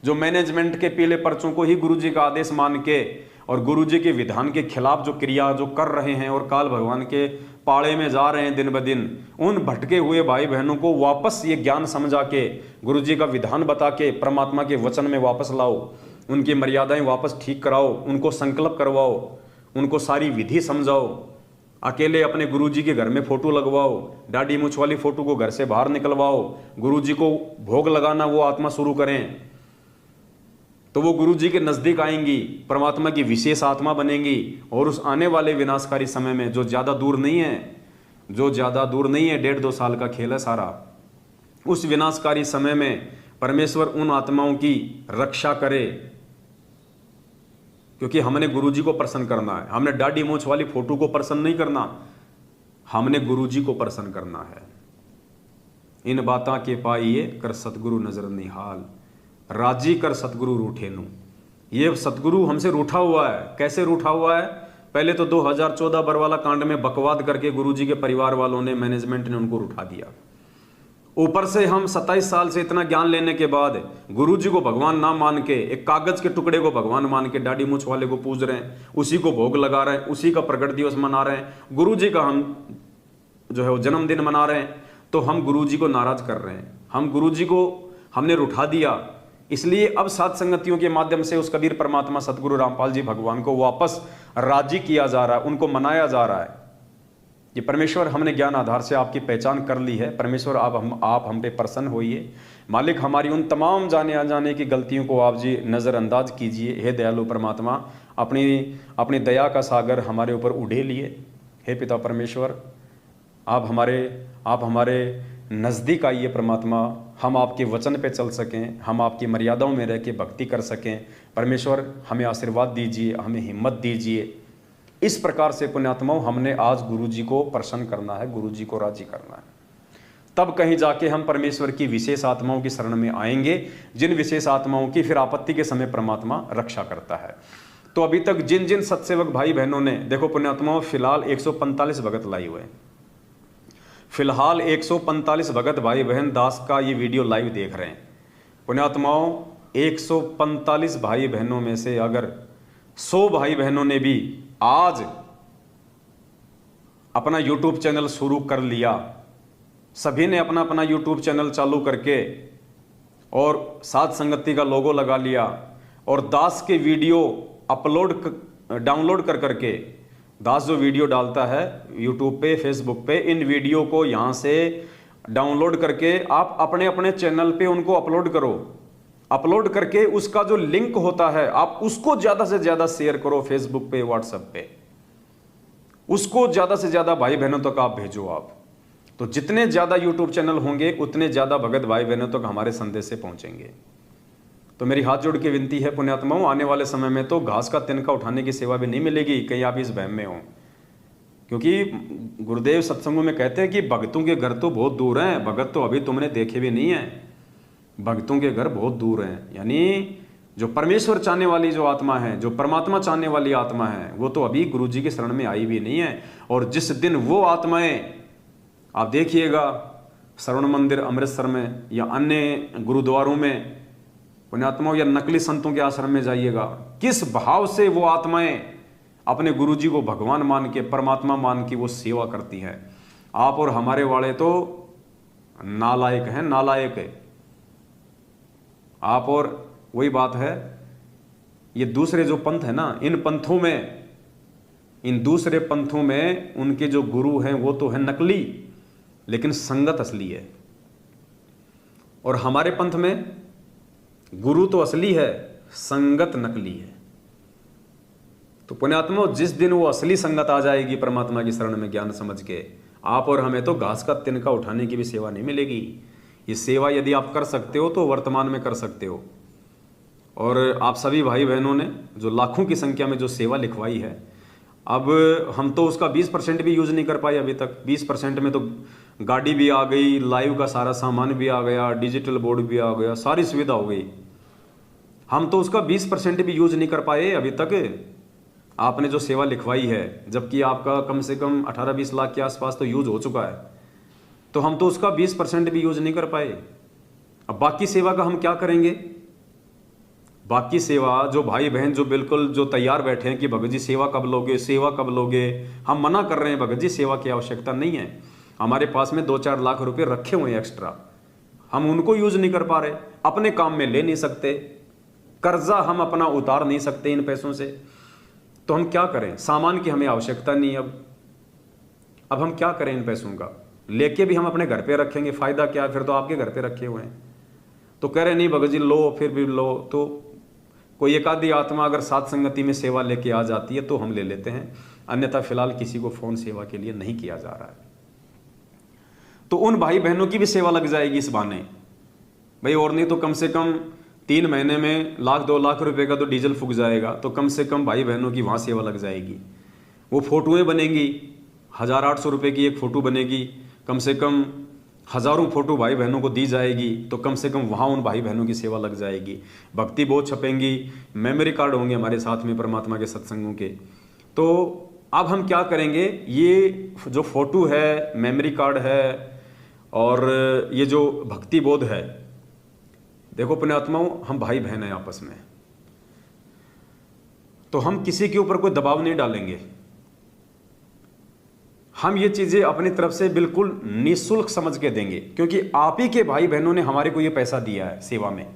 Speaker 1: जो मैनेजमेंट के पीले पर्चों को ही गुरुजी का आदेश मान के और गुरुजी के विधान के खिलाफ जो क्रिया जो कर रहे हैं और काल भगवान के पाड़े में जा रहे हैं दिन ब दिन, उन भटके हुए भाई बहनों को वापस ये ज्ञान समझा के, गुरुजी का विधान बता के परमात्मा के वचन में वापस लाओ, उनकी मर्यादाएं वापस ठीक कराओ, उनको संकल्प करवाओ, उनको सारी विधि समझाओ। अकेले अपने गुरुजी के घर में फोटो लगवाओ, दाढ़ी मूछ वाली फोटो को घर से बाहर निकलवाओ, गुरुजी को भोग लगाना वो आत्मा शुरू करें, तो वो गुरुजी के नजदीक आएंगी, परमात्मा की विशेष आत्मा बनेंगी। और उस आने वाले विनाशकारी समय में जो ज्यादा दूर नहीं है, जो ज्यादा दूर नहीं है, 1.5-2 साल का खेल है सारा, उस विनाशकारी समय में परमेश्वर उन आत्माओं की रक्षा करे, क्योंकि हमने गुरुजी को प्रसन्न करना है। हमने दाढ़ी मूछ वाली फोटो को प्रसन्न नहीं करना, हमने गुरुजी को प्रसन्न करना है। इन बातां के पाइए कर सतगुरु नजर निहाल, राजी कर सतगुरु रूठे नु। ये सतगुरु हमसे रूठा हुआ है। कैसे रूठा हुआ है? पहले तो 2014 बरवाला कांड में बकवाद करके गुरुजी के परिवार वालों ने, मैनेजमेंट ने उनको रूठा दिया। ऊपर से हम 27 साल से इतना ज्ञान लेने के बाद गुरुजी को भगवान ना मान के, एक कागज के टुकड़े को भगवान मान के दाढ़ी मूछ वाले को पूज रहे हैं, उसी को भोग लगा रहे हैं, उसी का प्रकट दिवस मना रहे हैं, गुरुजी का हम जो है वो जन्मदिन मना रहे हैं। तो हम गुरुजी को नाराज कर रहे हैं, हम गुरुजी को हमने रूठा दिया। इसलिए अब सात संगतियों के माध्यम से उस कबीर परमात्मा सतगुरु रामपाल जी भगवान को वापस राजी किया जा रहा है, उनको मनाया जा रहा है। ये परमेश्वर, हमने ज्ञान आधार से आपकी पहचान कर ली है। परमेश्वर आप हम पे प्रसन्न होइए। मालिक, हमारी उन तमाम जाने अनजाने की गलतियों को आप जी नज़रअंदाज कीजिए। हे दयालु परमात्मा, अपनी दया का सागर हमारे ऊपर उड़े लिए। हे पिता परमेश्वर, आप हमारे नज़दीक आइए परमात्मा, हम आपके वचन पे चल सकें, हम आपकी मर्यादाओं में रह के भक्ति कर सकें। परमेश्वर, हमें आशीर्वाद दीजिए, हमें हिम्मत दीजिए। इस प्रकार से पुण्यात्माओं, हमने आज गुरुजी को प्रसन्न करना है, गुरुजी को राजी करना है। तब कहीं जाके हम परमेश्वर की विशेष आत्माओं की शरण में आएंगे, जिन विशेष आत्माओं की फिर आपत्ति के समय परमात्मा रक्षा करता है। तो अभी तक जिन जिन सत्सेवक भाई बहनों ने, देखो पुण्यात्माओं, फिलहाल 145 भगत लाई हुए, फिलहाल 145 भगत भाई बहन दास का ये वीडियो लाइव देख रहे हैं। पुण्यात्माओं, 145 भाई बहनों में से अगर 100 भाई बहनों ने भी आज अपना YouTube चैनल शुरू कर लिया, सभी ने अपना अपना YouTube चैनल चालू करके और सात संगति का लोगो लगा लिया और दास के वीडियो डाउनलोड कर करके, दास जो वीडियो डालता है YouTube पे, Facebook पे, इन वीडियो को यहाँ से डाउनलोड करके आप अपने अपने चैनल पे उनको अपलोड करो। अपलोड करके उसका जो लिंक होता है आप उसको ज़्यादा से ज़्यादा शेयर करो Facebook पे, WhatsApp पे, उसको ज़्यादा से ज़्यादा भाई बहनों तक आप भेजो। आप तो जितने ज़्यादा YouTube चैनल होंगे उतने ज़्यादा भगत भाई बहनों तक हमारे संदेश से पहुँचेंगे। तो मेरी हाथ जोड़ के विनती है पुण्यात्माओं, आने वाले समय में तो घास का तिनका उठाने की सेवा भी नहीं मिलेगी, कहीं आप इस वहम में हो। क्योंकि गुरुदेव सत्संगों में कहते हैं कि भगतों के घर तो बहुत दूर हैं, भगत तो अभी तुमने देखे भी नहीं है, भक्तों के घर बहुत दूर हैं। यानी जो परमेश्वर चाहने वाली जो आत्मा है, जो परमात्मा चाहने वाली आत्मा है, वो तो अभी गुरुजी की शरण में आई भी नहीं है। और जिस दिन वो आत्माएं आप देखिएगा श्रवण मंदिर अमृतसर में या अन्य गुरुद्वारों में पुण्यात्माओं या नकली संतों के आश्रम में जाइएगा, किस भाव से वो आत्माएं अपने गुरुजी को भगवान मान के, परमात्मा मान के वो सेवा करती हैं। आप और हमारे वाले तो नालायक हैं, नालायक है आप। और वही बात है, ये दूसरे जो पंथ है ना, इन पंथों में, इन दूसरे पंथों में उनके जो गुरु हैं वो तो है नकली, लेकिन संगत असली है। और हमारे पंथ में गुरु तो असली है, संगत नकली है। तो पुण्यात्मा, जिस दिन वो असली संगत आ जाएगी परमात्मा की शरण में ज्ञान समझ के, आप और हमें तो घास का तिनका उठाने की भी सेवा नहीं मिलेगी। ये सेवा यदि आप कर सकते हो तो वर्तमान में कर सकते हो। और आप सभी भाई बहनों ने जो लाखों की संख्या में जो सेवा लिखवाई है, अब हम तो उसका 20% भी यूज नहीं कर पाए अभी तक। 20% में तो गाड़ी भी आ गई, लाइव का सारा सामान भी आ गया, डिजिटल बोर्ड भी आ गया, सारी सुविधा हो गई। हम तो उसका 20% भी यूज नहीं कर पाए अभी तक। आपने जो सेवा लिखवाई है, जबकि आपका कम से कम 18-20 लाख के आसपास तो यूज हो चुका है, तो हम तो उसका 20% भी यूज नहीं कर पाए। अब बाकी सेवा का हम क्या करेंगे? बाकी सेवा जो भाई बहन जो बिल्कुल जो तैयार बैठे हैं कि भगत जी सेवा कब लोगे, सेवा कब लोगे, हम मना कर रहे हैं, भगत जी सेवा की आवश्यकता नहीं है। हमारे पास में 2-4 लाख रुपए रखे हुए हैं एक्स्ट्रा, हम उनको यूज नहीं कर पा रहे, अपने काम में ले नहीं सकते, कर्जा हम अपना उतार नहीं सकते इन पैसों से। तो हम क्या करें? सामान की हमें आवश्यकता नहीं। अब हम क्या करें इन पैसों का? लेके भी हम अपने घर पे रखेंगे, फायदा क्या? फिर तो आपके घर पे रखे हुए हैं। तो कह रहे नहीं भगत जी लो, फिर भी लो। तो कोई एक आधी आत्मा अगर साथ संगति में सेवा लेके आ जाती है तो हम ले लेते हैं, अन्यथा फिलहाल किसी को फोन सेवा के लिए नहीं किया जा रहा है। तो उन भाई बहनों की भी सेवा लग जाएगी इस बहाने भाई, और नहीं तो कम से कम 3 महीने में 1-2 लाख रुपए का तो डीजल फूक जाएगा। तो कम से कम भाई बहनों की वहाँ सेवा लग जाएगी। वो फोटोएं बनेंगी, 1000-800 रुपये की एक फ़ोटो बनेगी, कम से कम हज़ारों फोटो भाई बहनों को दी जाएगी। तो कम से कम वहाँ उन भाई बहनों की सेवा लग जाएगी। भक्ति बहुत छपेंगी, मेमोरी कार्ड होंगे हमारे साथ में परमात्मा के सत्संगों के। तो अब हम क्या करेंगे? ये जो फोटो है, मेमोरी कार्ड है, और ये जो भक्ति बोध है, देखो पुण्यात्माओं, हम भाई बहन हैं आपस में, तो हम किसी के ऊपर कोई दबाव नहीं डालेंगे। हम ये चीजें अपनी तरफ से बिल्कुल निःशुल्क समझ के देंगे, क्योंकि आप ही के भाई बहनों ने हमारे को ये पैसा दिया है सेवा में,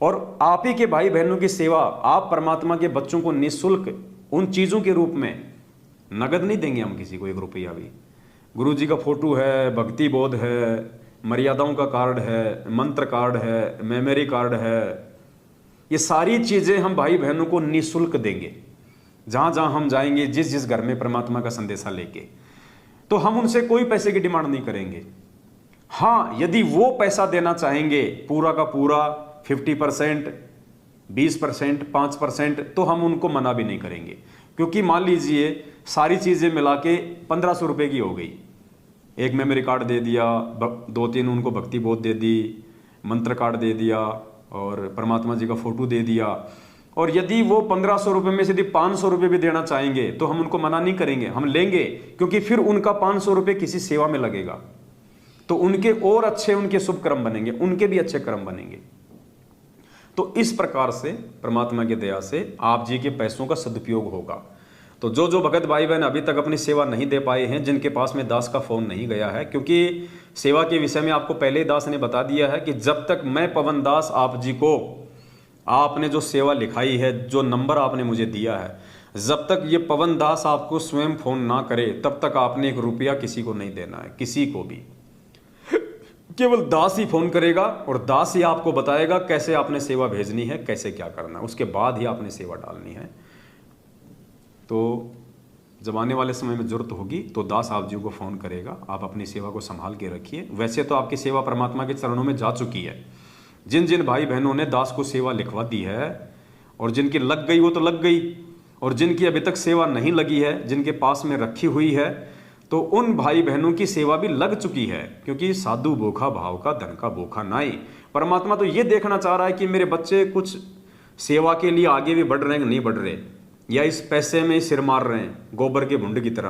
Speaker 1: और आप ही के भाई बहनों की सेवा आप परमात्मा के बच्चों को निःशुल्क उन चीजों के रूप में, नगद नहीं देंगे हम किसी को 1 रुपया भी। गुरु जी का फोटो है, भक्ति बोध है, मर्यादाओं का कार्ड है, मंत्र कार्ड है, मेमोरी कार्ड है, ये सारी चीजें हम भाई बहनों को निःशुल्क देंगे। जहां जहां हम जाएंगे, जिस जिस घर में परमात्मा का संदेशा लेके, तो हम उनसे कोई पैसे की डिमांड नहीं करेंगे। हाँ, यदि वो पैसा देना चाहेंगे पूरा का पूरा 50%, 20%, 5%, तो हम उनको मना भी नहीं करेंगे। क्योंकि मान लीजिए सारी चीजें मिला के 1500 रुपए की हो गई, एक मेमोरी कार्ड दे दिया, 2-3 उनको भक्ति बोध दे दी, मंत्र कार्ड दे दिया, और परमात्मा जी का फोटो दे दिया, और यदि वो 1500 रुपये में से यदि 500 रुपये भी देना चाहेंगे तो हम उनको मना नहीं करेंगे, हम लेंगे। क्योंकि फिर उनका 500 रुपये किसी सेवा में लगेगा, तो उनके और अच्छे, उनके शुभ कर्म बनेंगे, उनके भी अच्छे कर्म बनेंगे। तो इस प्रकार से परमात्मा की दया से आप जी के पैसों का सदुपयोग होगा। तो जो जो भगत भाई बहन अभी तक अपनी सेवा नहीं दे पाए हैं, जिनके पास में दास का फोन नहीं गया है, क्योंकि सेवा के विषय में आपको पहले ही दास ने बता दिया है कि जब तक मैं पवन दास आप जी को, आपने जो सेवा लिखाई है, जो नंबर आपने मुझे दिया है, जब तक ये पवन दास आपको स्वयं फोन ना करे, तब तक आपने 1 रुपया किसी को नहीं देना है, किसी को भी। केवल दास ही फोन करेगा और दास ही आपको बताएगा कैसे आपने सेवा भेजनी है, कैसे क्या करना है, उसके बाद ही आपने सेवा डालनी है। तो जब आने वाले समय में जरूरत होगी तो दास आप जी को फोन करेगा, आप अपनी सेवा को संभाल के रखिए। वैसे तो आपकी सेवा परमात्मा के चरणों में जा चुकी है। जिन जिन भाई बहनों ने दास को सेवा लिखवा दी है, और जिनकी लग गई वो तो लग गई, और जिनकी अभी तक सेवा नहीं लगी है, जिनके पास में रखी हुई है, तो उन भाई बहनों की सेवा भी लग चुकी है। क्योंकि साधु भूखा भाव का, धन का भूखा नाई। परमात्मा तो ये देखना चाह रहा है कि मेरे बच्चे कुछ सेवा के लिए आगे भी बढ़ रहे हैं कि नहीं बढ़ रहे, या इस पैसे में सिर मार रहे हैं गोबर के भुंड की तरह।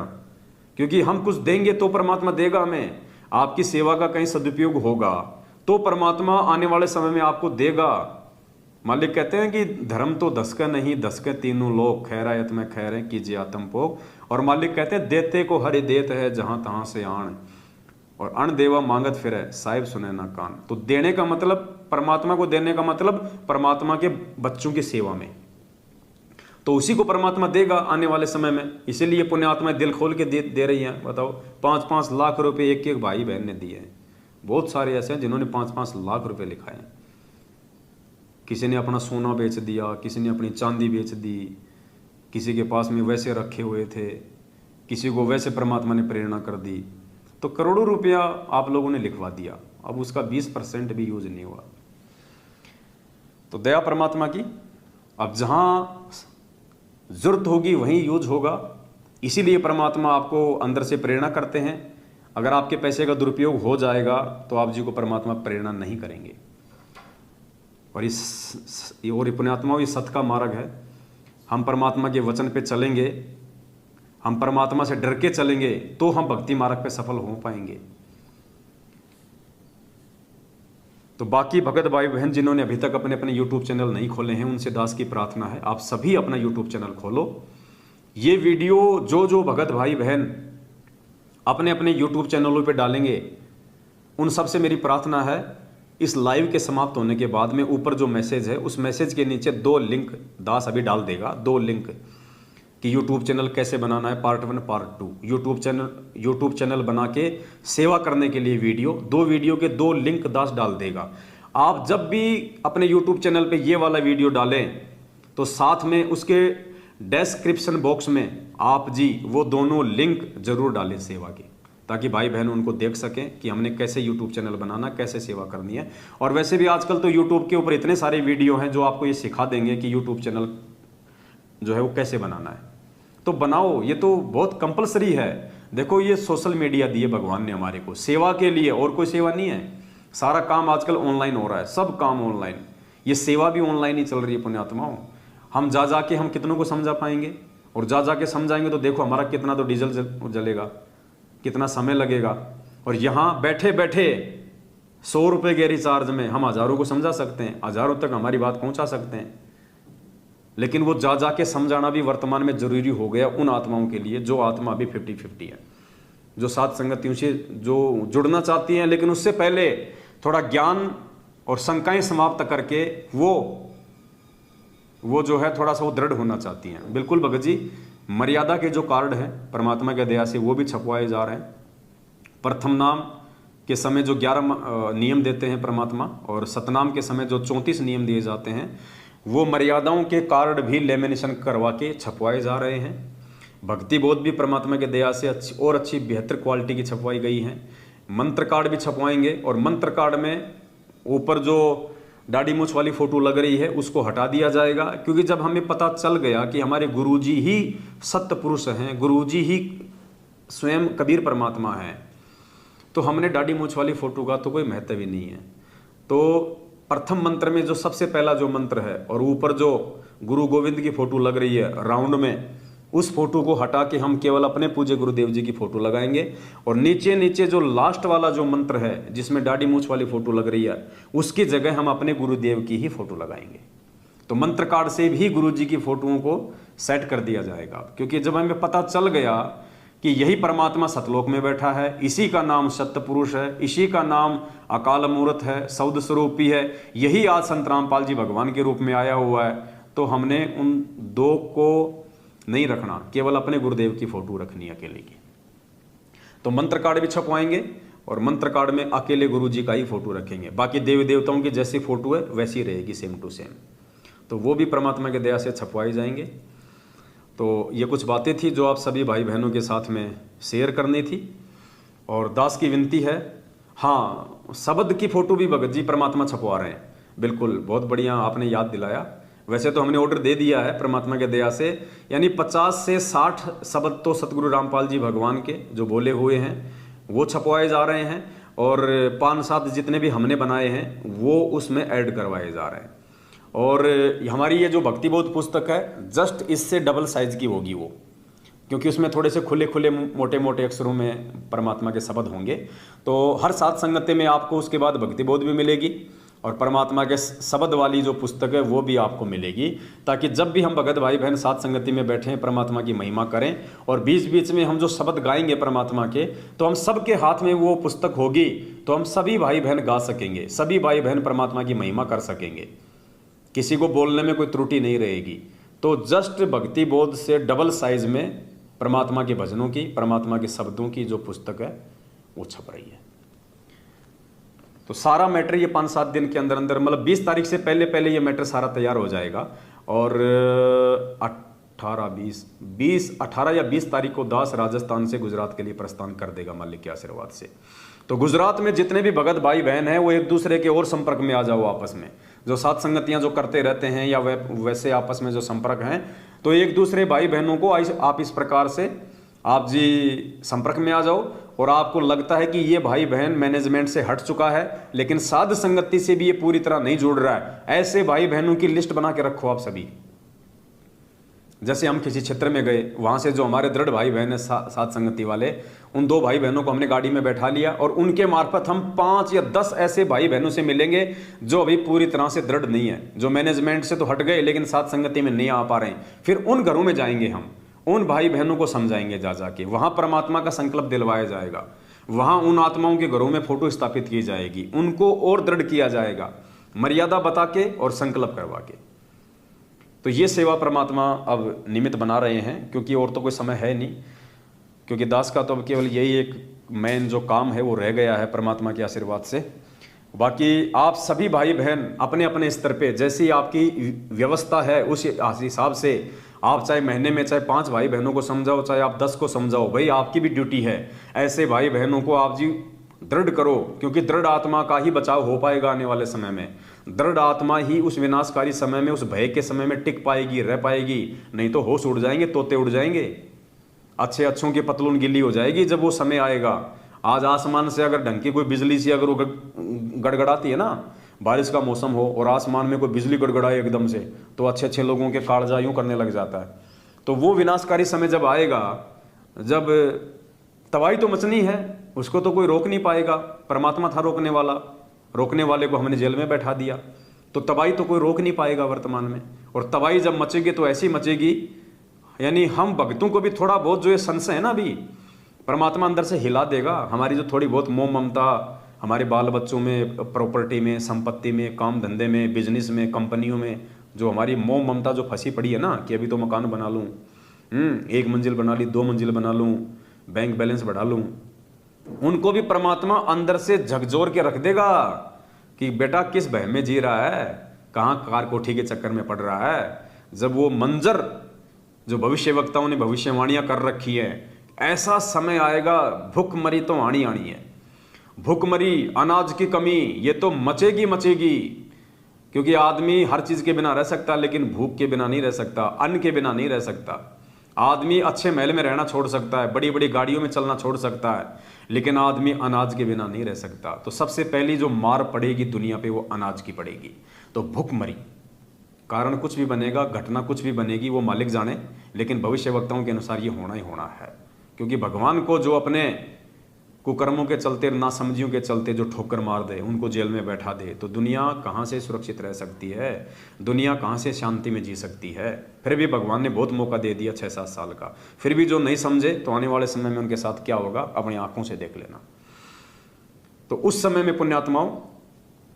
Speaker 1: क्योंकि हम कुछ देंगे तो परमात्मा देगा हमें। आपकी सेवा का कहीं सदुपयोग होगा तो परमात्मा आने वाले समय में आपको देगा। मालिक कहते हैं कि धर्म तो दस का नहीं, दस के तीनों लोग, खैरायत में खैर कीजिए आत्म भोग। और मालिक कहते हैं देते को हरि देत है जहां तहां से आण, और अण देवा मांगत फिरे साहिब सुने ना कान। तो देने का मतलब, परमात्मा को देने का मतलब परमात्मा के बच्चों की सेवा में, तो उसी को परमात्मा देगा आने वाले समय में। इसीलिए पुण्यात्माएं दिल खोल के दे रही हैं। बताओ 5-5 लाख रुपए एक एक भाई बहन ने दिए हैं। बहुत सारे ऐसे हैं जिन्होंने 5-5 लाख रुपए लिखाए हैं। किसी ने अपना सोना बेच दिया, किसी ने अपनी चांदी बेच दी, किसी के पास में वैसे रखे हुए थे, किसी को वैसे परमात्मा ने प्रेरणा कर दी। तो करोड़ों रुपया आप लोगों ने लिखवा दिया, अब उसका 20% भी यूज नहीं हुआ। तो दया परमात्मा की, अब जहां जरूरत होगी वहीं यूज होगा। इसीलिए परमात्मा आपको अंदर से प्रेरणा करते हैं। अगर आपके पैसे का दुरुपयोग हो जाएगा तो आप जी को परमात्मा प्रेरणा नहीं करेंगे। और ये पुण्यात्मा, ये सत्य का मार्ग है। हम परमात्मा के वचन पे चलेंगे, हम परमात्मा से डर के चलेंगे तो हम भक्ति मार्ग पे सफल हो पाएंगे। तो बाकी भगत भाई बहन जिन्होंने अभी तक अपने अपने YouTube चैनल नहीं खोले हैं, उनसे दास की प्रार्थना है आप सभी अपना YouTube चैनल खोलो। ये वीडियो जो भगत भाई बहन अपने अपने YouTube चैनलों पे डालेंगे, उन सब से मेरी प्रार्थना है इस लाइव के समाप्त होने के बाद में ऊपर जो मैसेज है उस मैसेज के नीचे 2 लिंक दास अभी डाल देगा, 2 लिंक कि YouTube चैनल कैसे बनाना है, पार्ट 1 पार्ट 2। YouTube चैनल बना के सेवा करने के लिए वीडियो, 2 वीडियो के 2 लिंक दास डाल देगा। आप जब भी अपने YouTube चैनल पे ये वाला वीडियो डालें तो साथ में उसके डिस्क्रिप्शन बॉक्स में आप जी वो दोनों लिंक जरूर डालें सेवा के, ताकि भाई बहन उनको देख सकें कि हमने कैसे YouTube चैनल बनाना, कैसे सेवा करनी है। और वैसे भी आजकल तो YouTube के ऊपर इतने सारे वीडियो हैं जो आपको ये सिखा देंगे कि YouTube चैनल जो है वो कैसे बनाना है। तो बनाओ, ये तो बहुत कंपलसरी है। देखो ये सोशल मीडिया दिए भगवान ने हमारे को सेवा के लिए, और कोई सेवा नहीं है। सारा काम आजकल ऑनलाइन हो रहा है, सब काम ऑनलाइन। ये सेवा भी ऑनलाइन ही चल रही है पुण्यात्माओं। हम जा के हम कितनों को समझा पाएंगे, और जा के समझाएंगे तो देखो हमारा कितना तो डीजल जलेगा, कितना समय लगेगा। और यहाँ बैठे बैठे 100 रुपये के रिचार्ज में हम हज़ारों को समझा सकते हैं, हज़ारों तक हमारी बात पहुँचा सकते हैं। लेकिन वो जा के समझाना भी वर्तमान में जरूरी हो गया उन आत्माओं के लिए जो आत्मा अभी 50-50 है, जो सात संगतियों से जो जुड़ना चाहती हैं, लेकिन उससे पहले थोड़ा ज्ञान और शंकाएं समाप्त करके वो जो है थोड़ा सा वो दृढ़ होना चाहती हैं। बिल्कुल भगत जी, मर्यादा के जो कार्ड हैं परमात्मा के दया से वो भी छपवाए जा रहे हैं। प्रथम नाम के समय जो 11 नियम देते हैं परमात्मा, और सतनाम के समय जो 34 नियम दिए जाते हैं, वो मर्यादाओं के कार्ड भी लेमिनेशन करवा के छपवाए जा रहे हैं। भक्ति बोध भी परमात्मा के दया से अच्छी बेहतर क्वालिटी की छपवाई गई हैं। मंत्र कार्ड भी छपवाएंगे, और मंत्र कार्ड में ऊपर जो दाढ़ी मूछ वाली फोटो लग रही है उसको हटा दिया जाएगा। क्योंकि जब हमें पता चल गया कि हमारे गुरुजी ही सत्य पुरुष हैं, गुरुजी ही स्वयं कबीर परमात्मा हैं, तो हमने दाढ़ी मूछ वाली फोटो का तो कोई महत्व ही नहीं है। तो प्रथम मंत्र में जो सबसे पहला जो मंत्र है, और ऊपर जो गुरु गोविंद की फोटो लग रही है राउंड में, उस फोटो को हटा के हम केवल अपने पूज्य गुरुदेव जी की फोटो लगाएंगे। और नीचे जो लास्ट वाला जो मंत्र है जिसमें दाढ़ी मूछ वाली फोटो लग रही है, उसकी जगह हम अपने गुरुदेव की ही फोटो लगाएंगे। तो मंत्र कार्ड से भी गुरु जी की फोटोओं को सेट कर दिया जाएगा। क्योंकि जब हमें पता चल गया कि यही परमात्मा सतलोक में बैठा है, इसी का नाम सत्य पुरुष है, इसी का नाम अकाल मूर्त है, सौद स्वरूपी है, यही आज संत रामपाल जी भगवान के रूप में आया हुआ है, तो हमने उन 2 को नहीं रखना, केवल अपने गुरुदेव की फोटो रखनी है अकेले की। तो मंत्र कार्ड भी छपवाएंगे, और मंत्र कार्ड में अकेले गुरु जी का ही फोटो रखेंगे। बाकी देवी देवताओं की जैसी फोटो है वैसी रहेगी, सेम टू सेम। तो वो भी परमात्मा के दया से छपवाई जाएंगे। तो ये कुछ बातें थी जो आप सभी भाई बहनों के साथ में शेयर करनी थी। और दास की विनती है, हाँ, शब्द की फोटो भी भगत जी परमात्मा छपवा रहे हैं। बिल्कुल, बहुत बढ़िया आपने याद दिलाया। वैसे तो हमने ऑर्डर दे दिया है परमात्मा के दया से, यानी 50 से 60 शब्द तो सतगुरु रामपाल जी भगवान के जो बोले हुए हैं वो छपवाए जा रहे हैं, और 5-7 जितने भी हमने बनाए हैं वो उसमें ऐड करवाए जा रहे हैं। और हमारी ये जो भक्ति बोध पुस्तक है जस्ट इससे डबल साइज की होगी वो, क्योंकि उसमें थोड़े से खुले खुले मोटे मोटे अक्षरों में परमात्मा के शब्द होंगे। तो हर सात संगति में आपको उसके बाद भक्ति बोध भी मिलेगी और परमात्मा के शब्द वाली जो पुस्तक है वो भी आपको मिलेगी, ताकि जब भी हम भगत भाई बहन सात संगति में बैठे परमात्मा की महिमा करें और बीच बीच में हम जो शब्द गाएंगे परमात्मा के, तो हम सबके हाथ में वो पुस्तक होगी, तो हम सभी भाई बहन गा सकेंगे, सभी भाई बहन परमात्मा की महिमा कर सकेंगे, किसी को बोलने में कोई त्रुटि नहीं रहेगी। तो जस्ट भक्ति बोध से डबल साइज में परमात्मा के भजनों की, परमात्मा के शब्दों की जो पुस्तक है वो छप रही है। तो सारा मैटर ये 5-7 दिन के अंदर अंदर, मतलब 20 तारीख से पहले पहले ये मैटर सारा तैयार हो जाएगा। और 18 या 20 तारीख को दास राजस्थान से गुजरात के लिए प्रस्थान कर देगा मालिक के आशीर्वाद से। तो गुजरात में जितने भी भगत भाई बहन हैं वो एक दूसरे के और संपर्क में आ जाओ आपस में, जो सात संगतियां जो करते रहते हैं या वैसे आपस में जो संपर्क हैं, तो एक दूसरे भाई बहनों को आप इस प्रकार से आप जी संपर्क में आ जाओ। और आपको लगता है कि ये भाई बहन मैनेजमेंट से हट चुका है लेकिन साध संगति से भी ये पूरी तरह नहीं जुड़ रहा है, ऐसे भाई बहनों की लिस्ट बना के रखो आप सभी। जैसे हम किसी क्षेत्र में गए, वहां से जो हमारे दृढ़ भाई बहन है साध संगति वाले, उन 2 भाई बहनों को हमने गाड़ी में बैठा लिया और उनके मार्फत हम 5 या 10 ऐसे भाई बहनों से मिलेंगे जो अभी पूरी तरह से दृढ़ नहीं है, जो मैनेजमेंट से तो हट गए लेकिन साध संगति में नहीं आ पा रहे हैं। फिर उन घरों में जाएंगे, हम उन भाई बहनों को समझाएंगे, जा जाके वहां परमात्मा का संकल्प दिलवाया जाएगा, वहां उन आत्माओं के घरों में फोटो स्थापित की जाएगी, उनको और दृढ़ किया जाएगा, मर्यादा बता के और संकल्प करवा के। तो ये सेवा परमात्मा अब निमित्त बना रहे हैं, क्योंकि और तो कोई समय है नहीं, क्योंकि दास का तो अब केवल यही एक मेन जो काम है वो रह गया है परमात्मा के आशीर्वाद से। बाकी आप सभी भाई बहन अपने अपने स्तर पे जैसी आपकी व्यवस्था है उस हिसाब से आप चाहे महीने में चाहे 5 भाई बहनों को समझाओ, चाहे आप 10 को समझाओ, भाई आपकी भी ड्यूटी है। ऐसे भाई बहनों को आप जी दृढ़ करो, क्योंकि दृढ़ आत्मा का ही बचाव हो पाएगा आने वाले समय में। दृढ़ आत्मा ही उस विनाशकारी समय में, उस भय के समय में टिक पाएगी, रह पाएगी, नहीं तो होश उड़ जाएंगे, तोते उड़ जाएंगे, अच्छे अच्छों की पतलून गिल्ली हो जाएगी जब वो समय आएगा। आज आसमान से अगर ढंग की कोई बिजली सी अगर वो गड़गड़ाती है ना, बारिश का मौसम हो और आसमान में कोई बिजली गड़गड़ाए एकदम से, तो अच्छे अच्छे लोगों के कालजा यूं करने लग जाता है। तो वो विनाशकारी समय जब आएगा, जब तबाही तो मचनी है, उसको तो कोई रोक नहीं पाएगा। परमात्मा था रोकने वाला, रोकने वाले को हमने जेल में बैठा दिया, तो तबाही तो कोई रोक नहीं पाएगा वर्तमान में। और तबाही जब मचेगी तो ऐसी मचेगी, यानी हम भक्तों को भी थोड़ा बहुत जो ये संशय है ना, अभी परमात्मा अंदर से हिला देगा। हमारी जो थोड़ी बहुत मोह ममता हमारे बाल बच्चों में, प्रॉपर्टी में, संपत्ति में, काम धंधे में, बिजनेस में, कंपनियों में, जो हमारी मोह ममता जो फंसी पड़ी है ना, कि अभी तो मकान बना लूँ, 1 मंजिल बना ली, 2 मंजिल बना लूँ, बैंक बैलेंस बढ़ा लूँ, उनको भी परमात्मा अंदर से झकझोर के रख देगा कि बेटा किस भय में जी रहा है, कहाँ कार कोठी के चक्कर में पड़ रहा है। जब वो मंजर जो भविष्य वक्ताओं ने भविष्यवाणियां कर रखी है, ऐसा समय आएगा, भूखमरी तो आनी आनी है, भूखमरी, अनाज की कमी, ये तो मचेगी मचेगी। क्योंकि आदमी हर चीज के बिना रह सकता है लेकिन भूख के बिना नहीं रह सकता, अन्न के बिना नहीं रह सकता। आदमी अच्छे महल में रहना छोड़ सकता है, बड़ी बड़ी गाड़ियों में चलना छोड़ सकता है, लेकिन आदमी अनाज के बिना नहीं रह सकता। तो सबसे पहली जो मार पड़ेगी दुनिया पे वो अनाज की पड़ेगी। तो भूखमरी, कारण कुछ भी बनेगा, घटना कुछ भी बनेगी, वो मालिक जाने, लेकिन भविष्य वक्ताओं के अनुसार ये होना ही होना है। क्योंकि भगवान को जो अपने कुकर्मों के चलते, नासमझियों के चलते जो ठोकर मार दे, उनको जेल में बैठा दे, तो दुनिया कहाँ से सुरक्षित रह सकती है, दुनिया कहाँ से शांति में जी सकती है। फिर भी भगवान ने बहुत मौका दे दिया 6-7 साल का, फिर भी जो नहीं समझे तो आने वाले समय में उनके साथ क्या होगा अपनी आंखों से देख लेना। तो उस समय में पुण्यात्माओं,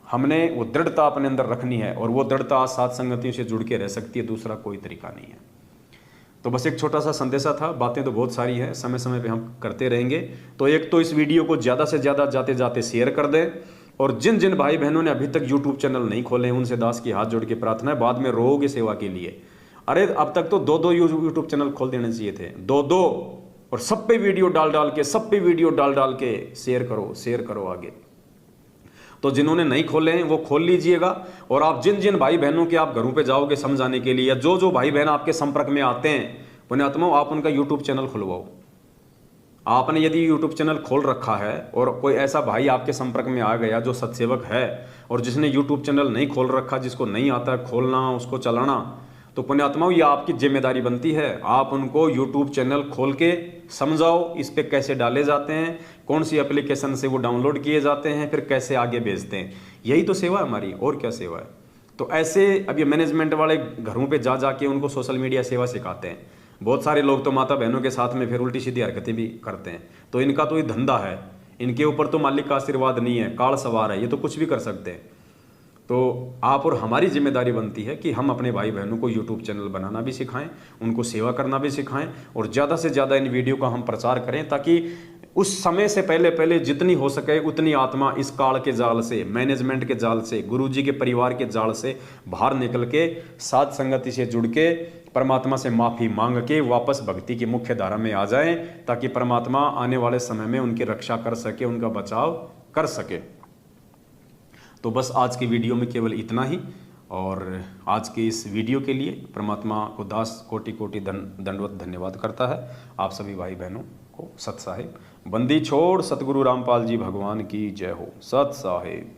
Speaker 1: हमने वो दृढ़ता अपने अंदर रखनी है, और वो दृढ़ता साथ संगतियों से जुड़ के रह सकती है, दूसरा कोई तरीका नहीं है। तो बस एक छोटा सा संदेशा था, बातें तो बहुत सारी हैं, समय समय पे हम करते रहेंगे। तो एक तो इस वीडियो को ज़्यादा से ज़्यादा जाते जाते शेयर कर दें, और जिन जिन भाई बहनों ने अभी तक यूट्यूब चैनल नहीं खोले हैं उनसे दास की हाथ जोड़ के प्रार्थना है, बाद में रोगे सेवा के लिए। अरे अब तक तो 2-2 यूट्यूब चैनल खोल देने चाहिए थे, 2-2, और सब पे वीडियो डाल डाल के, सब पे वीडियो डाल डाल के शेयर करो आगे। तो जिन्होंने नहीं खोले हैं वो खोल लीजिएगा। और आप जिन जिन भाई बहनों के आप घरों पे जाओगे समझाने के लिए, या जो जो भाई बहन आपके संपर्क में आते हैं, पुण्यात्माओं, आप उनका यूट्यूब चैनल खुलवाओ। आपने यदि यूट्यूब चैनल खोल रखा है और कोई ऐसा भाई आपके संपर्क में आ गया जो सत्सेवक है और जिसने यूट्यूब चैनल नहीं खोल रखा, जिसको नहीं आता है खोलना, उसको चलाना, तो पुण्यात्माओं, ये आपकी जिम्मेदारी बनती है, आप उनको यूट्यूब चैनल खोल के समझाओ इस पे कैसे डाले जाते हैं, कौन सी एप्लीकेशन से वो डाउनलोड किए जाते हैं, फिर कैसे आगे भेजते हैं। यही तो सेवा है हमारी, और क्या सेवा है। तो ऐसे अब ये मैनेजमेंट वाले घरों पे जा जाके उनको सोशल मीडिया सेवा सिखाते हैं। बहुत सारे लोग तो माता बहनों के साथ में फिर उल्टी सीधी हरकतें भी करते हैं। तो इनका तो ये धंधा है, इनके ऊपर तो मालिक का आशीर्वाद नहीं है, काल सवार है, ये तो कुछ भी कर सकते हैं। तो आप और हमारी जिम्मेदारी बनती है कि हम अपने भाई बहनों को यूट्यूब चैनल बनाना भी सिखाएं, उनको सेवा करना भी सिखाएं, और ज़्यादा से ज़्यादा इन वीडियो का हम प्रचार करें, ताकि उस समय से पहले जितनी हो सके उतनी आत्मा इस काल के जाल से, मैनेजमेंट के जाल से, गुरुजी के परिवार के जाल से बाहर निकल के साध संगति से जुड़ के परमात्मा से माफ़ी मांग के वापस भक्ति की मुख्य धारा में आ जाएं, ताकि परमात्मा आने वाले समय में उनकी रक्षा कर सके, उनका बचाव कर सके। तो बस आज की वीडियो में केवल इतना ही, और आज के इस वीडियो के लिए परमात्मा को दास कोटि कोटि दंडवत धन्यवाद करता है। आप सभी भाई बहनों को सत साहिब। बंदी छोड़ सतगुरु रामपाल जी भगवान की जय हो। सत साहिब।